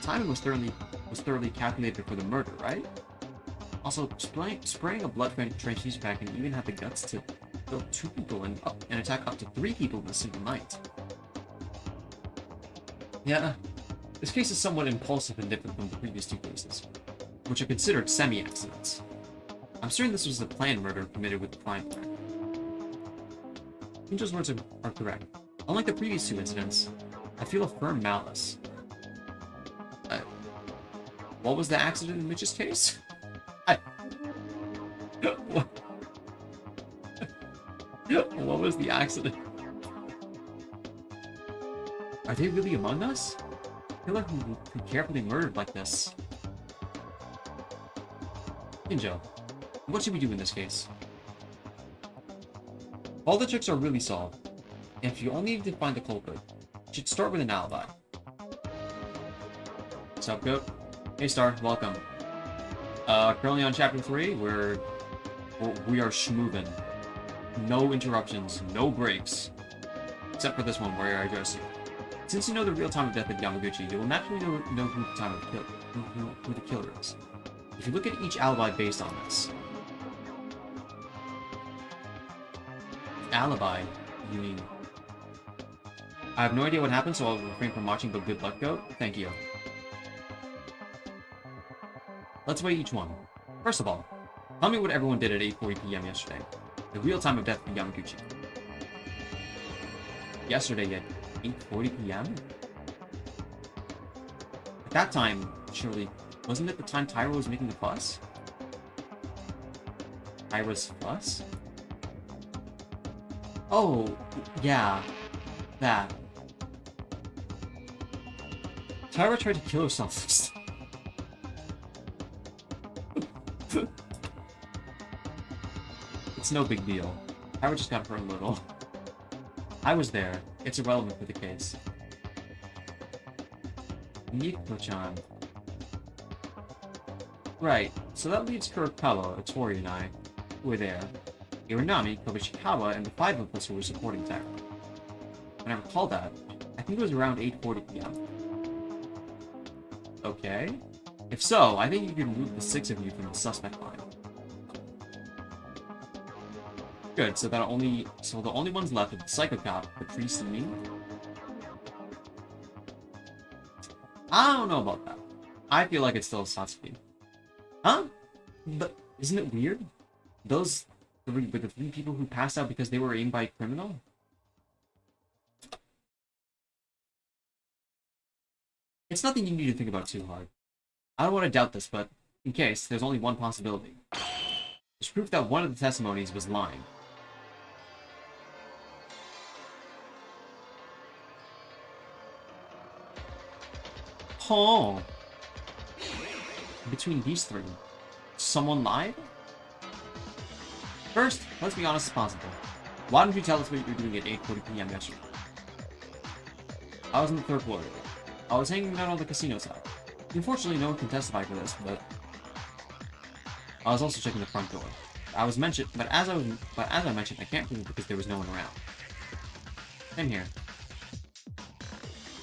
The timing was thoroughly calculated for the murder, right? Also, spraying a blood transfusion pack and even had the guts to kill 2 people and attack up to 3 people in a single night. Yeah, this case is somewhat impulsive and different from the previous 2 cases, which are considered semi-accidents. I'm certain this was a planned murder committed with a crime plan. Kinjo's words are correct. Unlike the previous 2 incidents, I feel a firm malice. What was the accident in Mitch's case? What was the accident? Are they really among us? Killer who carefully murdered like this. Kinjo, what should we do in this case? All the tricks are really solved, and if you only need to find the culprit, you should start with an alibi. What's up, Goat? Hey, Star, welcome. Currently on Chapter 3, we are schmoovin'. No interruptions, no breaks. Except for this one where I address you. Since you know the real time of death of Yamaguchi, you will naturally know who the killer is. If you look at each alibi based on this... Alibi? You mean... I have no idea what happened, so I'll refrain from watching, but good luck, Goat. Thank you. Let's weigh each one. First of all, tell me what everyone did at 8:40 p.m. yesterday. The real time of death of Yamaguchi. Yesterday at 8:40 p.m.? At that time, surely, wasn't it the time Tyra was making the fuss? Tyra's fuss? Oh, yeah. That. Tyra tried to kill herself. It's no big deal. Tyra just got hurt a little. I was there. It's irrelevant for the case. Nico-chan. Right, so that leaves Kurokawa, Otori, and I, who were there. Irinami, Kobishikawa, and the 5 of us who were supporting Tyra. When I recall that, I think it was around 8:40 p.m. Okay. If so, I think you can remove the 6 of you from the suspect line. Good, so the only ones left are the Psycho Cop, the priest, and me. I don't know about that. I feel like it's still Satsuki. Huh? But isn't it weird? Those were the 3 people who passed out because they were aimed by a criminal? It's nothing you need to think about too hard. I don't want to doubt this, but in case, there's only one possibility. There's proof that one of the testimonies was lying. Oh. Between these 3, someone lied? First, let's be honest as possible. Why don't you tell us what you were doing at 8:40 p.m. yesterday? I was on the 3rd floor. I was hanging out on the casino side. Unfortunately, no one can testify for this, but I was also checking the front door. But as I mentioned, I can't prove it because there was no one around. Same here.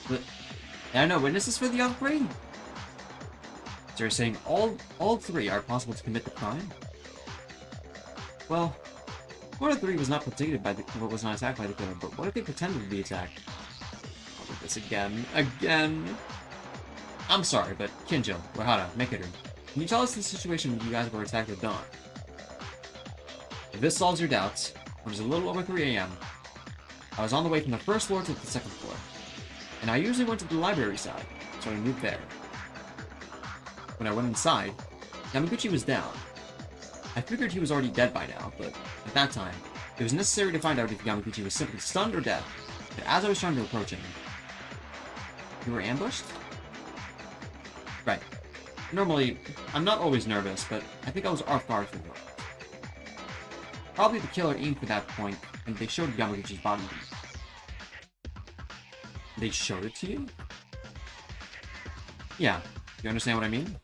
But there are no witnesses for the other 3? So you're saying all 3 are possible to commit the crime? Well, one of the 3 was not attacked by the killer, but what if they pretended to be attacked? I'll do this again. I'm sorry, but Kinjo, Wahara, Mekaru, can you tell us the situation when you guys were attacked at dawn? If this solves your doubts, it was a little over 3 a.m. I was on the way from the 1st floor to the 2nd floor, and I usually went to the library side, so I moved there. When I went inside, Yamaguchi was down. I figured he was already dead by now, but at that time, it was necessary to find out if Yamaguchi was simply stunned or dead. But as I was trying to approach him, you were ambushed? Right. Normally, I'm not always nervous, but I think I was off guard for this. Probably the killer aimed for that point, and they showed Yamaguchi's body. They showed it to you? Yeah. You understand what I mean?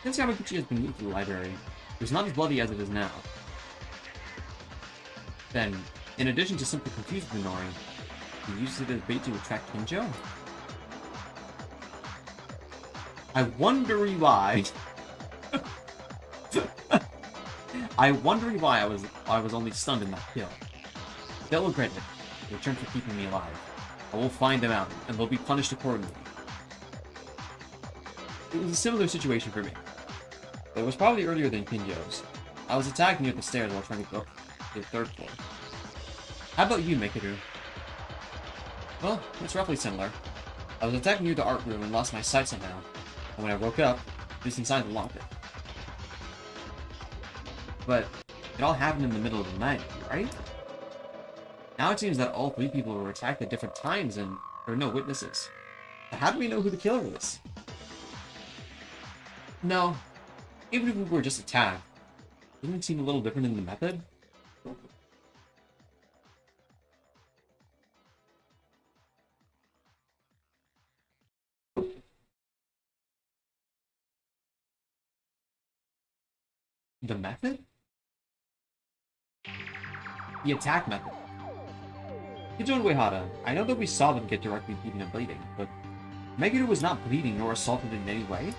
Since Yamaguchi has been moved to the library, it was not as bloody as it is now. Then, in addition to simply confusing Minori, he used it as bait to attract Kinjo? I wonder why. I wonder why I was only stunned in that kill. They'll regret it, in return for keeping me alive. I will find them out, and they'll be punished accordingly. It was a similar situation for me. But it was probably earlier than Kinjo's. I was attacked near the stairs while trying to go to the third floor. How about you, Mikaru? Well, it's roughly similar. I was attacked near the art room and lost my sight somehow. And when I woke up, it was inside the locker. But it all happened in the middle of the night, right? Now it seems that all three people were attacked at different times and there are no witnesses. But how do we know who the killer is? No, even if we were just attacked, doesn't it seem a little different in the method? The method? The attack method. Kijo and Uehara, I know that we saw them get directly beaten and bleeding, but Meguro was not bleeding nor assaulted in any way.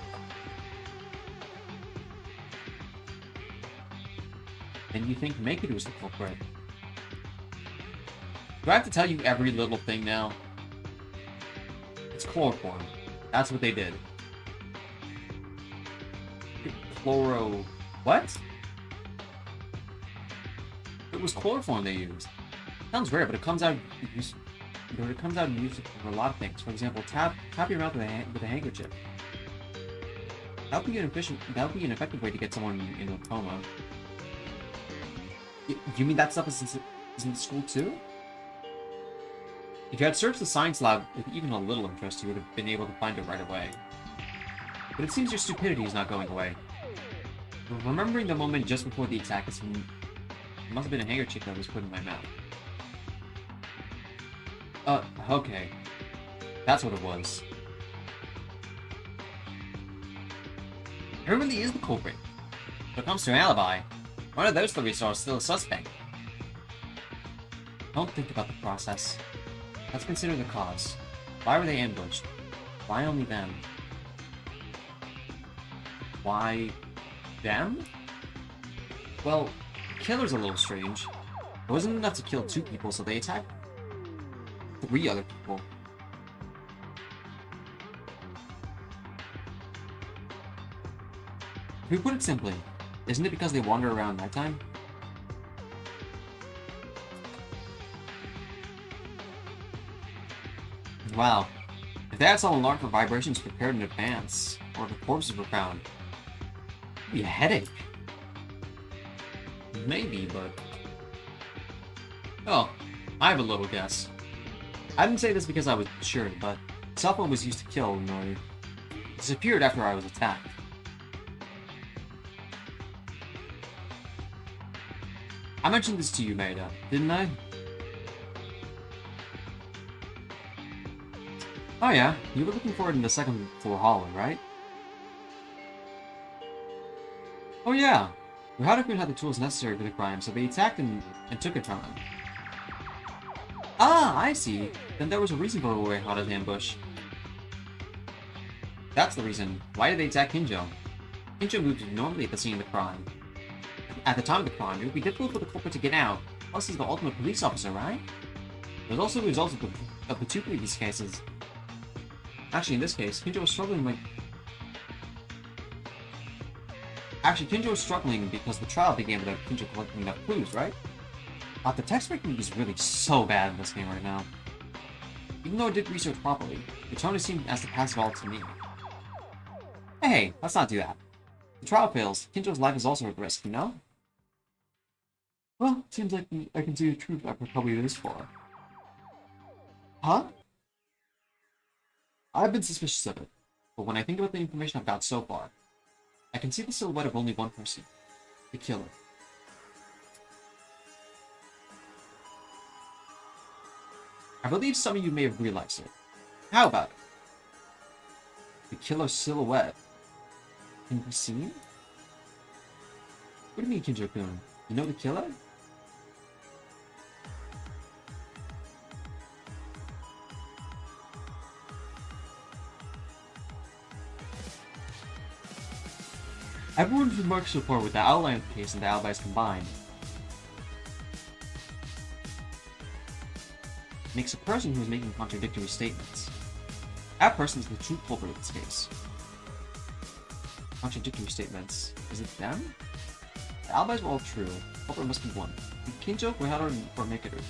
And you think Meguro is the culprit? Do I have to tell you every little thing now? It's chloroform. That's what they did. Chloro... What? It was chloroform they used. Sounds rare, but it comes out used for a lot of things. For example, tap your mouth with a handkerchief. That would be an effective way to get someone in a coma. You mean that stuff is in the school too? If you had searched the science lab with even a little interest, you would have been able to find it right away. But it seems your stupidity is not going away. Remembering the moment just before the attack, it must have been a handkerchief that was put in my mouth. Okay. That's what it was. Who really is the culprit? When it comes to an alibi, one of those three are still a suspect. Don't think about the process. Let's consider the cause. Why were they ambushed? Why only them? Why them? Well, the killer's a little strange. It wasn't enough to kill 2 people, so they attacked 3 other people. If we put it simply, isn't it because they wander around nighttime? Wow. If they had some alarm for vibrations prepared in advance, or if the corpses were found, it'd be a headache. Maybe, but... Oh, I have a little guess. I didn't say this because I was sure, but the cell phone was used to kill Nori. It disappeared after I was attacked. I mentioned this to you, Maeda, didn't I? Oh yeah, you were looking for it in the second floor hallway, right? Oh yeah, Reidittor had the tools necessary for the crime, so they attacked and took it from him. Ah, I see. Then there was a reason for Uehara's ambush. That's the reason. Why did they attack Kinjo? Kinjo moved normally at the scene of the crime. At the time of the crime, it would be difficult for the culprit to get out. Plus, he's the ultimate police officer, right? There's also the results of the 2 previous cases. Actually, in this case, Kinjo was struggling Kinjo was struggling because the trial began without Kinjo collecting enough clues, right? The text breaking is really so bad in this game right now. Even though I did research properly, the tone seemed as to pass it all to me. Hey, let's not do that. The trial fails. Kinjo's life is also at risk, you know? Well, seems like I can see the truth after probably this far. Huh? I've been suspicious of it, but when I think about the information I've got so far, I can see the silhouette of only one person. The killer. I believe some of you may have realized it. How about it? The killer's silhouette can be seen? What do you mean, Kinjo-kun? You know the killer? Everyone's remarks so far with the outline of the case and the alibis combined makes a person who is making contradictory statements. That person is the true culprit of this case. Contradictory statements. Is it them? The alibis were all true. The culprit must be one. Kinjo, Uehara, or Mikaru.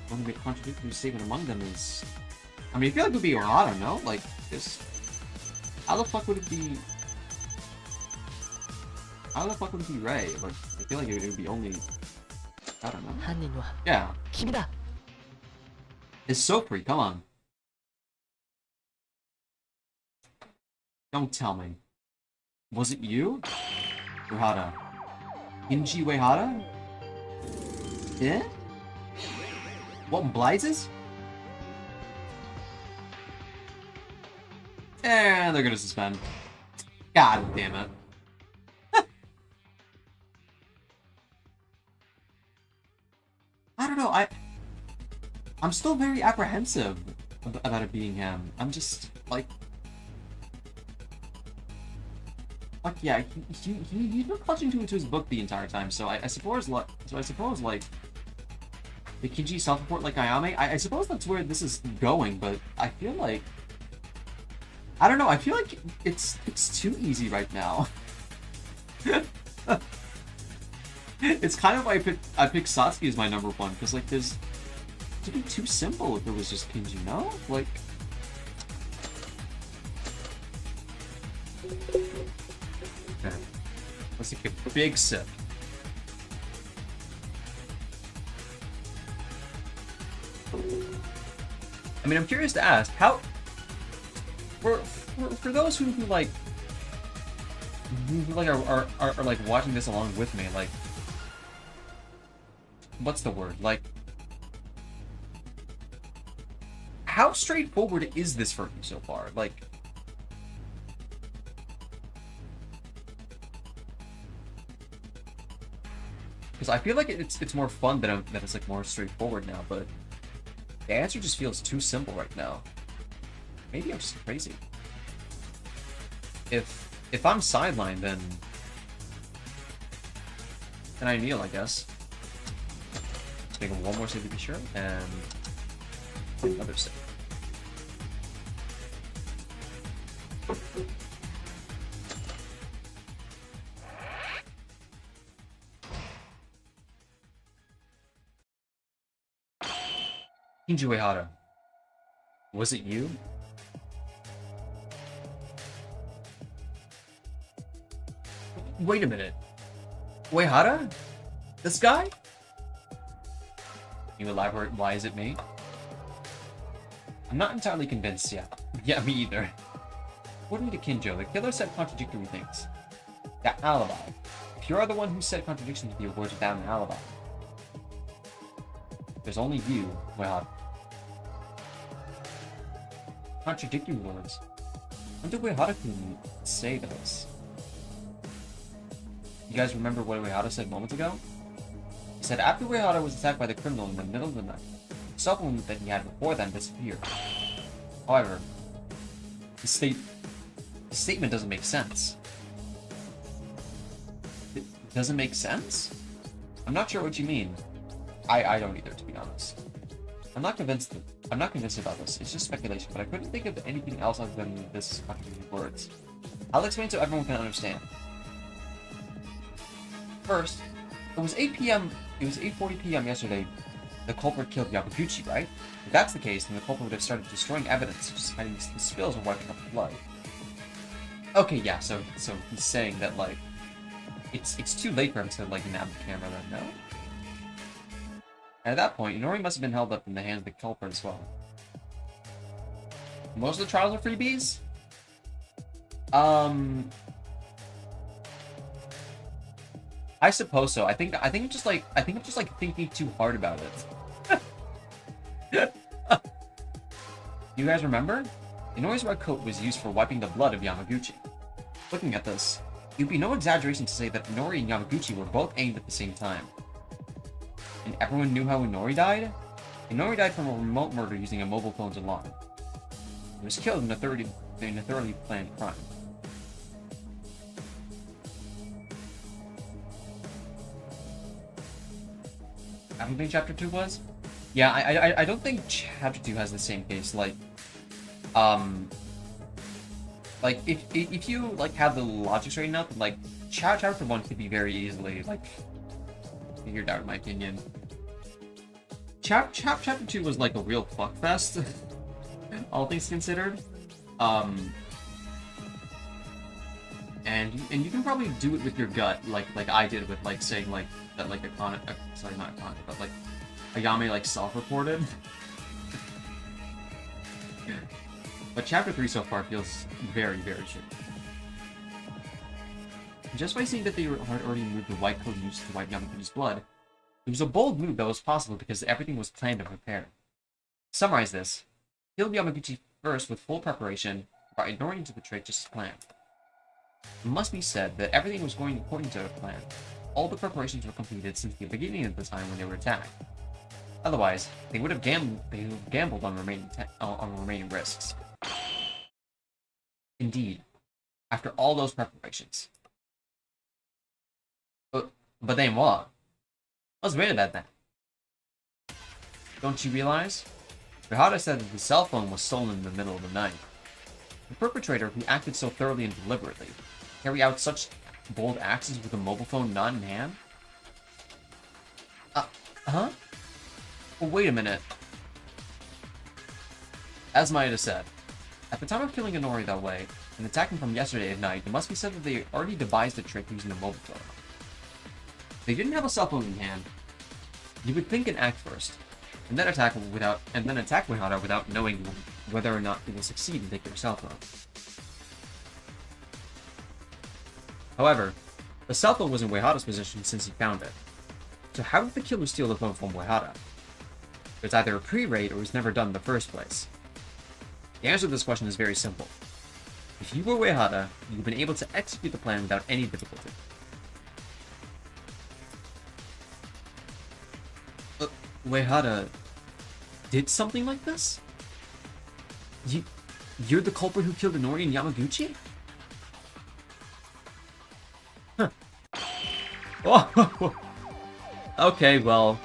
The only contradictory statement among them is... I mean, I feel like it would be Uehara, no? Like, this... How the fuck would it be... How the fuck would it be Rei? Like, I feel like it would be only... I don't know. Yeah. It's so free, come on. Don't tell me. Was it you? Uehara. Inji Uehara? Yeah? What blazes? And they're gonna suspend. God damn it. I don't know, I'm still very apprehensive about it being him. I'm just, like, yeah, he's been clutching to his book the entire time, so I suppose, like, the Kinji self-report like Ayame, I suppose that's where this is going, but I feel like, I don't know, I feel like it's too easy right now. It's kind of why I picked Satsuki as my number one, because, like, it'd be too simple if it was just Kinji, no? Like... Okay. Let's take a big sip. I mean, I'm curious to ask, how... For those who like... Who, like, are like, watching this along with me, like... What's the word? Like... How straightforward is this for you so far? Like... Because I feel like it's more fun that it's like more straightforward now, but the answer just feels too simple right now. Maybe I'm just crazy. If I'm sidelined, then I kneel, I guess. Let's make one more sip to be sure, and another sip. Kinji Uehara, was it you? Wait a minute. Uehara? This guy? Can you elaborate why is it me? I'm not entirely convinced yet. Yeah, me either. According to Kinjo, the killer said contradictory things. That alibi. If you're the one who said contradictions with your words without an alibi, there's only you, Uehara. Contradictory words. When did Uehara-kun say this? You guys remember what Uehara said moments ago? He said after Uehara was attacked by the criminal in the middle of the night, the cell phone that he had before then disappeared. However, the statement doesn't make sense. It doesn't make sense? I'm not sure what you mean. I don't either, to be honest. I'm not convinced about this. It's just speculation, but I couldn't think of anything else other than this contradictory words. I'll explain so everyone can understand. First, it was 8 p.m. It was 8:40 p.m. yesterday. The culprit killed Yamaguchi, right? If that's the case, then the culprit would have started destroying evidence, just hiding the spills and wiping up the blood. Okay, yeah. So he's saying that, like, it's too late for him to like nab the camera then, no? And at that point, Inori must have been held up in the hands of the culprit as well. Most of the trials are freebies? I suppose so. I think I'm just like thinking too hard about it. You guys remember? Inori's red coat was used for wiping the blood of Yamaguchi. Looking at this, it would be no exaggeration to say that Inori and Yamaguchi were both aimed at the same time. And everyone knew how Inori died? Inori died from a remote murder using a mobile phone's alarm. He was killed in a thoroughly planned crime. I don't think Chapter 2 was? Yeah, I don't think Chapter 2 has the same case, like if you like have the logic straightened out, like Chapter 1 could be very easily like figured out in my opinion. Chapter 2 was like a real fuckfest, all things considered. And you can probably do it with your gut, like I did with like saying like that like sorry, not Akane, but like Ayame like self-reported. But Chapter 3 so far feels very, very true. Just by seeing that they had already removed the white coat used to wipe Yamaguchi's blood, it was a bold move that was possible because everything was planned and prepared. To summarize this, he killed Yamaguchi first with full preparation, by ignoring to betray just as planned. It must be said that everything was going according to their plan. All the preparations were completed since the beginning of the time when they were attacked. Otherwise, they would have gambled on remaining risks. Indeed, after all those preparations. But then what? What's weird about that? Don't you realize? Reidittor said that the cell phone was stolen in the middle of the night. The perpetrator, who acted so thoroughly and deliberately, carry out such bold acts with a mobile phone not in hand? Huh? Well, wait a minute. As Maeda said, at the time of killing Inori that way, and attacking from yesterday at night, it must be said that they already devised a trick using a mobile phone. They didn't have a cell phone in hand. You would think and act first, and then attack Reidittor without knowing whether or not it will succeed in taking your cell phone. However, the cell phone was in Reidittor's possession since he found it. So how did the killer steal the phone from Reidittor? It's either a pre-raid or was never done in the first place. The answer to this question is very simple. If you were Reidittor, you've been able to execute the plan without any difficulty. Reidittor did something like this? You're the culprit who killed Inori and Yamaguchi? Huh. Oh, okay, well.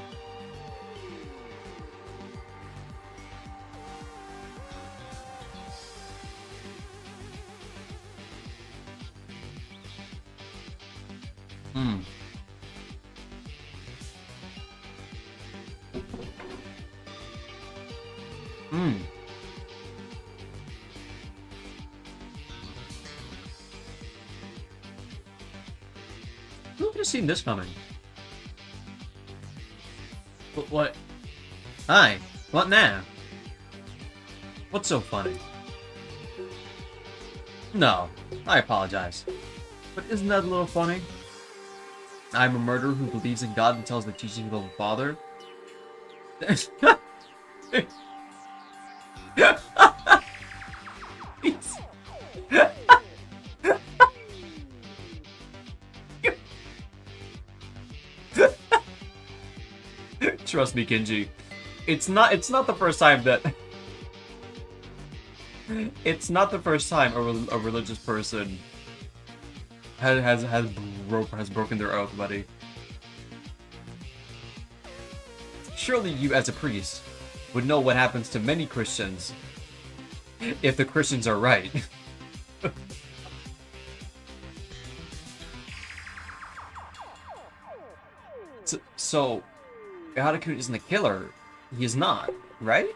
Who could have seen this coming? What? Hi, what now? What's so funny? No, I apologize. But isn't that a little funny? I'm a murderer who believes in God and tells the teachings of the Father. Trust me, Kenji. It's not the first time that it's not the first time a religious person has broken their oath, buddy. Surely you, as a priest, would know what happens to many Christians if the Christians are right. So Reidittor isn't the killer. He is not, right?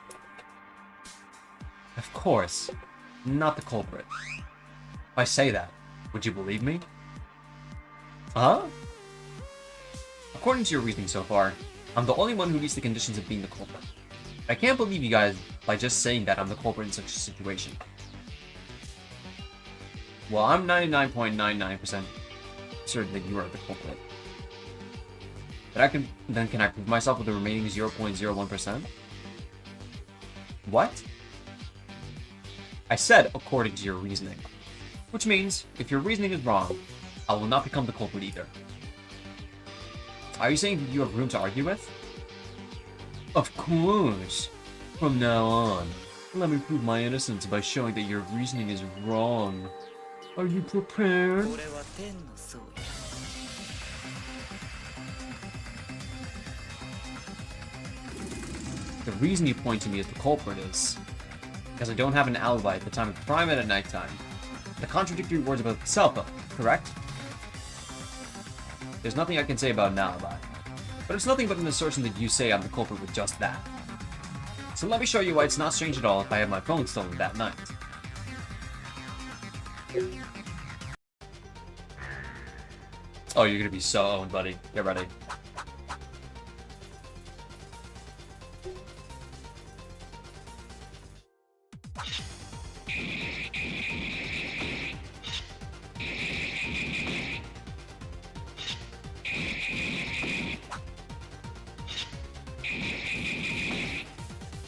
Of course. Not the culprit. If I say that, would you believe me? Huh? According to your reasoning so far, I'm the only one who meets the conditions of being the culprit. I can't believe you guys by just saying that I'm the culprit in such a situation. Well, I'm 99.99% certain that you are the culprit. But can I prove myself with the remaining 0.01%? What? I said according to your reasoning. Which means, if your reasoning is wrong, I will not become the culprit either. Are you saying that you have room to argue with? Of course! From now on, let me prove my innocence by showing that your reasoning is wrong. Are you prepared? The reason you point to me as the culprit is because I don't have an alibi at the time of the crime and at nighttime. The contradictory words about the cell phone, correct? There's nothing I can say about an alibi. But it's nothing but an assertion that you say I'm the culprit with just that. So let me show you why it's not strange at all if I have my phone stolen that night. Oh, you're gonna be so owned, buddy. Get ready.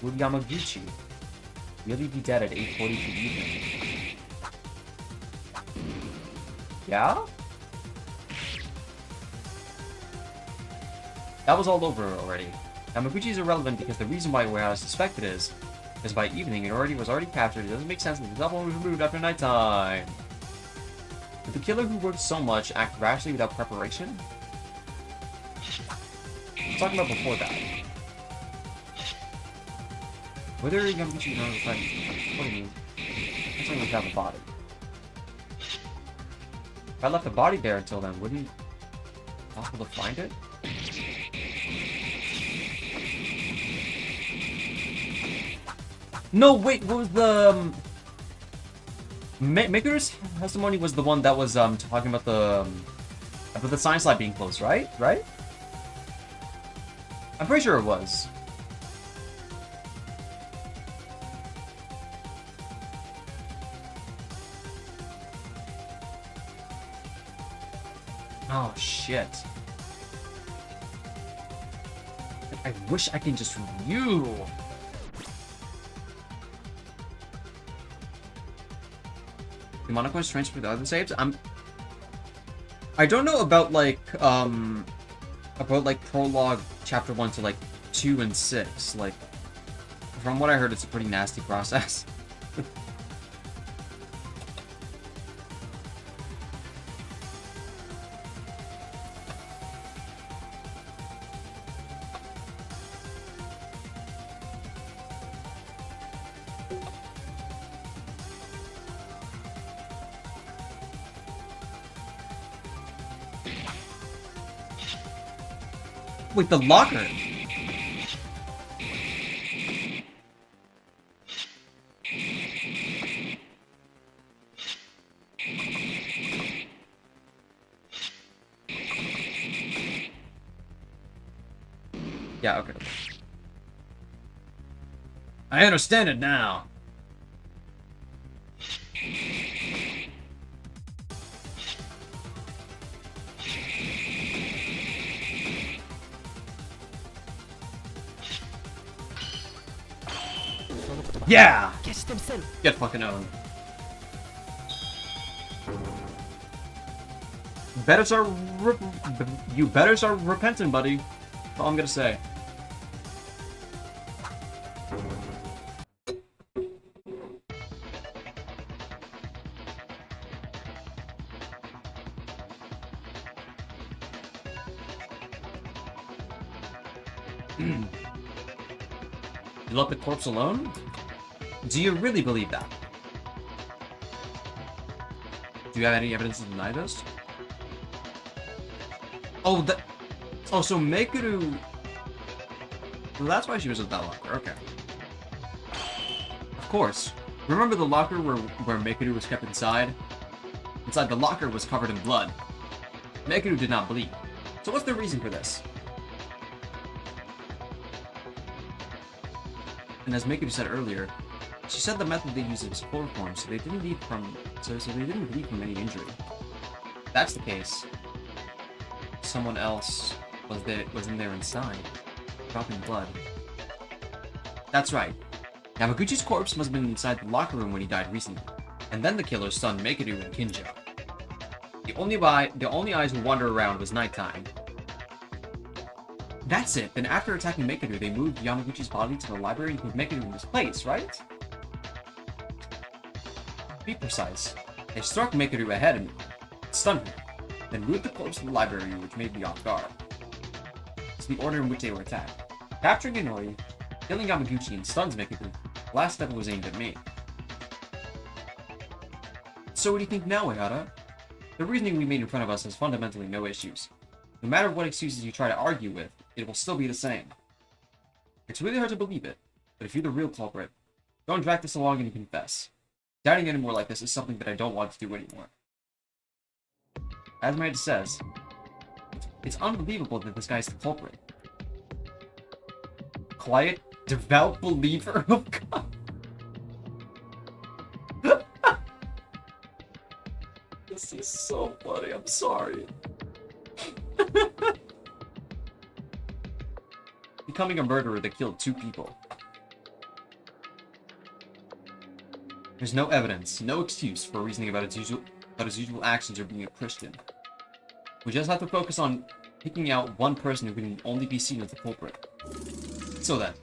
Would Yamaguchi really be dead at 8:40 p.m? Yeah? That was all over already. Yamaguchi is irrelevant because the reason why we're suspected is by evening it was already captured. It doesn't make sense that the cell phone was removed after nighttime. Did the killer who worked so much act rashly without preparation? I'm talking about before that. Whether Yamaguchi knows what do you mean? I'm talking without the body. If I left the body there until then, wouldn't it be possible to find it? No, wait, what was the... Maker's testimony was the one that was talking about the science lab being closed, right? Right? I'm pretty sure it was. Oh, shit. I wish I can just review. The Monaco is transferred to other saves? I don't know about prologue chapter 1 to 2 and 6. From what I heard, it's a pretty nasty process. Wait, the locker. Yeah, okay. I understand it now. Yeah! Get fucking owned. You better start repenting, buddy. That's all I'm gonna say. You left the corpse alone? Do you really believe that? Do you have any evidence to deny this? Oh, so Makeru... Well, that's why she was at that locker, okay. Of course. Remember the locker where Makeru was kept inside? Inside the locker was covered in blood. Meguru did not bleed. So what's the reason for this? And as Meguru said earlier, she said the method they used was chloroform, so they didn't bleed from any injury. If that's the case, someone else was in there inside, dropping blood. That's right. Yamaguchi's corpse must have been inside the locker room when he died recently, and then the killers stunned Meguru and Kinjo. The only eyes who wander around was nighttime. That's it. Then after attacking Meguru, they moved Yamaguchi's body to the library and put Meguru in his place, right? To be precise, they struck Meguru ahead and stunned him, then moved the corpse to the library, which made me off guard. It's the order in which they were attacked. Capturing Inori, killing Yamaguchi, and stuns Meguru. The last step was aimed at me. So what do you think now, Uehara? The reasoning we made in front of us has fundamentally no issues. No matter what excuses you try to argue with, it will still be the same. It's really hard to believe it, but if you're the real culprit, don't drag this along and confess. Doubting anymore like this is something that I don't want to do anymore. As Miranda says, it's unbelievable that this guy's the culprit. Quiet, devout believer of God. This is so funny, I'm sorry. Becoming a murderer that killed 2 people. There's no evidence, no excuse for reasoning about his usual actions or being a Christian. We just have to focus on picking out one person who can only be seen as the culprit. So then,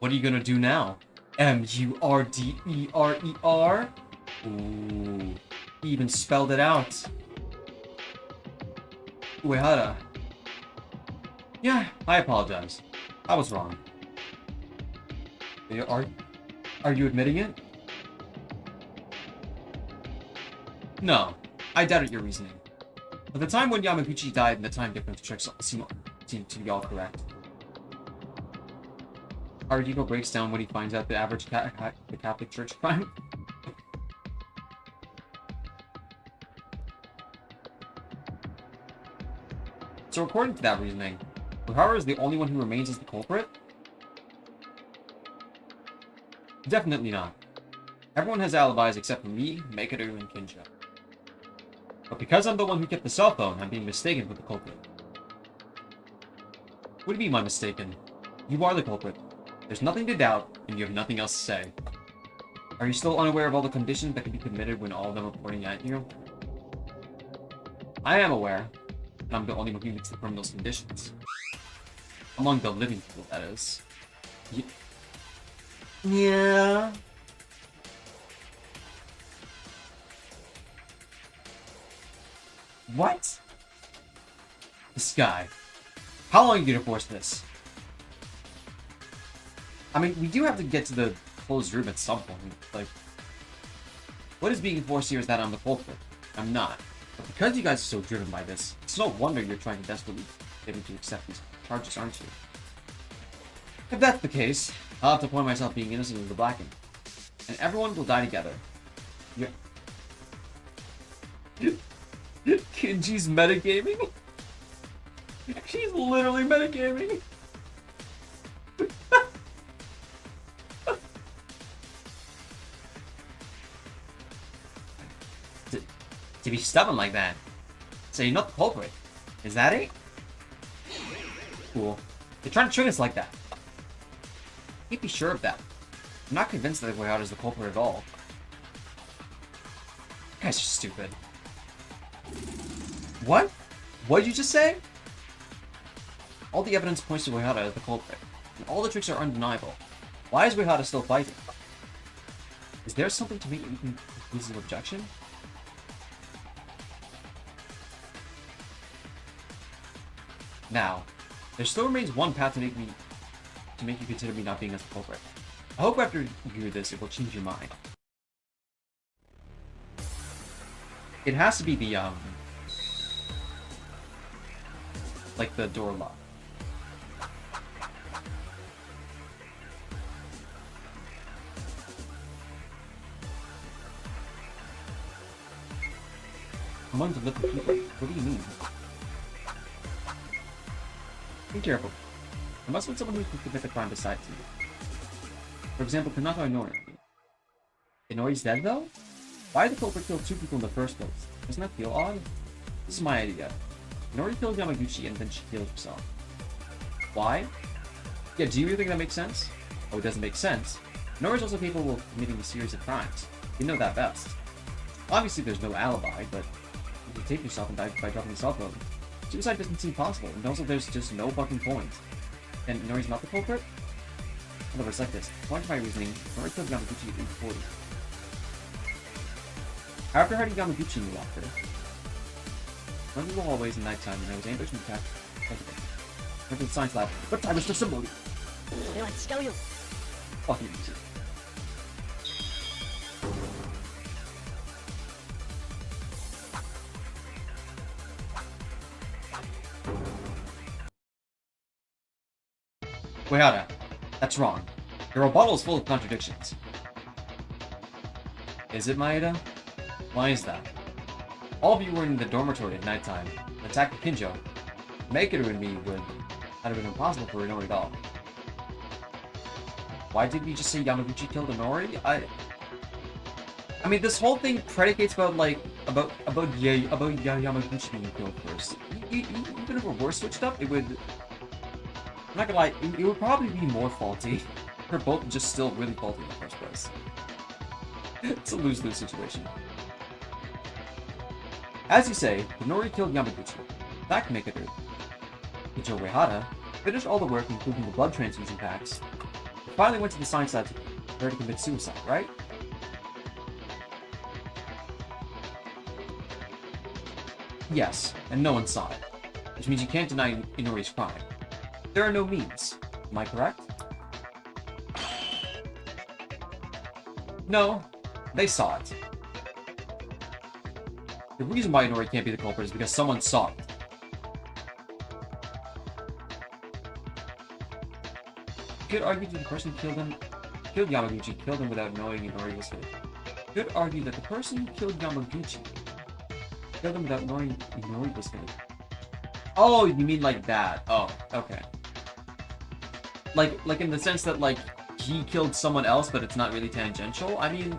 what are you gonna do now? M-U-R-D-E-R-E-R? Ooh, he even spelled it out. Uehara. Yeah, I apologize. I was wrong. Are you admitting it? No, I doubted your reasoning. At the time when Yamaguchi died and the time difference checks seem to be all correct. Reidittor breaks down when he finds out the average the Catholic Church crime. So according to that reasoning, Uehara is the only one who remains as the culprit? Definitely not. Everyone has alibis except for me, Meguru, and Kinjo. But because I'm the one who kept the cell phone, I'm being mistaken for the culprit. What do you mean by mistaken? You are the culprit. There's nothing to doubt, and you have nothing else to say. Are you still unaware of all the conditions that can be committed when all of them are pointing at you? I am aware, and I'm the only one who meets the criminal's conditions. Among the living people, that is. Yeah. What? This guy. How long are you gonna force this? I mean, we do have to get to the closed room at some point. Like, what is being enforced here is that I'm the culprit. I'm not. But because you guys are so driven by this, it's no wonder you're trying to desperately get me to accept these charges, aren't you? If that's the case, I'll have to point myself being innocent as the blackened. And everyone will die together. Yeah. Kinji's metagaming? She's literally metagaming. to be stubborn like that. So you're not the culprit. Is that it? Cool. They're trying to trick us like that. Can't be sure of that. I'm not convinced that Uehara is the culprit at all. You guys are stupid. What? What did you just say? All the evidence points to Uehara as the culprit, and all the tricks are undeniable. Why is Uehara still fighting? Is there something to make an conclusive objection? Now, there still remains one path to make you consider me not being as the culprit. I hope after you hear this, it will change your mind. It has to be the, like the door lock. Among the living people? What do you mean? Be careful. There must have been someone who could commit the crime besides you. For example, Kanata Inori. Inori's dead, though? Why did the culprit kill 2 people in the first place? Doesn't that feel odd? This is my idea. Inori killed Yamaguchi and then she killed herself. Why? Yeah, do you really think that makes sense? Oh, it doesn't make sense. Inori's also capable of committing a series of crimes. You know that best. Obviously, there's no alibi, but you can tape yourself and die by dropping a cell phone. Suicide doesn't seem possible, and also there's just no fucking point. And Inori's not the culprit? In other words, like this. According to my reasoning, Inori killed Yamaguchi at 8:40. After hiding Yamaguchi in the locker, went through the hallways in nighttime and I was ambushed and attacked. Went to the science lab, but I was just a movie. Fucking easy. Weihara, that's wrong. Your rebuttal is full of contradictions. Is it, Maeda? Why is that? All of you were in the dormitory at nighttime and attacked Kinjo. Makeru and me would have been impossible for Inori at all. Why did we just say Yamaguchi killed Inori? I mean, this whole thing predicates about Yamaguchi being killed first. Even if it were switched up, it would. I'm not gonna lie, it would probably be more faulty. They're both just still really faulty in the first place. It's a lose-lose situation. As you say, Inori killed Yamaguchi. That can make it. Ichigo Uehara finished all the work, including the blood transfusion packs. He finally went to the science lab to prepare to commit suicide, right? Yes, and no one saw it. Which means you can't deny Inori's crime. There are no means. Am I correct? No, they saw it. The reason why Inori can't be the culprit is because someone saw it. You could argue that the person who killed Yamaguchi killed him without knowing Inori was him. You could argue that the person who killed Yamaguchi killed him without knowing Inori was him. Oh, you mean like that? Oh, okay. Like in the sense that like he killed someone else, but it's not really tangential. I mean,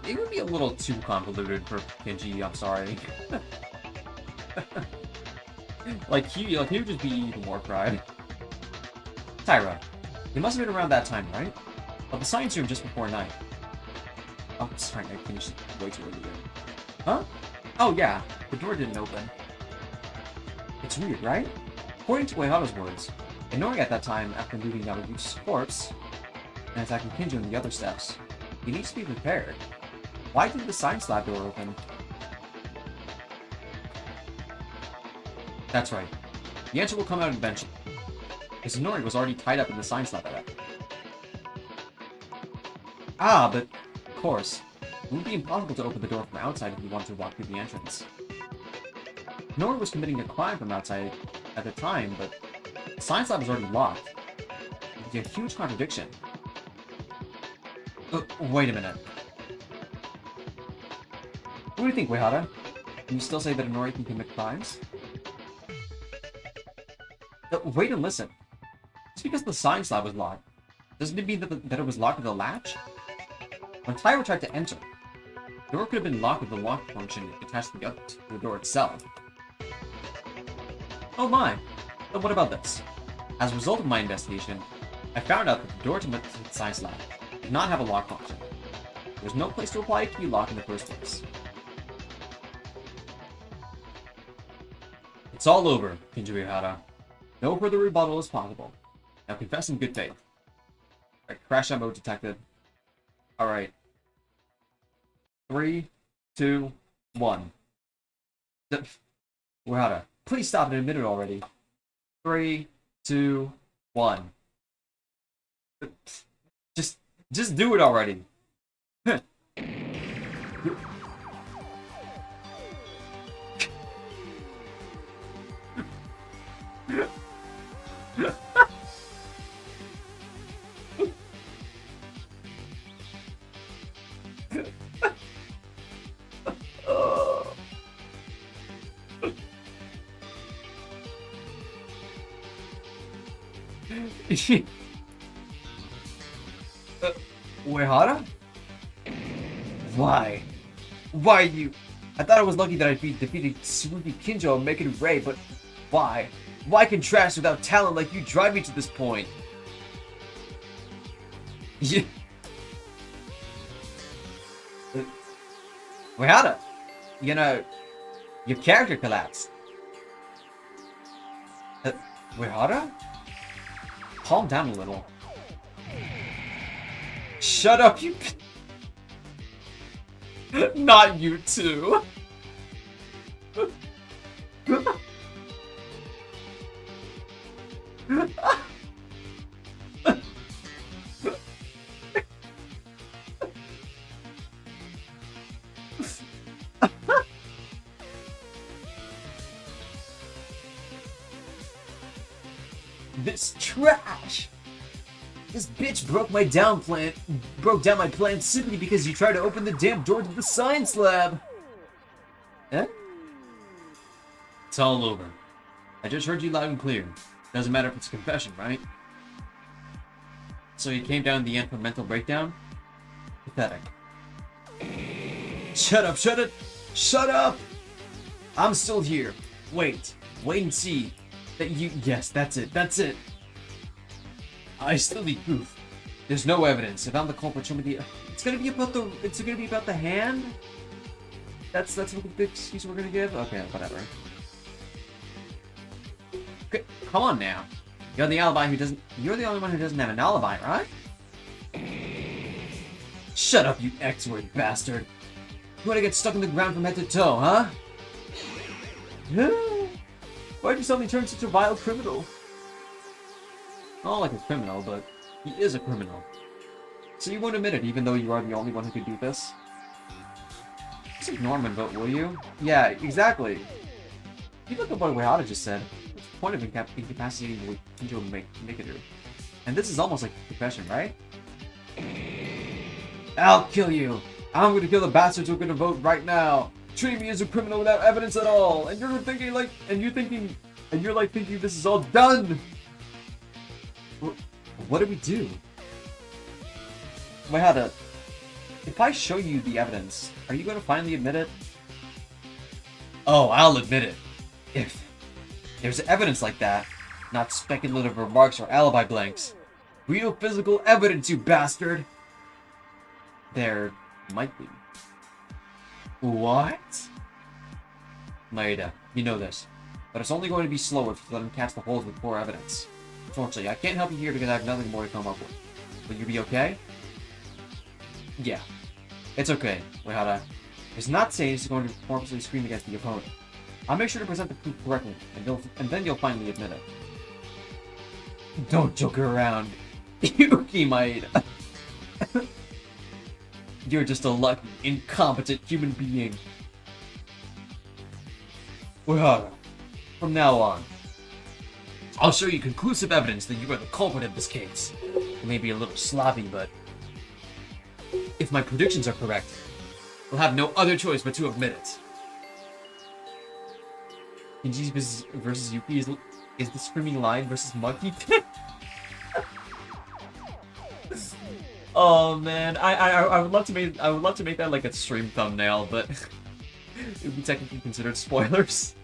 it would be a little too convoluted for Kenji. I'm sorry. like he would just be even more pride. Tyra, you must have been around that time, right? Of the science room just before night. Oh, sorry, I finished way too early there. Huh? Oh yeah, the door didn't open. It's weird, right? According to Uehara's words, Inori at that time, after looting Yamaguchi's corpse and attacking Kinjo and the other steps, he needs to be prepared. Why did the science lab door open? That's right. The answer will come out eventually. Because Inori was already tied up in the science lab at that point. Ah, but of course, it would be impossible to open the door from outside if you wanted to walk through the entrance. Inori was committing a crime from outside at the time, but the science lab was already locked. It would be a huge contradiction. Wait a minute. What do you think, Uehara? Can you still say that Inori can commit crimes? Wait and listen. Just because the science lab was locked, doesn't it mean that it was locked with a latch? When Tyra tried to enter, the door could have been locked with the lock function attached to the door itself. Oh my! But what about this? As a result of my investigation, I found out that the door to the science lab did not have a lock function. There was no place to apply a key lock in the first place. It's all over, Kinjo Uehara. No further rebuttal is possible. Now confess in good faith. Alright, crash out mode detected. Alright. 3, 2, 1. Uehara, please stop and admit it already. 3, 2, 1. Just do it already. Uehara? Why? Why you? I thought I was lucky that I defeated Tsurugi Kinjo and Makin Ray, but why? Why can trash without talent like you drive me to this point? Yeah. Uehara, you know, your character collapsed. Uehara? Calm down a little. Shut up, you... Not you too. This trash! This bitch broke down my plan simply because you tried to open the damn door to the science lab! Eh? It's all over. I just heard you loud and clear. Doesn't matter if it's a confession, right? So you came down the end for mental breakdown? Pathetic. Shut up, shut it! Shut up! I'm still here. Wait and see. That you... Yes, that's it. I still need proof. There's no evidence. If I'm the culprit, show me the... It's gonna be about the hand? That's what the excuse we're gonna give? Okay, whatever. Okay, come on now. You're the only one who doesn't have an alibi, right? Shut up, you X-word bastard. You wanna get stuck in the ground from head to toe, huh? Why'd you suddenly turn such a vile criminal? Not like a criminal, but he is a criminal. So you won't admit it, even though you are the only one who could do this? Just ignore him and vote, will you? Yeah, exactly. You look at what Uehara just said. What's the point of incapacitating Kinjo and Mikado? And this is almost like a confession, right? I'll kill you! I'm gonna kill the bastards who are gonna vote right now! Treat me as a criminal without evidence at all! And you're thinking this is all done! What do we do? Uehara, if I show you the evidence, are you going to finally admit it? Oh, I'll admit it. If there's evidence like that, not speculative remarks or alibi blanks. Real physical evidence, you bastard! There might be. What? Maeda, you know this. But it's only going to be slower if you let him catch the holes with poor evidence. Unfortunately, I can't help you here because I have nothing more to come up with. Will you be okay? Yeah. It's okay, Uehara. It's not saying he's going to purposely scream against the opponent. I'll make sure to present the proof correctly, and then you'll finally admit it. Don't joke around, Yuki Maeda. You're just a lucky, incompetent human being. Uehara, from now on, I'll show you conclusive evidence that you are the culprit of this case. It may be a little sloppy, but if my predictions are correct, we'll have no other choice but to admit it. Kinji versus Yuki is the screaming lion versus monkey. Oh man, I would love to make that like a stream thumbnail, but it would be technically considered spoilers.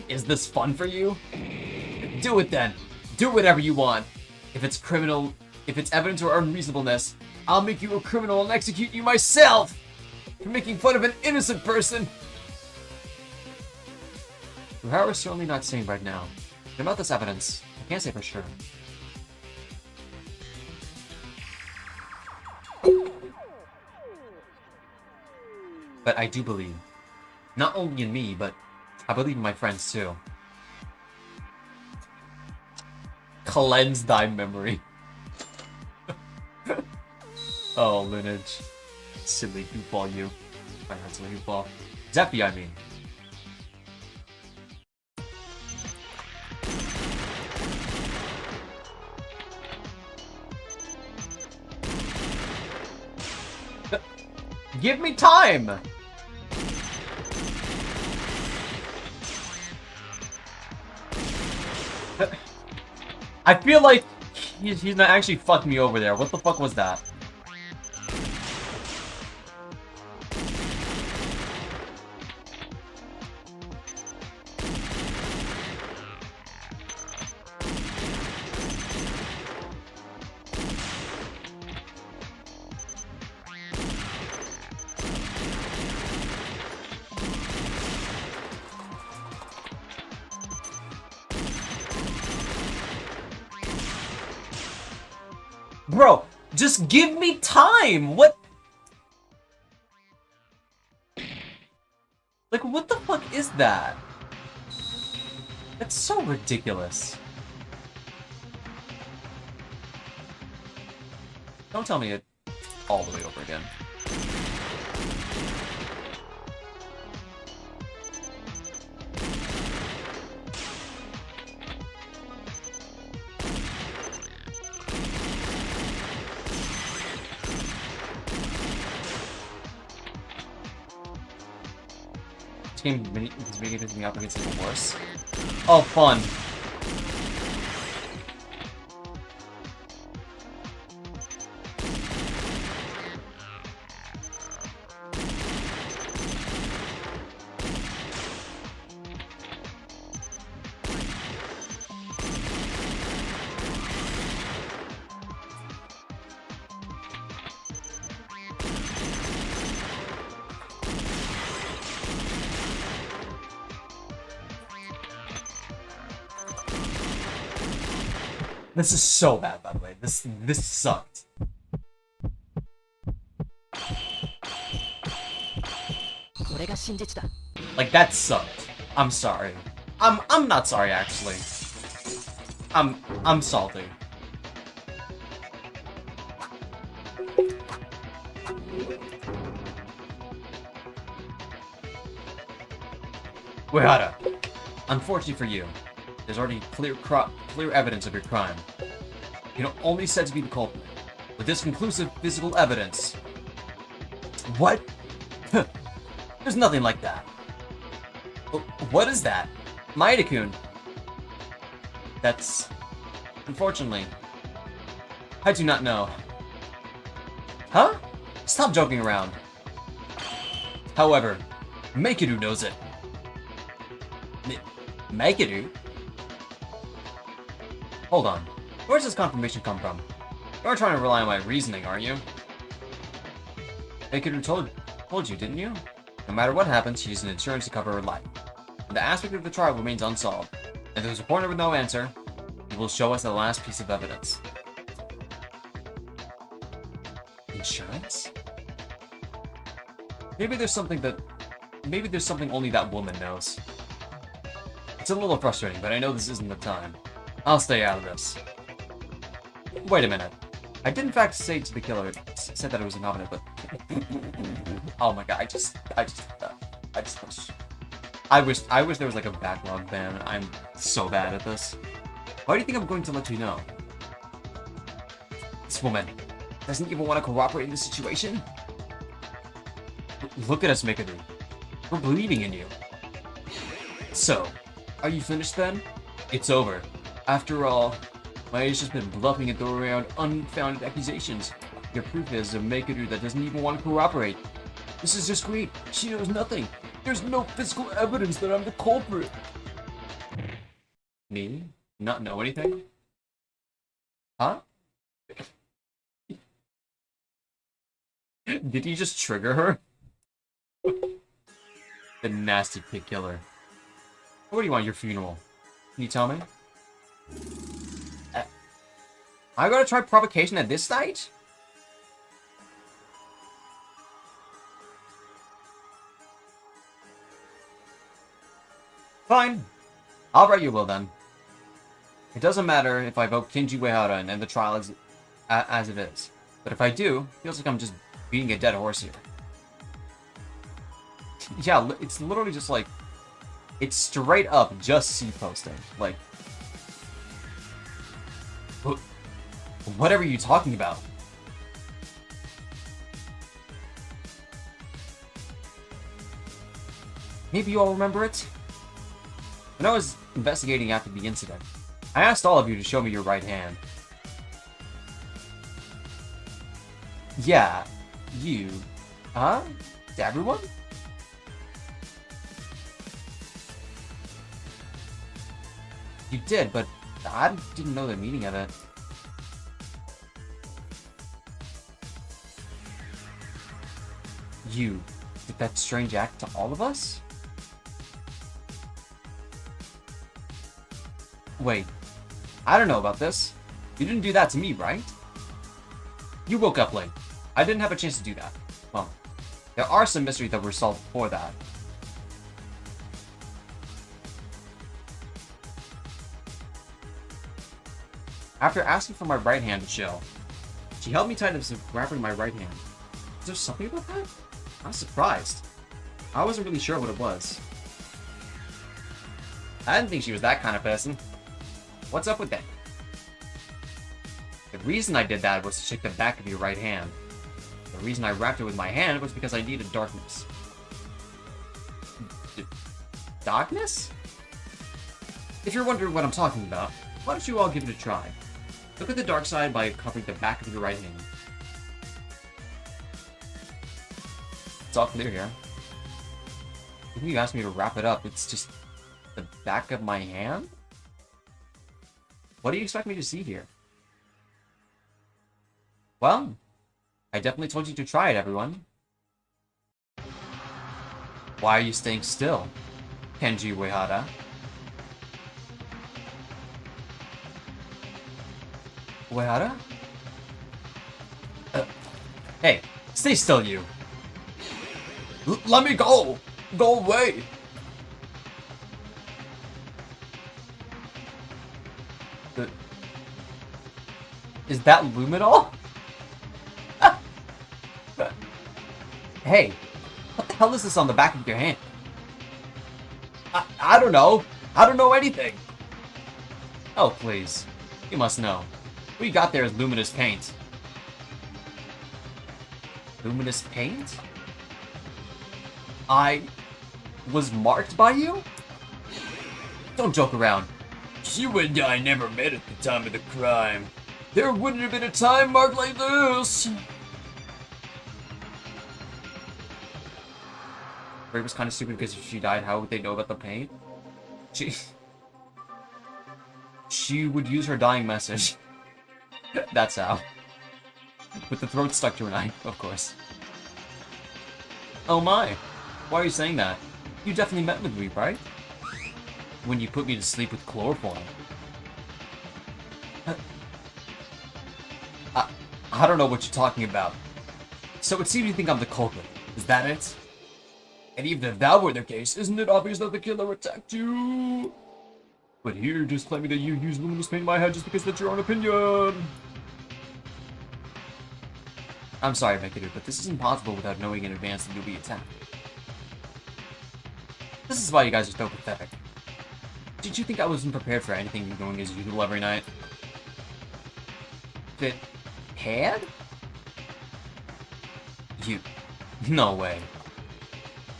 Is this fun for you? Do it then. Do whatever you want. If it's evidence or unreasonableness, I'll make you a criminal and execute you myself for making fun of an innocent person. Uehara's certainly not sane right now. About this evidence, I can't say for sure. But I do believe. Not only in me, but I believe in my friends too. Cleanse thy memory. Oh, lineage. Silly goofball, you. I heard silly goofball. Zeppi, I mean. Give me time! I feel like he's not actually fucked me over there. What the fuck was that? Bro, just give me time! What? Like, what the fuck is that? That's so ridiculous. Don't tell me it all the way over again. This video doesn't me up against even worse. Oh, fun. This is so bad, by the way. This sucked. Like, that sucked. I'm sorry. I'm not sorry, actually. I'm salty. Uehara, unfortunately for you, there's already clear evidence of your crime. You're only said to be the culprit, with this conclusive physical evidence. What? There's nothing like that. What is that? Maeda-kun. That's... Unfortunately, I do not know. Huh? Stop joking around. However, Makeru knows it. Makeru? Hold on. Where's this confirmation come from? You aren't trying to rely on my reasoning, are you? Makeru told you, didn't you? No matter what happens, she used an insurance to cover her life. And the aspect of the trial remains unsolved. If there's a reporter with no answer, he will show us the last piece of evidence. Insurance? Maybe there's something only that woman knows. It's a little frustrating, but I know this isn't the time. I'll stay out of this. Wait a minute. I did in fact say to the killer, said that it was incompetent, but... Oh my god, I wish there was like a backlog ban. I'm so bad at this. Why do you think I'm going to let you know? This woman doesn't even want to cooperate in this situation? Look at us, Makeru. We're believing in you. So, are you finished then? It's over. After all, Maeda's just been bluffing and throwing around unfounded accusations. Your proof is a Makeru that doesn't even want to cooperate. This is just great. She knows nothing. There's no physical evidence that I'm the culprit. Me? Not know anything? Huh? Did he just trigger her? The nasty pig killer. What do you want at your funeral? Can you tell me? I gotta try provocation at this stage? Fine. I'll write you a will then. It doesn't matter if I vote Kinji Uehara and end the trial as it is. But if I do, it feels like I'm just beating a dead horse here. Yeah, it's literally just like... It's straight up just C posting. Like... Whatever are you talking about? Maybe you all remember it? When I was investigating after the incident, I asked all of you to show me your right hand. Yeah, you. Huh? To everyone? You did, but I didn't know the meaning of it. You did that strange act to all of us? Wait, I don't know about this. You didn't do that to me, right? You woke up late. I didn't have a chance to do that. Well, there are some mysteries that were solved before that. After asking for my right hand to show, she held me tight as if grabbing my right hand. Is there something about that? I was surprised. I wasn't really sure what it was. I didn't think she was that kind of person. What's up with that? The reason I did that was to shake the back of your right hand. The reason I wrapped it with my hand was because I needed darkness. Darkness? If you're wondering what I'm talking about, why don't you all give it a try? Look at the dark side by covering the back of your right hand. It's all clear here. When you asked me to wrap it up, it's just the back of my hand? What do you expect me to see here? Well, I definitely told you to try it, everyone. Why are you staying still, Kenji Uehara? Uehara? Hey, stay still, you. Let me go! Go away! Is that Luminol? Hey, what the hell is this on the back of your hand? I don't know. I don't know anything. Oh, please. You must know. What you got there is luminous paint. Luminous paint? I was marked by you? Don't joke around. You and I never met at the time of the crime. There wouldn't have been a time marked like this. Ray was kind of stupid because if she died, how would they know about the pain? She would use her dying message. That's how. With the throat stuck to her knife, of course. Oh my. Why are you saying that? You definitely met with me, right? When you put me to sleep with chloroform. I don't know what you're talking about. So it seems you think I'm the culprit. Is that it? And even if that were the case, isn't it obvious that the killer attacked you? But here you're just claiming that you used luminous paint in my head just because that's your own opinion. I'm sorry, Bigotry, but this is impossible without knowing in advance that you'll be attacked. This is why you guys are so pathetic. Did you think I wasn't prepared for anything going as usual every night? Prepared? You. No way.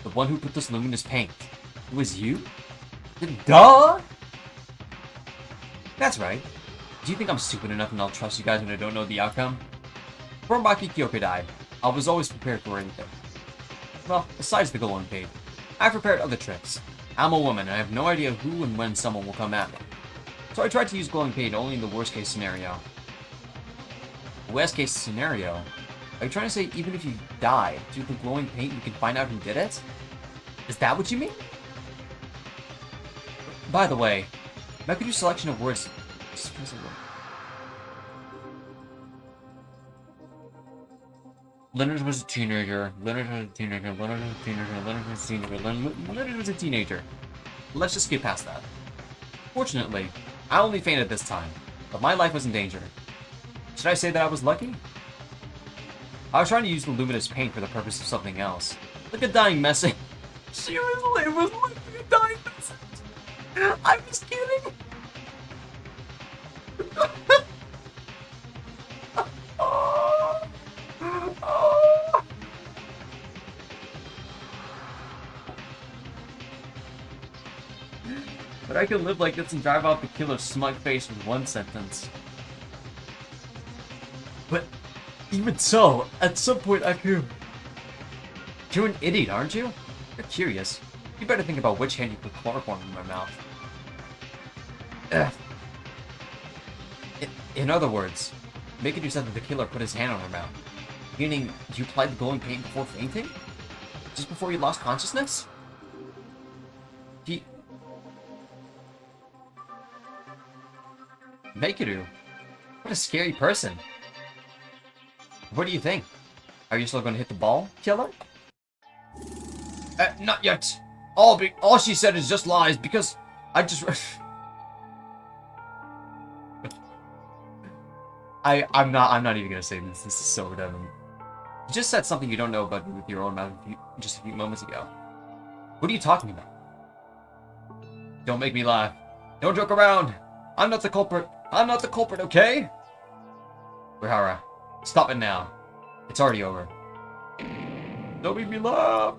The one who put this luminous paint. It was you? Duh! That's right. Do you think I'm stupid enough and I'll trust you guys when I don't know the outcome? Before Maki Kyoko died, I was always prepared for anything. Well, besides the glowing paint, I've prepared other tricks. I'm a woman and I have no idea who and when someone will come at me. So I tried to use glowing paint only in the worst case scenario. Worst case scenario? Are you trying to say even if you die, through the glowing paint you can find out who did it? Is that what you mean? By the way, Mekuru's selection of words... Leonard was a teenager. Leonard was a teenager. Leonard was a teenager. Leonard was a teenager. Leonard was a teenager. Let's just get past that. Fortunately, I only fainted this time, but my life was in danger. Should I say that I was lucky? I was trying to use the luminous paint for the purpose of something else. Like a dying message. Seriously, it was like a dying message. I was kidding. But I can live like this and drive off the killer's smug face with one sentence. But even so, at some point I could... You're an idiot, aren't you? You're curious. You better think about which hand you put chloroform in my mouth. Ugh. In other words, Mikadu said that the killer put his hand on her mouth. Meaning, you applied the glowing paint before fainting? Just before you lost consciousness? Mikadu? What a scary person. What do you think? Are you still going to hit the ball, killer? Not yet. All she said is just lies because I just... I'm not even gonna say this. This is so redundant. You just said something you don't know about me with your own mouth just a few moments ago. What are you talking about? Don't make me laugh. Don't joke around. I'm not the culprit. I'm not the culprit, okay? Urahara, stop it now. It's already over. Don't make me laugh.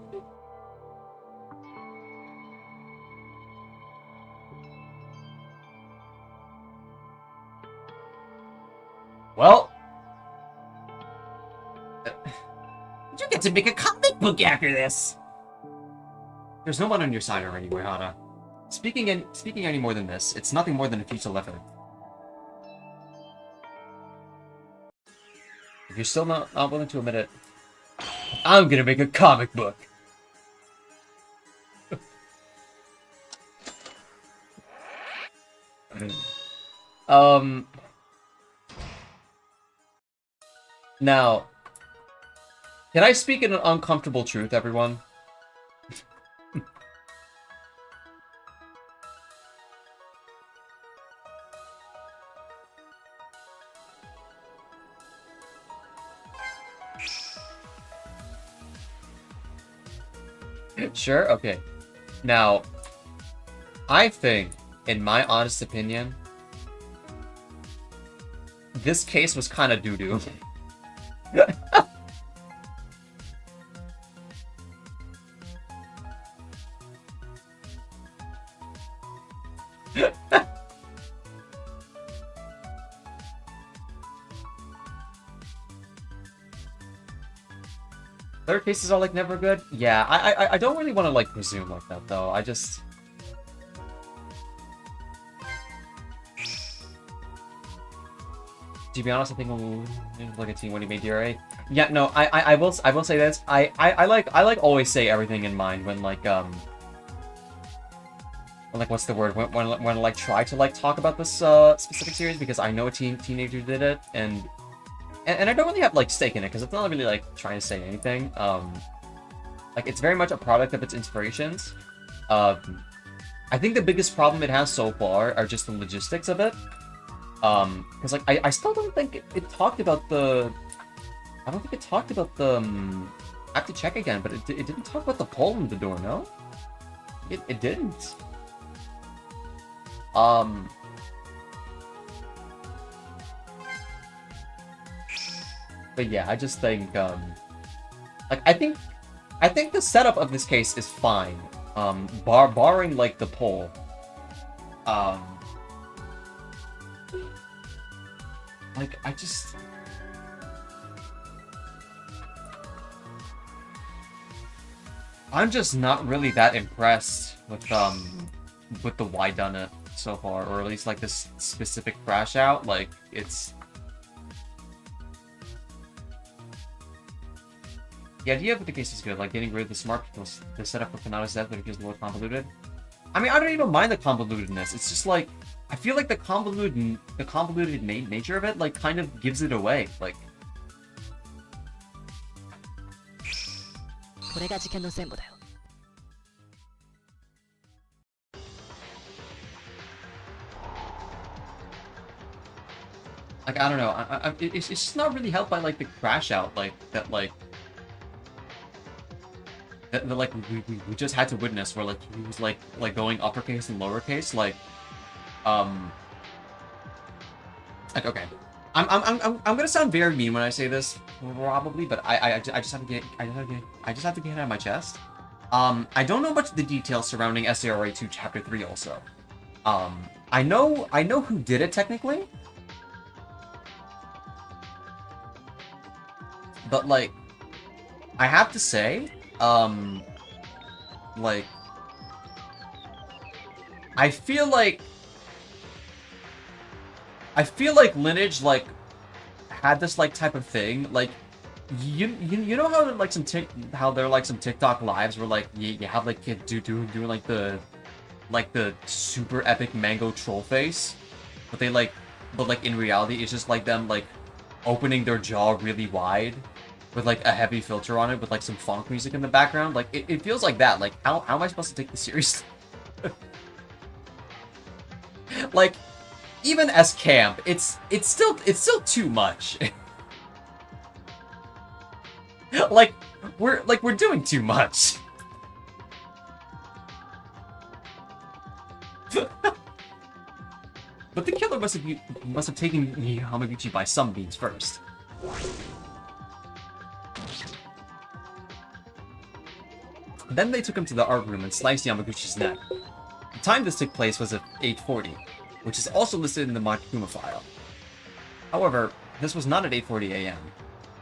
Well, You get to make a comic book after this. there's no one on your side already, Uehara. Speaking any more than this, it's nothing more than a futile effort. If you're still not willing to admit it, I'm gonna make a comic book. Now, can I speak an uncomfortable truth, everyone? Sure? Okay. Now, I think, in my honest opinion, this case was kind of doo-doo. Third cases are like never good? Yeah, I don't really want to like presume like that though. I just... To be honest, I think we'll look at team when he made DRA. Yeah, no, I will say this. I like always say everything in mind when like what's the word? When I like try to like talk about this specific series because I know a teenager did it and I don't really have like stake in it because it's not really like trying to say anything. Like it's very much a product of its inspirations. I think the biggest problem it has so far are just the logistics of it. Because like I still don't think it talked about the. I don't think it talked about the. I have to check again, but it didn't talk about the pole in the door. No, it didn't. But yeah, I just think like I think the setup of this case is fine. Barring like the pole. Like, I'm just not really that impressed with the why done it so far, or at least like this specific crash out. Like, it's the idea of the case is good, like getting rid of the smart people, the setup for Kanata's death, but it feels a little convoluted. I mean, I don't even mind the convolutedness. It's just like I feel like the convoluted nature of it, like, kind of gives it away. Like, I don't know. It's just not really helped by like the crash out, like that, like that like we just had to witness, where like he was like going uppercase and lowercase, like okay. I'm gonna sound very mean when I say this, probably, but I just have to get it out of my chest. I don't know much of the details surrounding SARA 2 Chapter 3 also. I know who did it technically, but like, I have to say, like, I feel like Lineage like had this like type of thing, like you know how like how there are like some TikTok lives where like you have like kids doing like the super epic mango troll face, but like in reality it's just like them like opening their jaw really wide with like a heavy filter on it with like some funk music in the background. Like it feels like that. Like how am I supposed to take this seriously? Like even as camp, it's still too much. like we're doing too much. But the killer must have taken Hamaguchi by some means first. Then they took him to the art room and sliced Yamaguchi's neck. The time this took place was at 8:40, which is also listed in the Makikuma file. However, this was not at 8:40 a.m.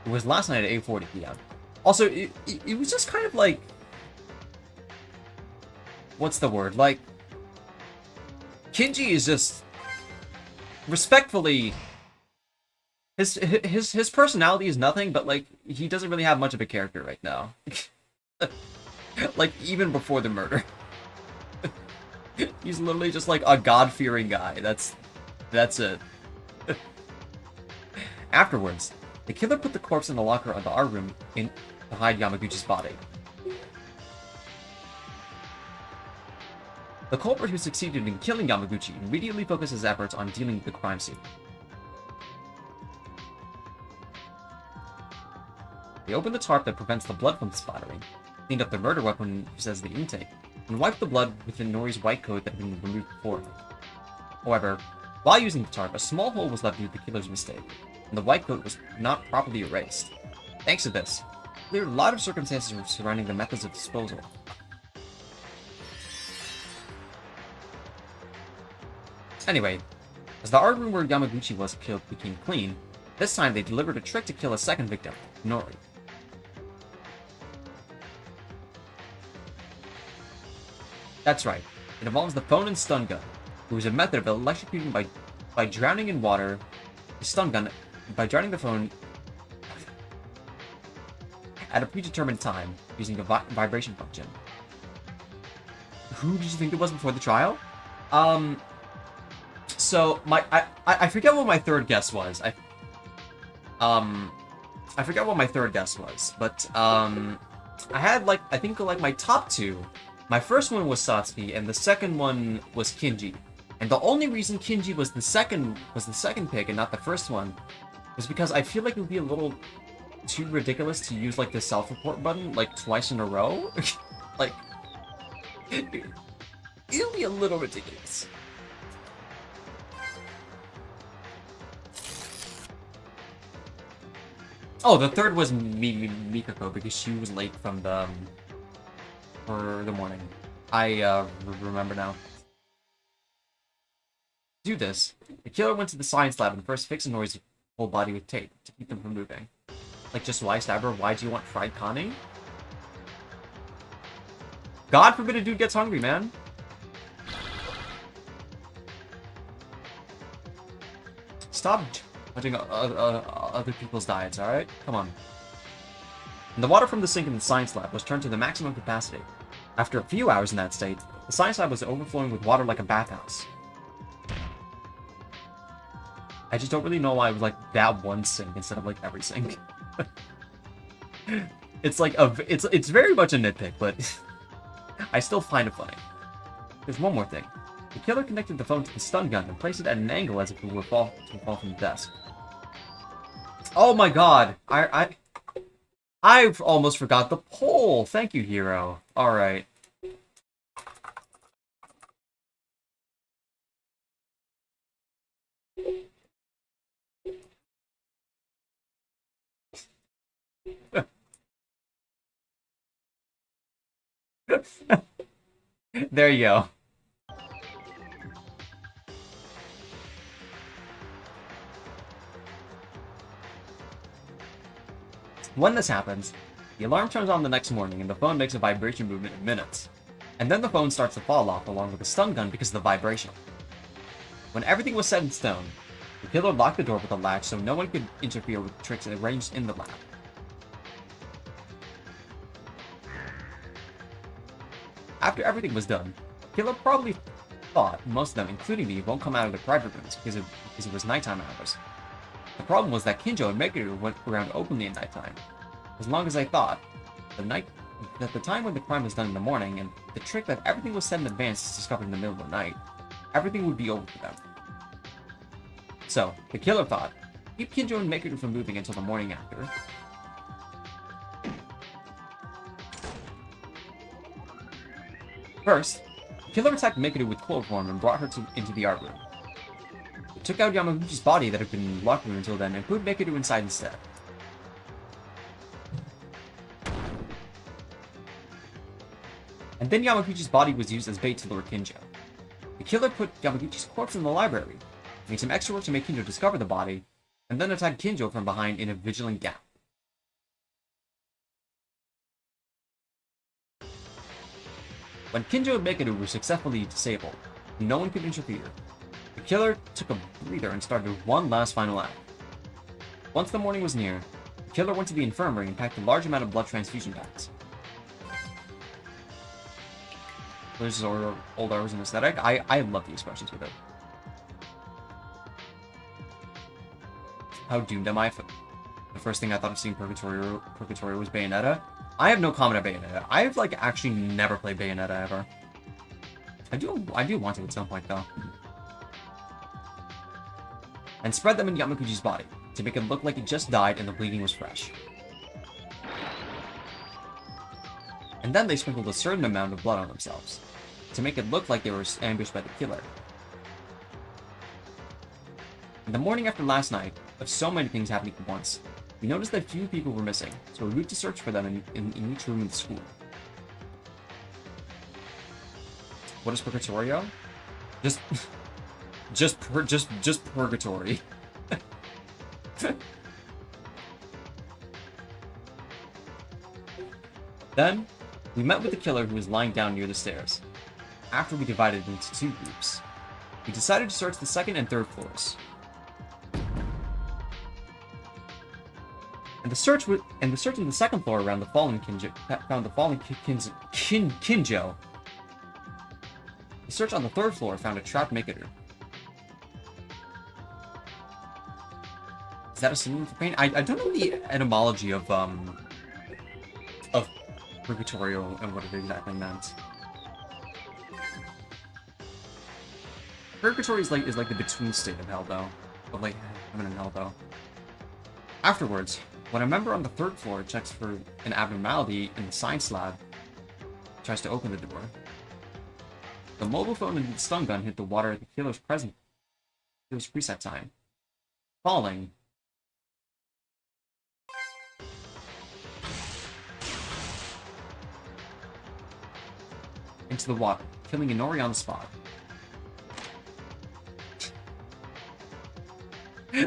It was last night at 8:40 p.m. Also, it was just kind of like... What's the word? Like... Kinji is just... Respectfully... His personality is nothing, but like, he doesn't really have much of a character right now. Like, even before the murder. He's literally just like a God-fearing guy. That's it. Afterwards, the killer put the corpse in the locker of the art room to hide Yamaguchi's body. The culprit who succeeded in killing Yamaguchi immediately focused his efforts on dealing with the crime scene. They opened the tarp that prevents the blood from splattering, cleaned up the murder weapon used as the intake, and wiped the blood within Nori's white coat that had been removed before. However, while using the tarp, a small hole was left due to the killer's mistake, and the white coat was not properly erased. Thanks to this, there are a lot of circumstances surrounding the methods of disposal. Anyway, as the art room where Yamaguchi was killed became clean, this time they delivered a trick to kill a second victim, Nori. That's right, it involves the phone and stun gun, which is a method of electrocuting by drowning in water the stun gun by drowning the phone at a predetermined time using a vibration function. Who did you think it was before the trial? So I forget what my third guess was. I forget what my third guess was, but I had like I think like my top two. My first one was Satsuki, and the second one was Kinji. And the only reason Kinji was the second pick and not the first one was because I feel like it would be a little too ridiculous to use like the self-report button like twice in a row. Like it'll be a little ridiculous. Oh, the third was Mikako because she was late from the for the morning. I remember now. To do this, the killer went to the science lab and first fixed Nori's whole body with tape to keep them from moving. Like, just why, Stabber? Why do you want fried Connie? God forbid a dude gets hungry, man. Stop judging other people's diets, alright? Come on. And the water from the sink in the science lab was turned to the maximum capacity. After a few hours in that state, the science lab was overflowing with water like a bathhouse. I just don't really know why it was like that one sink instead of like every sink. It's like it's very much a nitpick, but I still find it funny. There's one more thing. The killer connected the phone to the stun gun and placed it at an angle as if it were to fall from the desk. Oh my god! I've almost forgot the poll! Thank you, Hero. Alright. There you go. When this happens, the alarm turns on the next morning and the phone makes a vibration movement in minutes. And then the phone starts to fall off along with the stun gun because of the vibration. When everything was set in stone, the killer locked the door with a latch so no one could interfere with the tricks arranged in the lab. After everything was done, the killer probably thought most of them, including me, won't come out of their private rooms because it was nighttime hours. The problem was that Kinjo and Meguru went around openly at nighttime. As long as I thought, the time when the crime was done in the morning and the trick that everything was set in advance is discovered in the middle of the night, everything would be over for them. So, the killer thought, keep Kinjo and Meguru from moving until the morning after. First, the killer attacked Meguru with chloroform and brought her into the art room. He took out Yamaguchi's body that had been in the locker room until then and put Meguru inside instead. And then Yamaguchi's body was used as bait to lure Kinjo. The killer put Yamaguchi's corpse in the library, made some extra work to make Kinjo discover the body, and then attacked Kinjo from behind in a vigilant gap. When Kinjo and Meguru were successfully disabled, and no one could interfere, the killer took a breather and started one last final act. Once the morning was near, the killer went to the infirmary and packed a large amount of blood transfusion packs. There's his old Origin aesthetic. I love the expressions with it. How doomed am I? The first thing I thought of seeing Purgatory was Bayonetta. I have no comment on Bayonetta. I've like actually never played Bayonetta ever. I do want to at some point though. And spread them in Yamaguchi's body to make it look like it just died and the bleeding was fresh. And then they sprinkled a certain amount of blood on themselves to make it look like they were ambushed by the killer. In the morning after last night, of so many things happening at once, we noticed that few people were missing, so we moved to search for them in each room in the school. What is Purgatorio? Just purgatory. Then, we met with the killer who was lying down near the stairs. After we divided into two groups, we decided to search the second and third floors. And the search in the second floor around the fallen Kinjo found the fallen Kinjo. The search on the third floor found a trapped Meguru. Is that a synonym for pain? I don't know the etymology of Purgatorio and what it exactly meant. Purgatory is like the between state of hell though. Of like heaven and hell though. Afterwards, when a member on the third floor checks for an abnormality in the science lab, tries to open the door, the mobile phone and the stun gun hit the water at the killer's preset time, falling into the water, killing Inori on the spot.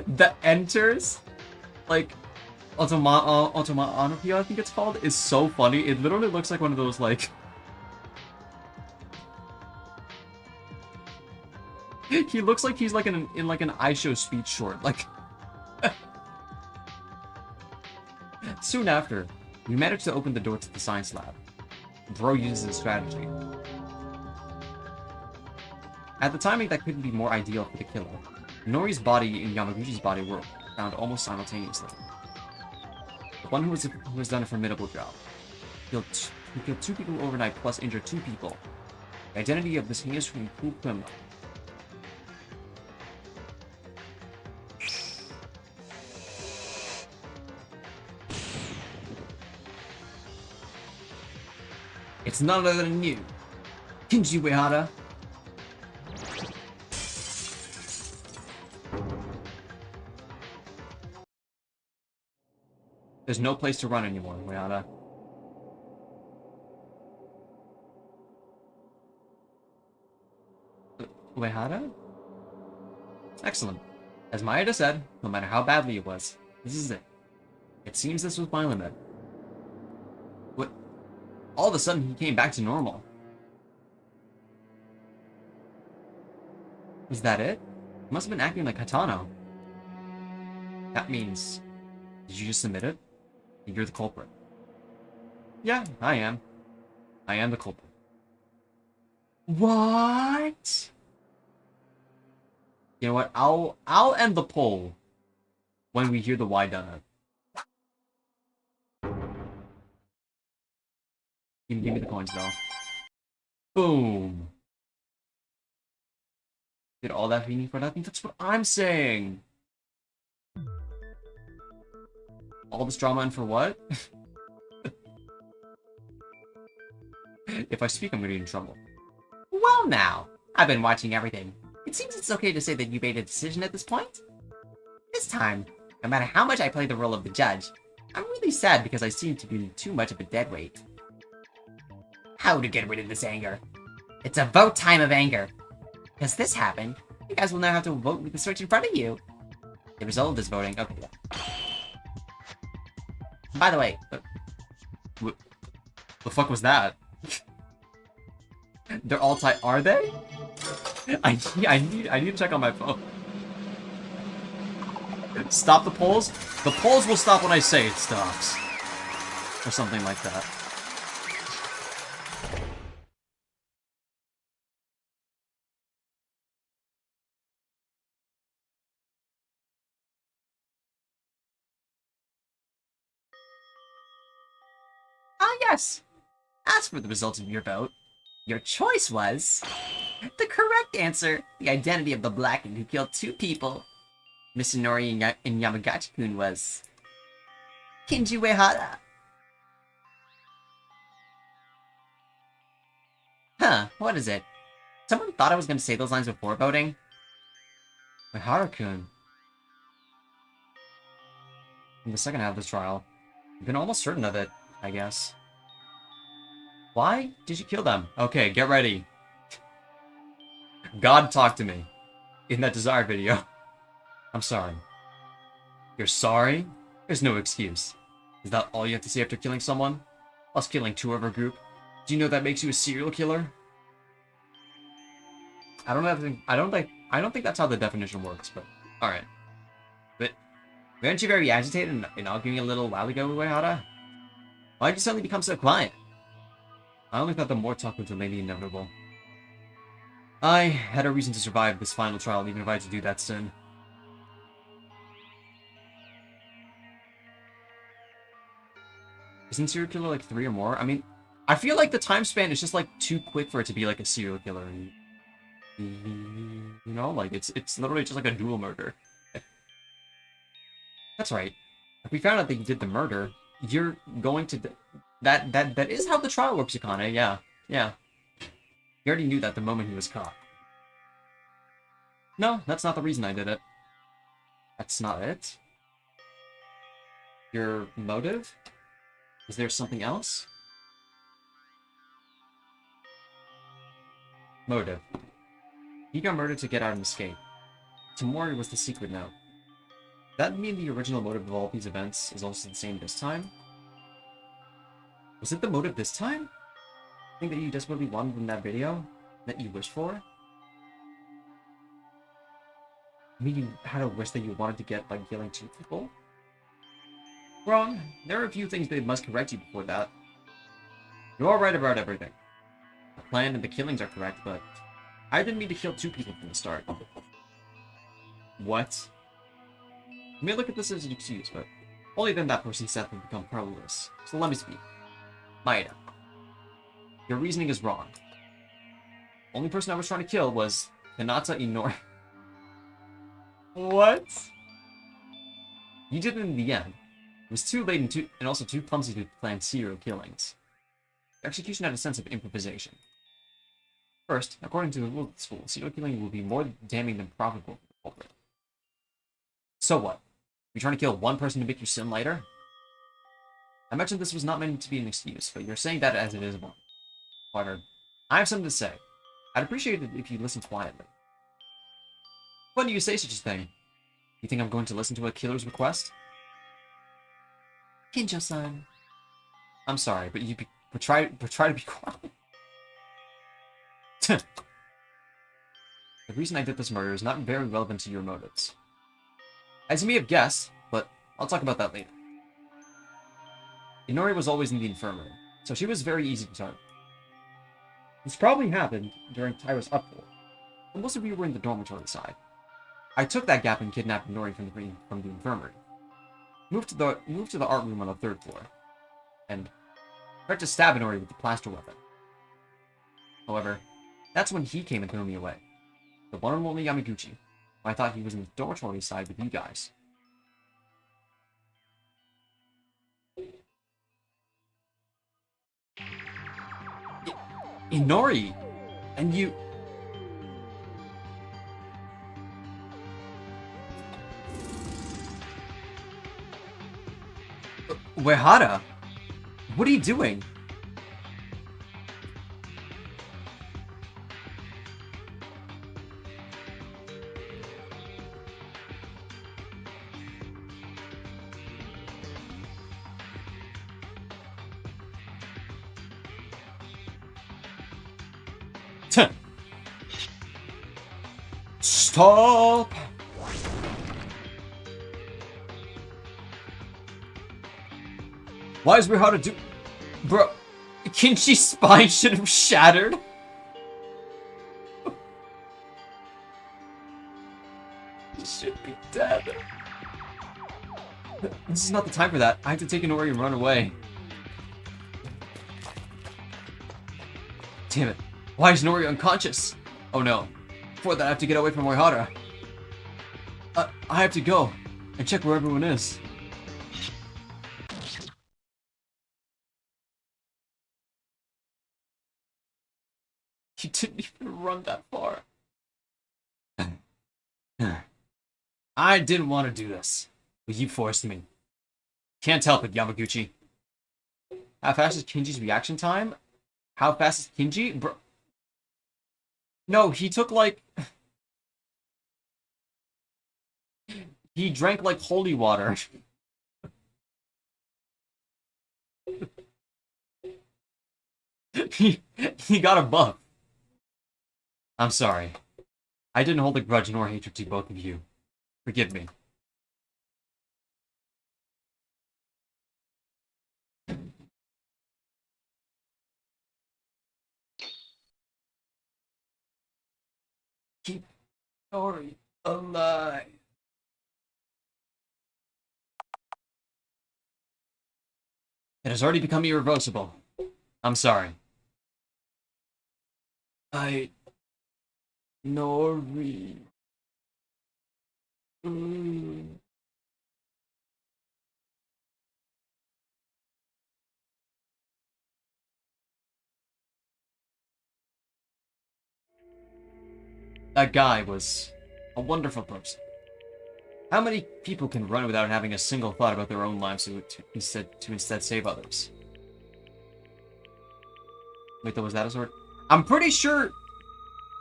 That enters, like, Automatopia, I think it's called, is so funny. It literally looks like one of those, like... he looks like he's like in like an iShow speech short, like... Soon after, we managed to open the door to the science lab. Bro uses his strategy. At the timing that couldn't be more ideal for the killer, Nori's body and Yamaguchi's body were found almost simultaneously. The one who has done a formidable job. He killed 2 people overnight plus injured 2 people. The identity of this heinous and cruel criminal. It's none other than you, Kinji Uehara. There's no place to run anymore, Uehara. Uehara? Excellent. As Maeda said, no matter how badly it was, this is it. It seems this was my limit. What? All of a sudden, he came back to normal. Was that it? He must have been acting like Hatano. That means... Did you just admit it? You're the culprit. Yeah, I am. I am the culprit. What? You know what? I'll end the poll when we hear the why done it. Give me the coins though. Boom. Did all that meaning for nothing? That's what I'm saying. All this drama and for what? If I speak, I'm gonna get in trouble. Well now, I've been watching everything. It seems it's okay to say that you made a decision at this point. This time, no matter how much I play the role of the judge, I'm really sad because I seem to be too much of a deadweight. How to get rid of this anger? It's a vote time of anger. Because this happened, you guys will now have to vote with the switch in front of you. The result of this voting, okay. By the way, What the fuck was that? They're all tight. Are they? I need to check on my phone. Stop the polls? The polls will stop when I say it stops. Or something like that. yes. As for the results of your vote, your choice was... the correct answer, the identity of the Blackened who killed 2 people, Misunori and Yamagachi-kun, was... Kinji Uehara. Huh, what is it? Someone thought I was going to say those lines before voting? Uehara-kun. In the second half of this trial, you've been almost certain of it, I guess. Why did you kill them? Okay, get ready. God talked to me in that Desire video. I'm sorry. You're sorry? There's no excuse. Is that all you have to say after killing someone? Plus killing 2 of our group? Do you know that makes you a serial killer? I don't think that's how the definition works, but alright. But weren't you very agitated in arguing a little while ago, Uehara? Why did you suddenly become so quiet? I only thought the more talk would delay the inevitable. I had a reason to survive this final trial, even if I had to do that soon. Isn't serial killer like 3 or more? I mean, I feel like the time span is just like too quick for it to be like a serial killer. You know, like it's literally just like a dual murder. That's right. If we found out that you did the murder, you're going to... That is how the trial works, Akane. Yeah. Yeah. You already knew that the moment he was caught. No, that's not the reason I did it. That's not it. Your motive? Is there something else? Motive. He got murdered to get out and escape. Tamori was the secret note. Does that mean the original motive of all these events is also the same this time? Was it the motive this time? Thing that you desperately wanted in that video? That you wished for? I mean, you had a wish that you wanted to get by killing 2 people? Wrong. There are a few things they must correct you before that. You're all right about everything. The plan and the killings are correct, but I didn't mean to kill 2 people from the start. What? You may look at this as an excuse, but only then that person's death will become colorless. So let me speak. Maeda, your reasoning is wrong. Only person I was trying to kill was Hinata Inori. What? You did it in the end. It was too late and also too clumsy to plan serial killings. Your execution had a sense of improvisation. First, according to the rules of the school, serial killing will be more damning than profitable for the culprit. So what? You're trying to kill 1 person to make your sin lighter? I mentioned this was not meant to be an excuse, but you're saying that as it is one. However, I have something to say. I'd appreciate it if you listened quietly. When do you say such a thing? You think I'm going to listen to a killer's request? Kinjo-san. I'm sorry, but try to be quiet. The reason I did this murder is not very relevant to your motives. As you may have guessed, but I'll talk about that later. Inori was always in the infirmary, so she was very easy to target. This probably happened during Tyra's uproar, but most of you were in the dormitory side. I took that gap and kidnapped Inori from the infirmary. Moved to the art room on the 3rd floor, and tried to stab Inori with the plaster weapon. However, that's when he came and threw me away. The one and only Yamaguchi. I thought he was in the dormitory side with you guys. Inori! And you... Uehara! What are you doing? Stop! Why is Uehara do... Bro, Kinshi's spine should have shattered? He should be dead. This is not the time for that. I have to take Inori and run away. Damn it. Why is Inori unconscious? Oh no. Before that, I have to get away from Uehara. I have to go and check where everyone is. You didn't even run that far. I didn't want to do this, but you forced me. Can't help it, Yamaguchi. How fast is Kinji's reaction time? How fast is Kinji? Bro. No, he took like... He drank like holy water. he got a buff. I'm sorry. I didn't hold a grudge nor hatred to both of you. Forgive me. Keep Tori alive. It has already become irreversible. I'm sorry. Nori. That guy was a wonderful person. How many people can run without having a single thought about their own lives to instead save others? Wait, was that a sword? I'm pretty sure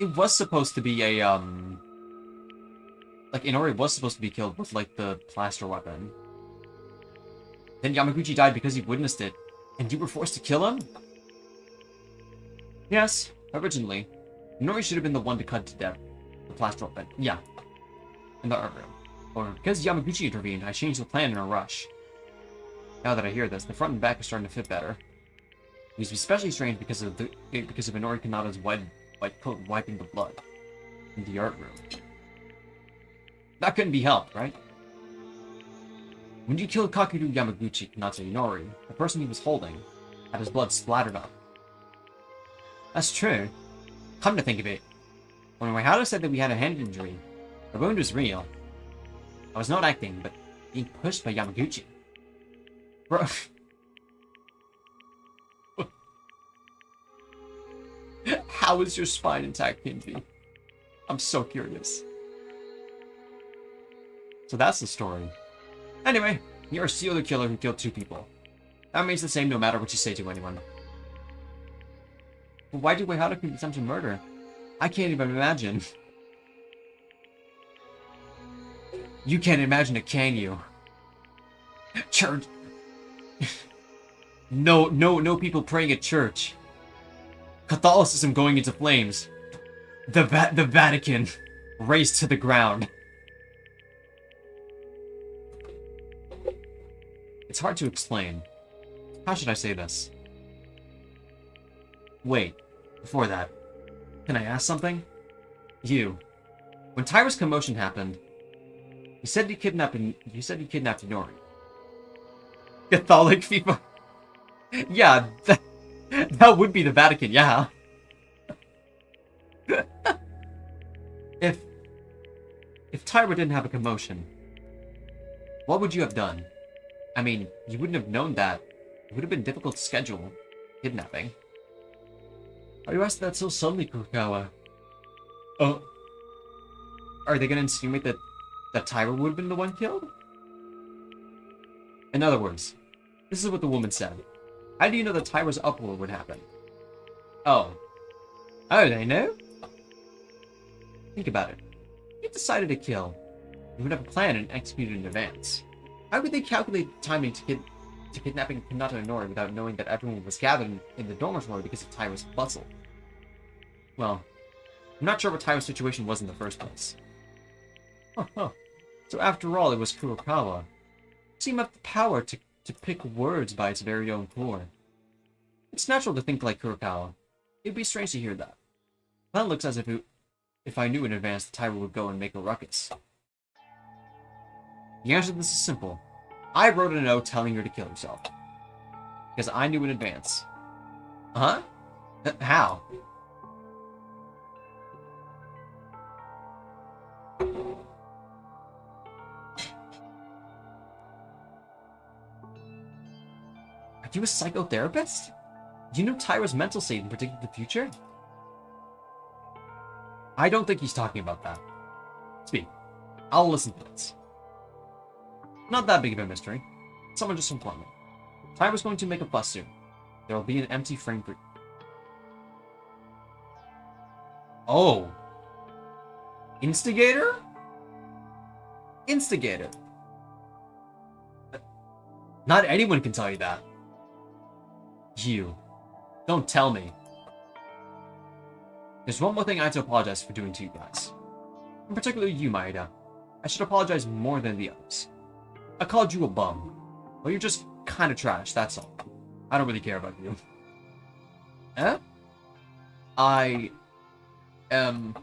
it was supposed to be a, like, Inori was supposed to be killed with, like, the plaster weapon. Then Yamaguchi died because he witnessed it, and you were forced to kill him? Yes, originally. Inori should have been the one to cut to death. The plaster weapon. Yeah. In the art room. Or because Yamaguchi intervened, I changed the plan in a rush. Now that I hear this, the front and back are starting to fit better. It was especially strange because of Inori Kanata's white coat wiping the blood in the art room. That couldn't be helped, right? When you killed Kakeru Yamaguchi Kanata Inori, the person he was holding had his blood splattered up. That's true. Come to think of it, when Uehara said that we had a hand injury, the wound was real. I was not acting, but being pushed by Yamaguchi. Bro. How is your spine intact, Kinji? I'm so curious. So that's the story. Anyway, you're a serial killer who killed 2 people. That remains the same no matter what you say to anyone. But why did Uehara commit attempted murder? I can't even imagine. You can't imagine it, can you? No people praying at church. Catholicism going into flames. The Vatican razed to the ground. It's hard to explain. How should I say this? Wait, before that, can I ask something? You, when Tyra's commotion happened, you said you kidnapped Inori. Catholic FIFA. Yeah, that would be the Vatican, yeah. If Tyra didn't have a commotion, what would you have done? I mean, you wouldn't have known that. It would have been difficult to schedule kidnapping. Why are you asking that so suddenly, Kurokawa? Oh, are they gonna insinuate that Tyra would have been the one killed? In other words, this is what the woman said. How do you know that Tyra's uproar would happen? Oh, they know? Think about it. If you decided to kill, you would have a plan and execute it in advance. How could they calculate the timing to kidnapping Hinata and Nori without knowing that everyone was gathered in the dormitory because of Tyra's bustle? Well, I'm not sure what Tyra's situation was in the first place. So after all, it was Kurokawa. It seemed to have the power to pick words by its very own core. It's natural to think like Kurokawa. It'd be strange to hear that. That looks as if I knew in advance that Tyra would go and make a ruckus. The answer to this is simple. I wrote a note telling her to kill herself. Because I knew in advance. Huh? How? Are you a psychotherapist? Do you know Tyra's mental state and predicted the future? I don't think he's talking about that. Speak. I'll listen to this. Not that big of a mystery. Someone just informed me. Tyra's going to make a fuss soon. There will be an empty frame for... Oh. Instigator? Instigator. Not anyone can tell you that. You. Don't tell me. There's one more thing I have to apologize for doing to you guys. In particular you, Maeda. I should apologize more than the others. I called you a bum. Well, you're just kind of trash, that's all. I don't really care about you. Eh? I am...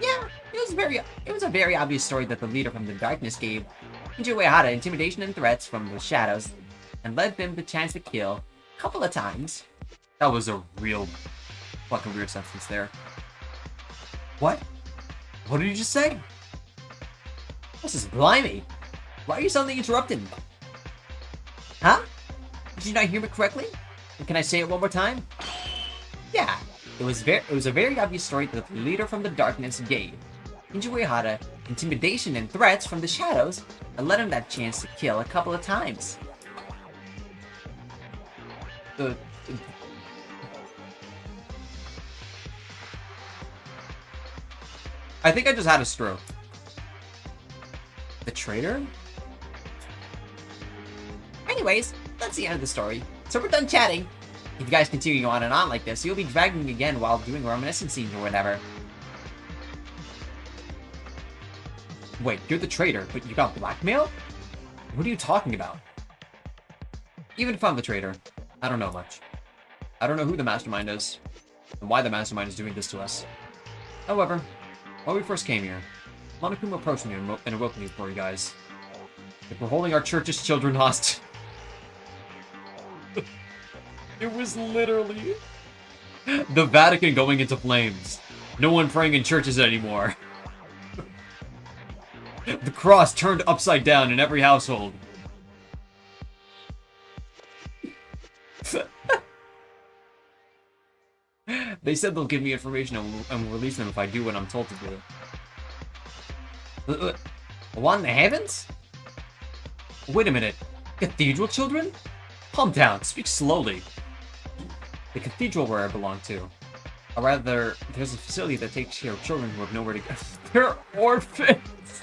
Yeah, it was a very obvious story that the leader from the darkness gave Uehara intimidation and threats from the shadows and led them the chance to kill a couple of times. That was a real fucking weird sentence there. What? What did you just say? This is blimey. Why are you suddenly interrupting me? Huh? Did you not hear me correctly? Can I say it one more time? Yeah, it was a very obvious story that the leader from the darkness gave Uehara intimidation and threats from the shadows and led him that chance to kill a couple of times. I think I just had a stroke. The traitor? Anyways, that's the end of the story. So we're done chatting. If you guys continue on and on like this, you'll be dragging me again while doing reminiscent scenes or whatever. Wait, you're the traitor, but you got blackmailed? What are you talking about? Even if I'm the traitor, I don't know much. I don't know who the mastermind is, and why the mastermind is doing this to us. However, when we first came here, Monokuma approached me and awoke me for you guys. If we're holding our church's children hostage. It was literally the Vatican going into flames. No one praying in churches anymore. The cross turned upside down in every household. They said they'll give me information and will release them if I do what I'm told to do. One in the heavens? Wait a minute. Cathedral children? Calm down. Speak slowly. The cathedral where I belong to. Or rather, there's a facility that takes care of children who have nowhere to go. They're orphans!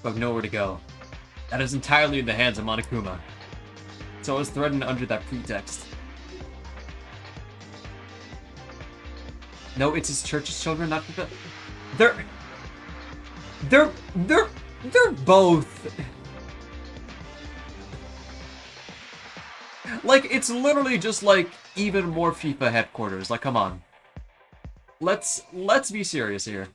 But nowhere to go. That is entirely in the hands of Monokuma. So I was threatened under that pretext. No, it's his church's children, not the... They're both... Like, it's literally just, like, even more FIFA headquarters. Like, come on. Let's be serious here.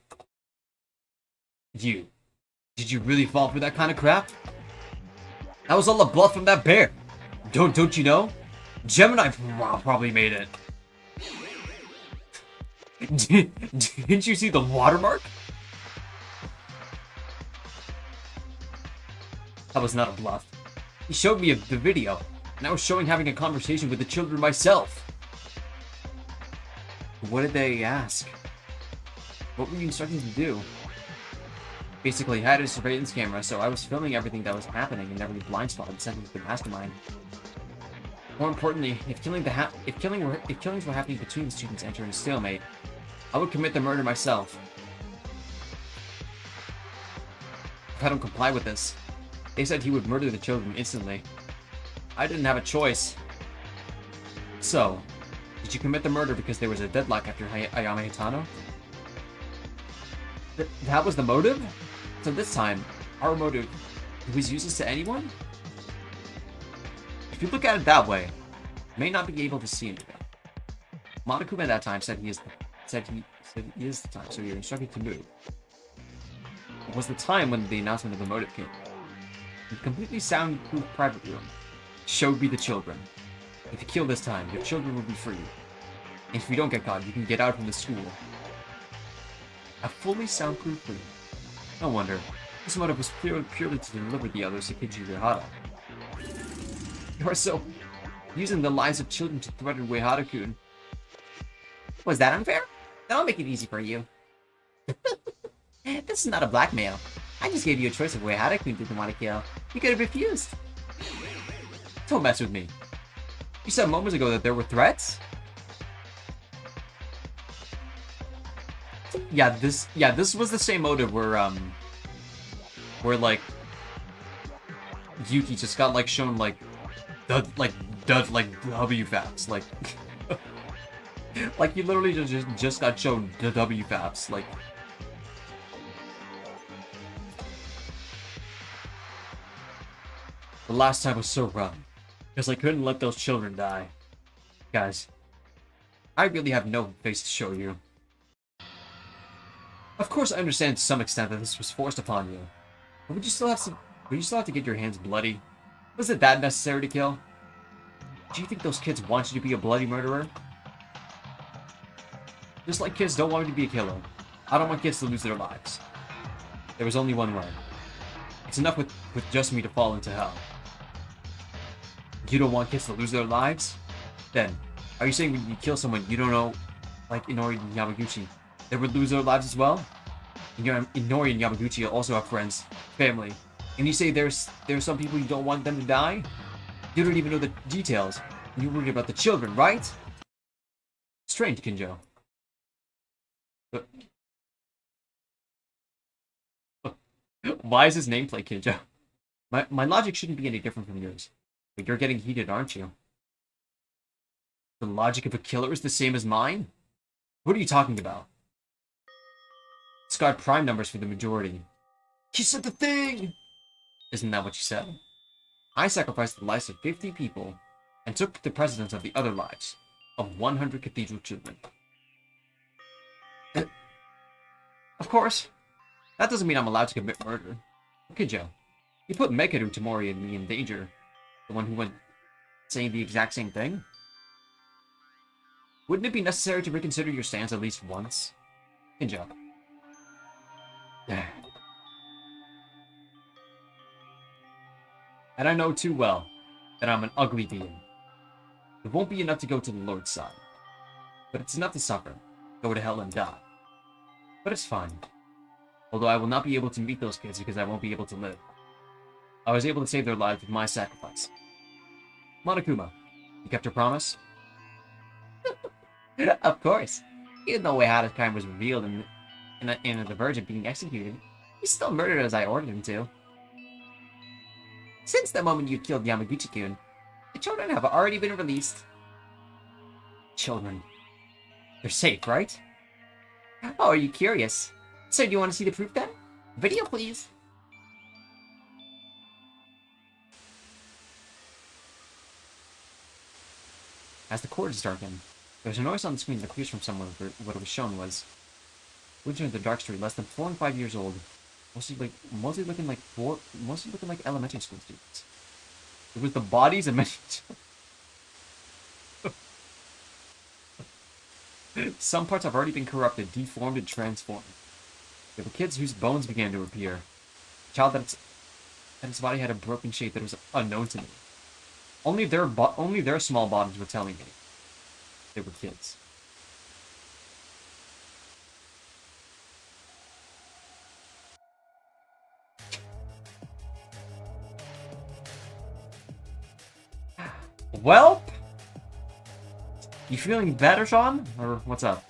Did you really fall for that kind of crap? That was all a bluff from that bear. Don't you know? Gemini probably made it. Didn't you see the watermark? That was not a bluff. He showed me the video, and I was showing having a conversation with the children myself. What did they ask? What were you instructing them to do? Basically, I had a surveillance camera, so I was filming everything that was happening and never blind spotted and sent it to the mastermind. More importantly, if killings were happening between the students entering a stalemate, I would commit the murder myself. If I don't comply with this, they said he would murder the children instantly. I didn't have a choice. So, did you commit the murder because there was a deadlock after Ayame Hitano? That was the motive? So this time, our motive was useless to anyone? If you look at it that way, you may not be able to see anything. Monokuma at that time said he is the time, so you're instructed to move. It was the time when the announcement of the motive came. In a completely soundproof private room, showed me the children. If you kill this time, your children will be free. And if you don't get caught, you can get out from the school. A fully soundproof room. No wonder. This motive was purely to deliver the others to Kiji Uehara. You are so... using the lives of children to threaten Uehara-kun. Was that unfair? Then I'll make it easy for you. This is not a blackmail. I just gave you a choice if Uehara-kun didn't want to kill. You could have refused. Don't mess with me. You said moments ago that there were threats? Yeah, this was the same motive where like Yuki just got like shown like W faps, like like he literally just got shown the W faps, like the last time was so rough because I couldn't let those children die. Guys, I really have no face to show you. Of course, I understand to some extent that this was forced upon you, but would you still have to get your hands bloody? Was it that necessary to kill? Do you think those kids want you to be a bloody murderer? Just like kids don't want me to be a killer, I don't want kids to lose their lives. There was only one way. It's enough with just me to fall into hell. You don't want kids to lose their lives? Then, are you saying when you kill someone you don't know, like Inori and Yamaguchi, they would lose their lives as well? Inori and Yamaguchi also have friends, family, and you say there's some people you don't want them to die? You don't even know the details. You're worried about the children, right? Strange, Kinjo. Why is his nameplate Kinjo? My logic shouldn't be any different from yours. But you're getting heated, aren't you? The logic of a killer is the same as mine? What are you talking about? It's got prime numbers for the majority. You said the thing! Isn't that what you said? I sacrificed the lives of 50 people and took the precedence of the other lives of 100 cathedral children. Of course, that doesn't mean I'm allowed to commit murder. Kinjo, you put Megaru, Tamori, and me in danger. The one who went saying the exact same thing? Wouldn't it be necessary to reconsider your stance at least once? Kinjo. And I know too well that I'm an ugly being. It won't be enough to go to the Lord's side. But it's enough to suffer, go to hell and die. But it's fine. Although I will not be able to meet those kids because I won't be able to live. I was able to save their lives with my sacrifice. Monokuma, you kept your promise? Of course. Even though Uehara's crime was revealed in the Virgin being executed, he still murdered as I ordered him to. Since the moment you killed Yamaguchi-kun, the children have already been released. Children. They're safe, right? Oh, are you curious? So do you want to see the proof then? Video, please. As the cords darken, there's a noise on the screen that clears from somewhere where what was shown was Winter in the Dark Street, less than 4 and 5 years old, mostly looking like elementary school students. It was the bodies of many Some parts have already been corrupted, deformed, and transformed. There were kids whose bones began to appear. A child that its body had a broken shape that was unknown to me. Only their small bodies were telling me. They were kids. Well, you feeling better, Sean? Or what's up?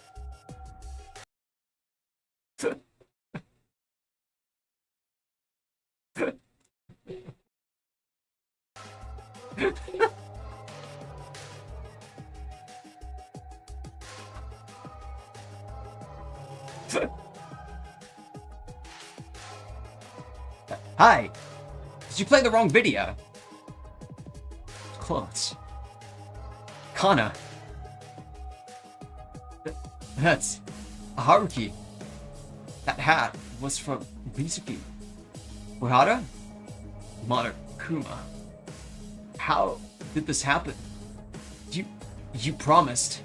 Hi! Did you play the wrong video? Close. Kana. That's Haruki. That hat was from Mizuki. Uehara? Monokuma. How did this happen? You promised.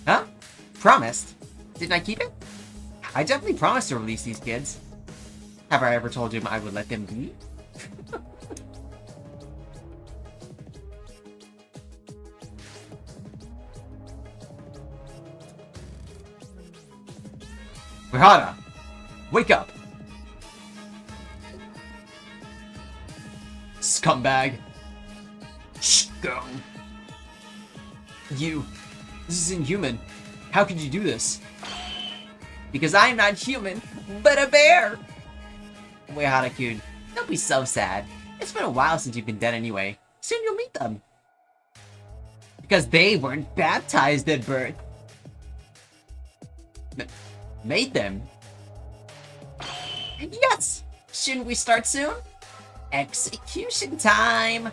Huh? Promised? Didn't I keep it? I definitely promised to release these kids. Have I ever told you I would let them be? Uehara! Wake up! Scumbag! Shh, go! This is inhuman. How could you do this? Because I'm not human, but a bear! Uehara-kun, don't be so sad. It's been a while since you've been dead anyway. Soon you'll meet them. Because they weren't baptized at birth. Made them? Yes! Shouldn't we start soon? Execution time!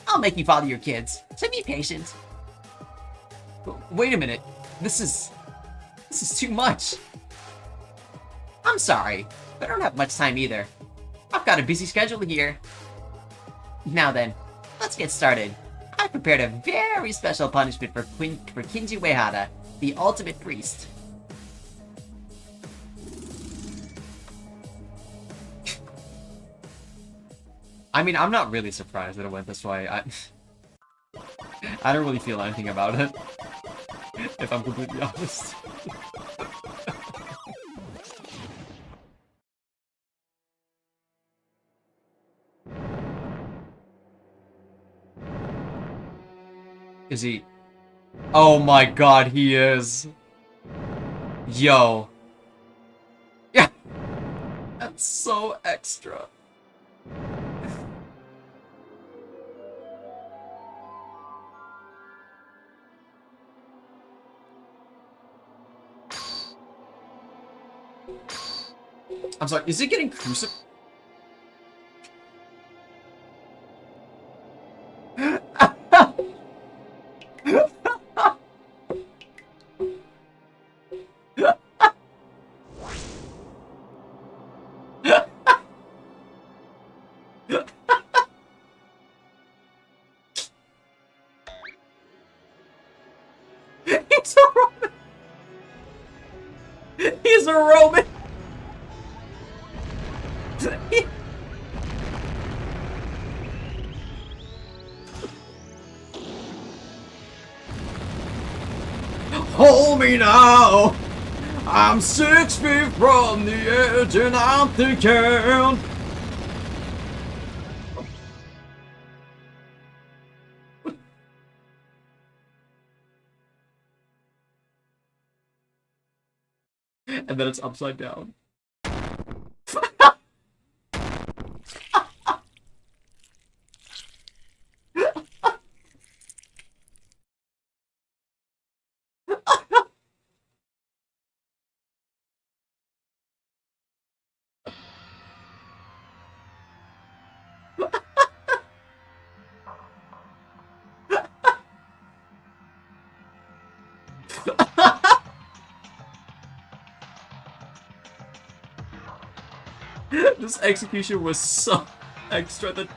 I'll make you father your kids, so be patient. Wait a minute. This is too much. I'm sorry, but I don't have much time either. I've got a busy schedule here. Now then, let's get started. I prepared a very special punishment for Kinji Uehara, the ultimate priest. I mean, I'm not really surprised that it went this way. I don't really feel anything about it, if I'm completely honest. Is he? Oh my god, he is. Yo. Yeah. That's so extra. I'm sorry, is it getting crucified? He's a Roman! He's a Roman! Hold me now! I'm 6 feet from the edge and I'm thinking... And then it's upside down. This execution was so extra that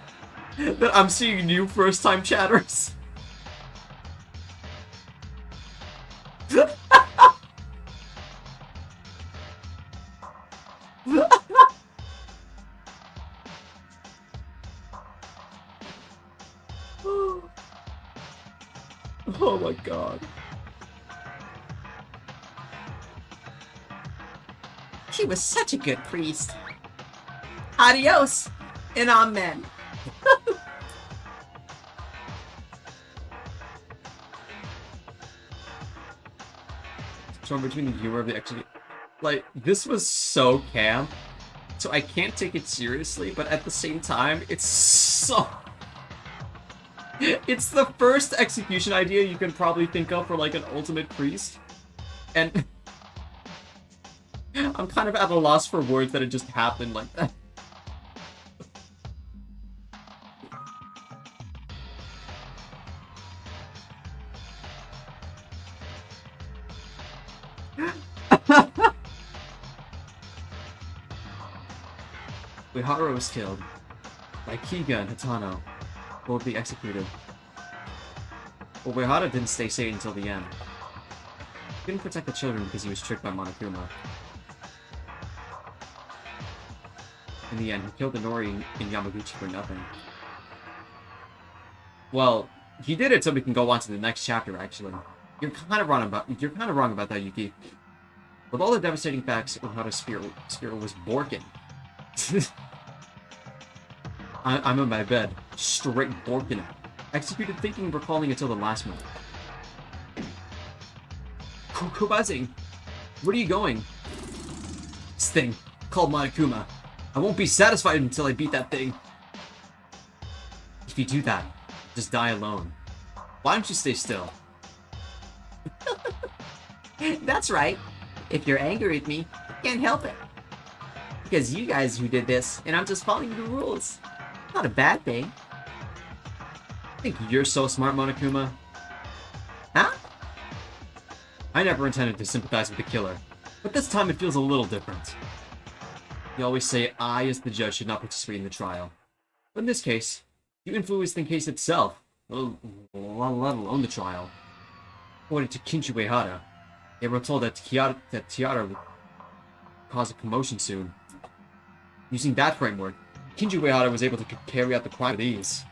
I'm seeing new first-time chatters. Oh my god. He was such a good priest. Adios, and amen. So between the humor of the execution, like, this was so camp, so I can't take it seriously, but at the same time, it's so... It's the first execution idea you can probably think of for, like, an ultimate priest. And... I'm kind of at a loss for words that it just happened like that. Uehara was killed by Kiga and Hitano, both be executed. But Uehara didn't stay sane until the end. He couldn't protect the children because he was tricked by Monokuma. In the end, he killed the Nori in Yamaguchi for nothing. Well, he did it so we can go on to the next chapter, actually. You're kind of wrong about that, Yuki. With all the devastating facts, Uehara's spirit was Borkin. I'm in my bed, straight Borkin out. Executed thinking, recalling until the last moment. Kubazing, where are you going? This thing, called Monokuma. I won't be satisfied until I beat that thing. If you do that, just die alone. Why don't you stay still? That's right. If you're angry at me, I can't help it. Because you guys who did this, and I'm just following the rules. Not a bad thing. I think you're so smart, Monokuma. Huh? I never intended to sympathize with the killer, but this time it feels a little different. You always say I, as the judge, should not participate in the trial. But in this case, you influenced the case itself, let alone the trial. According to Kinchi Uehara, they were told that Tiara would cause a commotion soon. Using that framework, Kinchi Uehara was able to carry out the crime with ease.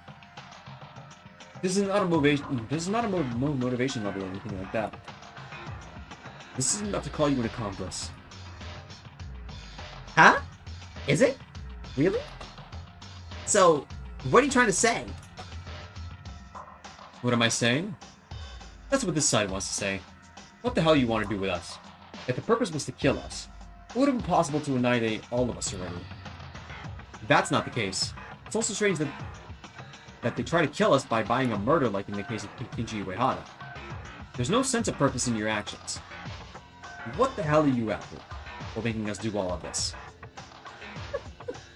This is not a motivation level or anything like that. This isn't enough to call you an accomplice. Huh? Is it? Really? So, what are you trying to say? What am I saying? That's what this side wants to say. What the hell you want to do with us? If the purpose was to kill us, it would have been possible to annihilate all of us already. That's not the case. It's also strange that they try to kill us by buying a murder like in the case of Kinchi Uehara. There's no sense of purpose in your actions. What the hell are you after for making us do all of this?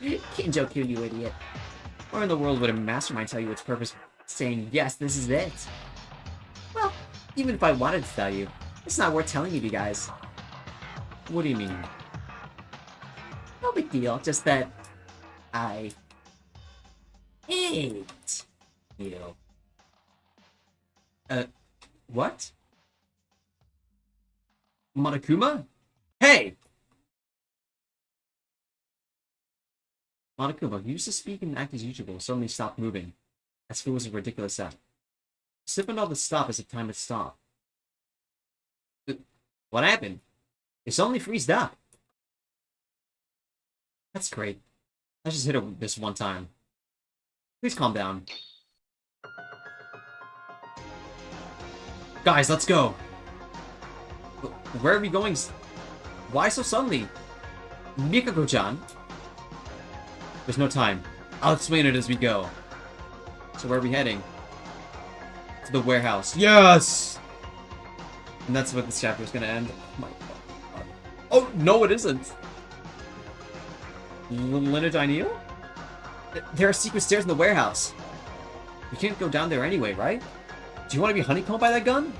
Kinjo-Q, you idiot. Where in the world would a mastermind tell you its purpose, saying, yes, this is it? Well, even if I wanted to tell you, it's not worth telling you guys. What do you mean? No big deal, just that I hate you. What? Monokuma? Hey! Monokuma, who used to speak and act as usual, suddenly stopped moving. As if it was a ridiculous act. Sipping all the stop as if time had stopped. What happened? It suddenly freezed up. That's great. Let's just hit it this one time. Please calm down. Guys, let's go. Where are we going? Why so suddenly? Mikako-chan? There's no time. I'll explain it as we go. So where are we heading? To the warehouse. Yes! And that's what this chapter is gonna end. Oh my god. Oh, no it isn't! Leonard O'Neill? There are secret stairs in the warehouse. We can't go down there anyway, right? Do you want to be honeycombed by that gun?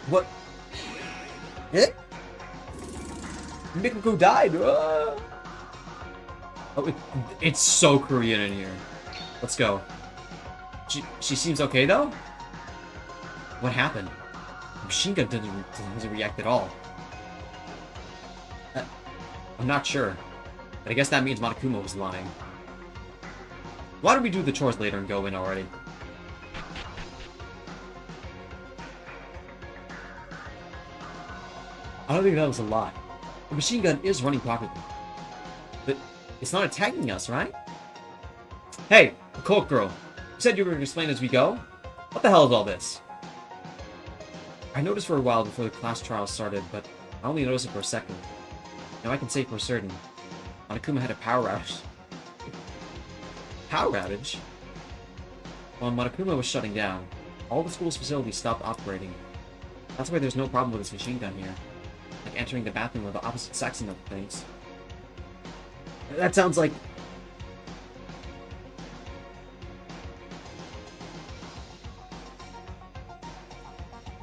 What? Eh? Mikako died! Ah! Oh, it's so Korean in here. Let's go. She seems okay, though? What happened? The machine gun doesn't react at all. I'm not sure. But I guess that means Monokuma was lying. Why don't we do the chores later and go in already? I don't think that was a lie. The machine gun is running properly. But it's not attacking us, right? Hey, the Coke girl. You said you were going to explain as we go? What the hell is all this? I noticed for a while before the class trial started, but I only noticed it for a second. Now I can say for certain, Monokuma had a power outage. Power outage? While Monokuma was shutting down, all the school's facilities stopped operating. That's why there's no problem with this machine gun here. Like entering the bathroom of the opposite sex and other things. That sounds like...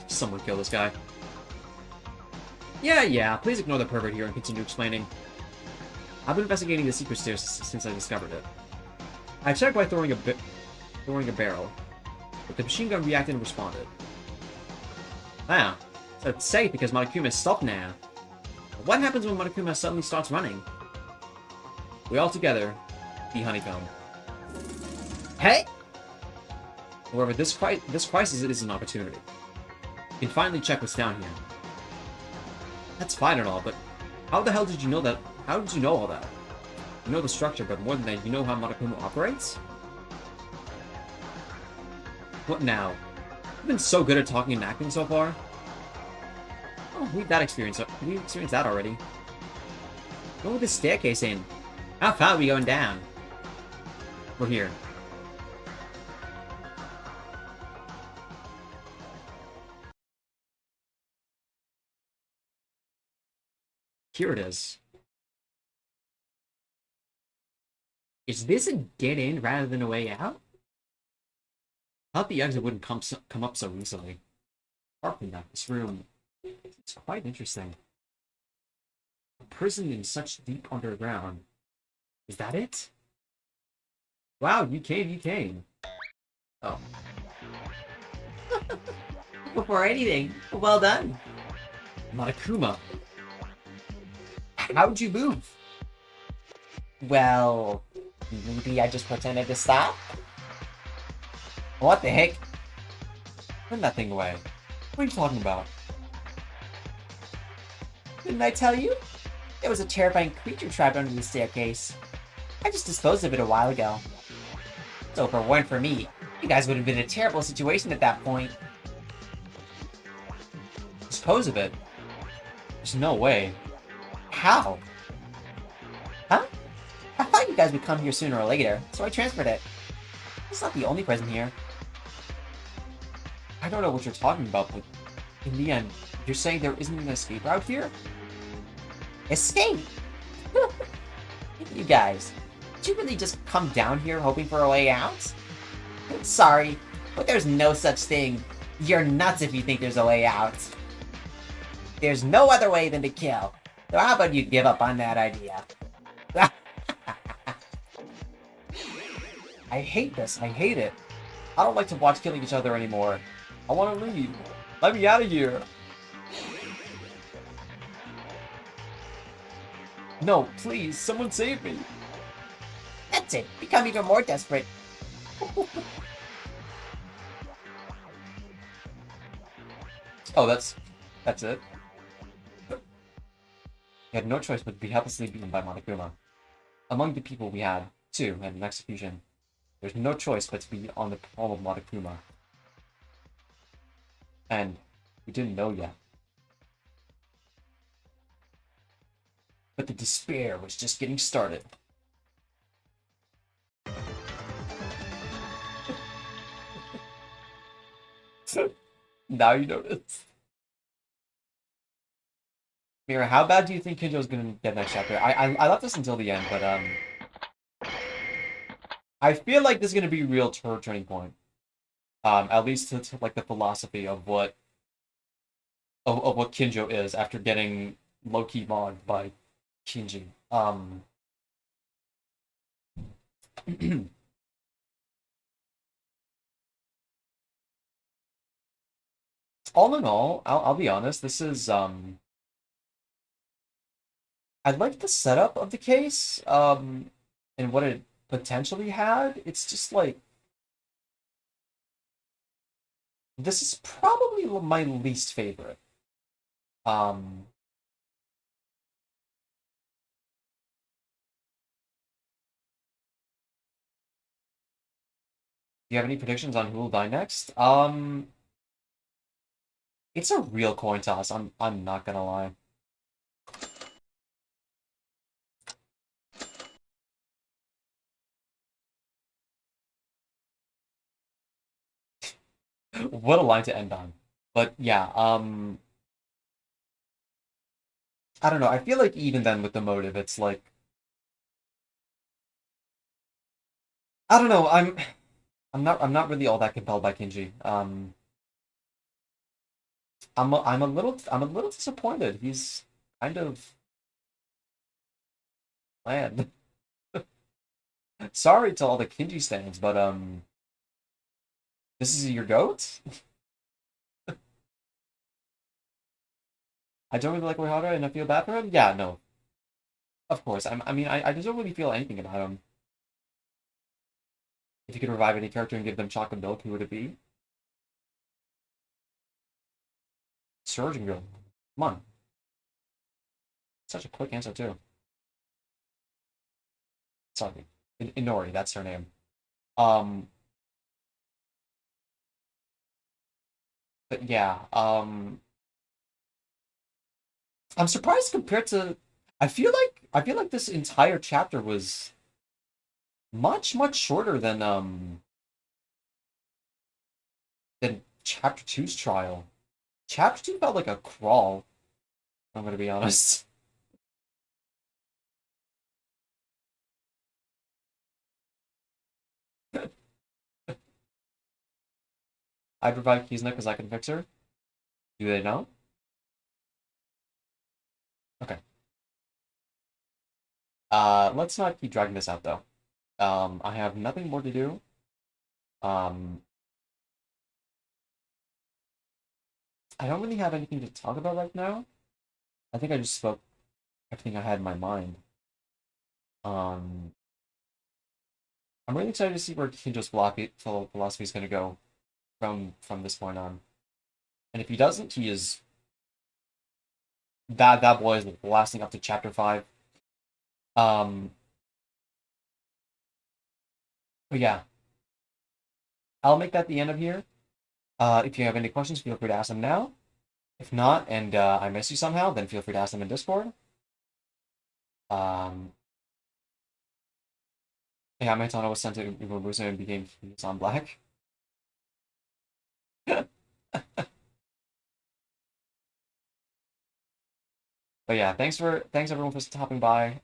Someone kill this guy. Yeah, please ignore the pervert here and continue explaining. I've been investigating the secret stairs since I discovered it. I checked by throwing a barrel, but the machine gun reacted and responded. Ah, so it's safe because Monokuma is stopped now. But what happens when Monokuma suddenly starts running? We all together be honeycomb. Hey! However, this crisis is an opportunity. You can finally check what's down here. That's fine and all, but how the hell did you know that? How did you know all that? You know the structure, but more than that, you know how Monokuma operates? What now? You've been so good at talking and acting so far. Oh, we've experienced that already. Go with the staircase in. How far are we going down? We're here. Here it is. Is this a get in rather than a way out? I thought the exit wouldn't come up so easily. Apart from that, this room is quite interesting. A prison in such deep underground. Is that it? Wow, you came. Oh. Before anything, well done. Monokuma. How'd you move? Well, maybe I just pretended to stop? What the heck? Turn that thing away. What are you talking about? Didn't I tell you? There was a terrifying creature trapped under the staircase. I just disposed of it a while ago. So if it weren't for me, you guys would have been in a terrible situation at that point. Dispose of it? There's no way. How? Huh? I thought you guys would come here sooner or later, so I transferred it. It's not the only prison here. I don't know what you're talking about, but in the end, you're saying there isn't an escape route here? Escape? You guys, did you really just come down here hoping for a way out? I'm sorry, but there's no such thing. You're nuts if you think there's a way out. There's no other way than to kill. So how about you give up on that idea? I hate this. I hate it. I don't like to watch killing each other anymore. I want to leave. Let me out of here. No, please, someone save me. That's it. Become even more desperate. Oh, that's it. We had no choice but to be helplessly beaten by Monokuma. Among the people we had, too, had an execution. There's no choice but to be on the palm of Monokuma. And We didn't know yet. But the despair was just getting started. Now you notice. Mira, how bad do you think Kinjo's gonna get next chapter? I left this until the end, but I feel like this is gonna be a real turning point. At least to like the philosophy of what Kinjo is after getting low-key mocked by Kinji. All in all, I'll be honest, this is I like the setup of the case, and what it potentially had. It's just like this is probably my least favorite. Um, do you have any predictions on who will die next? It's a real coin toss. I'm not gonna lie. What a line to end on. But yeah, I don't know. I feel like even then with the motive, it's like I don't know. I'm not really all that compelled by Kinji. I'm a little disappointed. He's kind of bland. Sorry to all the Kinji stands, but this is your goat? I don't really like Uehara and I feel bad for him? Yeah, no. Of course. I just don't really feel anything about him. If you could revive any character and give them chocolate milk, who would it be? Surgeon Girl. Come on. Such a quick answer, too. Sorry. Inori, that's her name. Um, but yeah, I'm surprised compared to I feel like this entire chapter was much shorter than chapter two's trial. Chapter 2 felt like a crawl, I'm gonna be honest. I provide Kizuna because I can fix her. Do they know? Okay. Let's not keep dragging this out though. I have nothing more to do. Um, I don't really have anything to talk about right now. I think I just spoke everything I had in my mind. Um, I'm really excited to see where Kinjo's philosophy is going to go from this point on. And if he doesn't, he is that boy is lasting up to chapter 5. Um, but yeah, I'll make that the end of here. If you have any questions, feel free to ask them now. If not, and I miss you somehow, then feel free to ask them in Discord. Um, yeah, Maitano was sent to Iwabusa and became on Black. But yeah, thanks everyone for stopping by.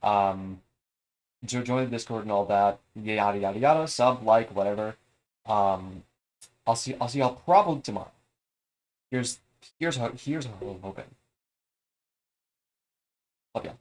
Join the Discord and all that. Yada yada yada. Sub, like, whatever. Um, I'll see y'all probably tomorrow. Here's how I'm hoping. Love ya.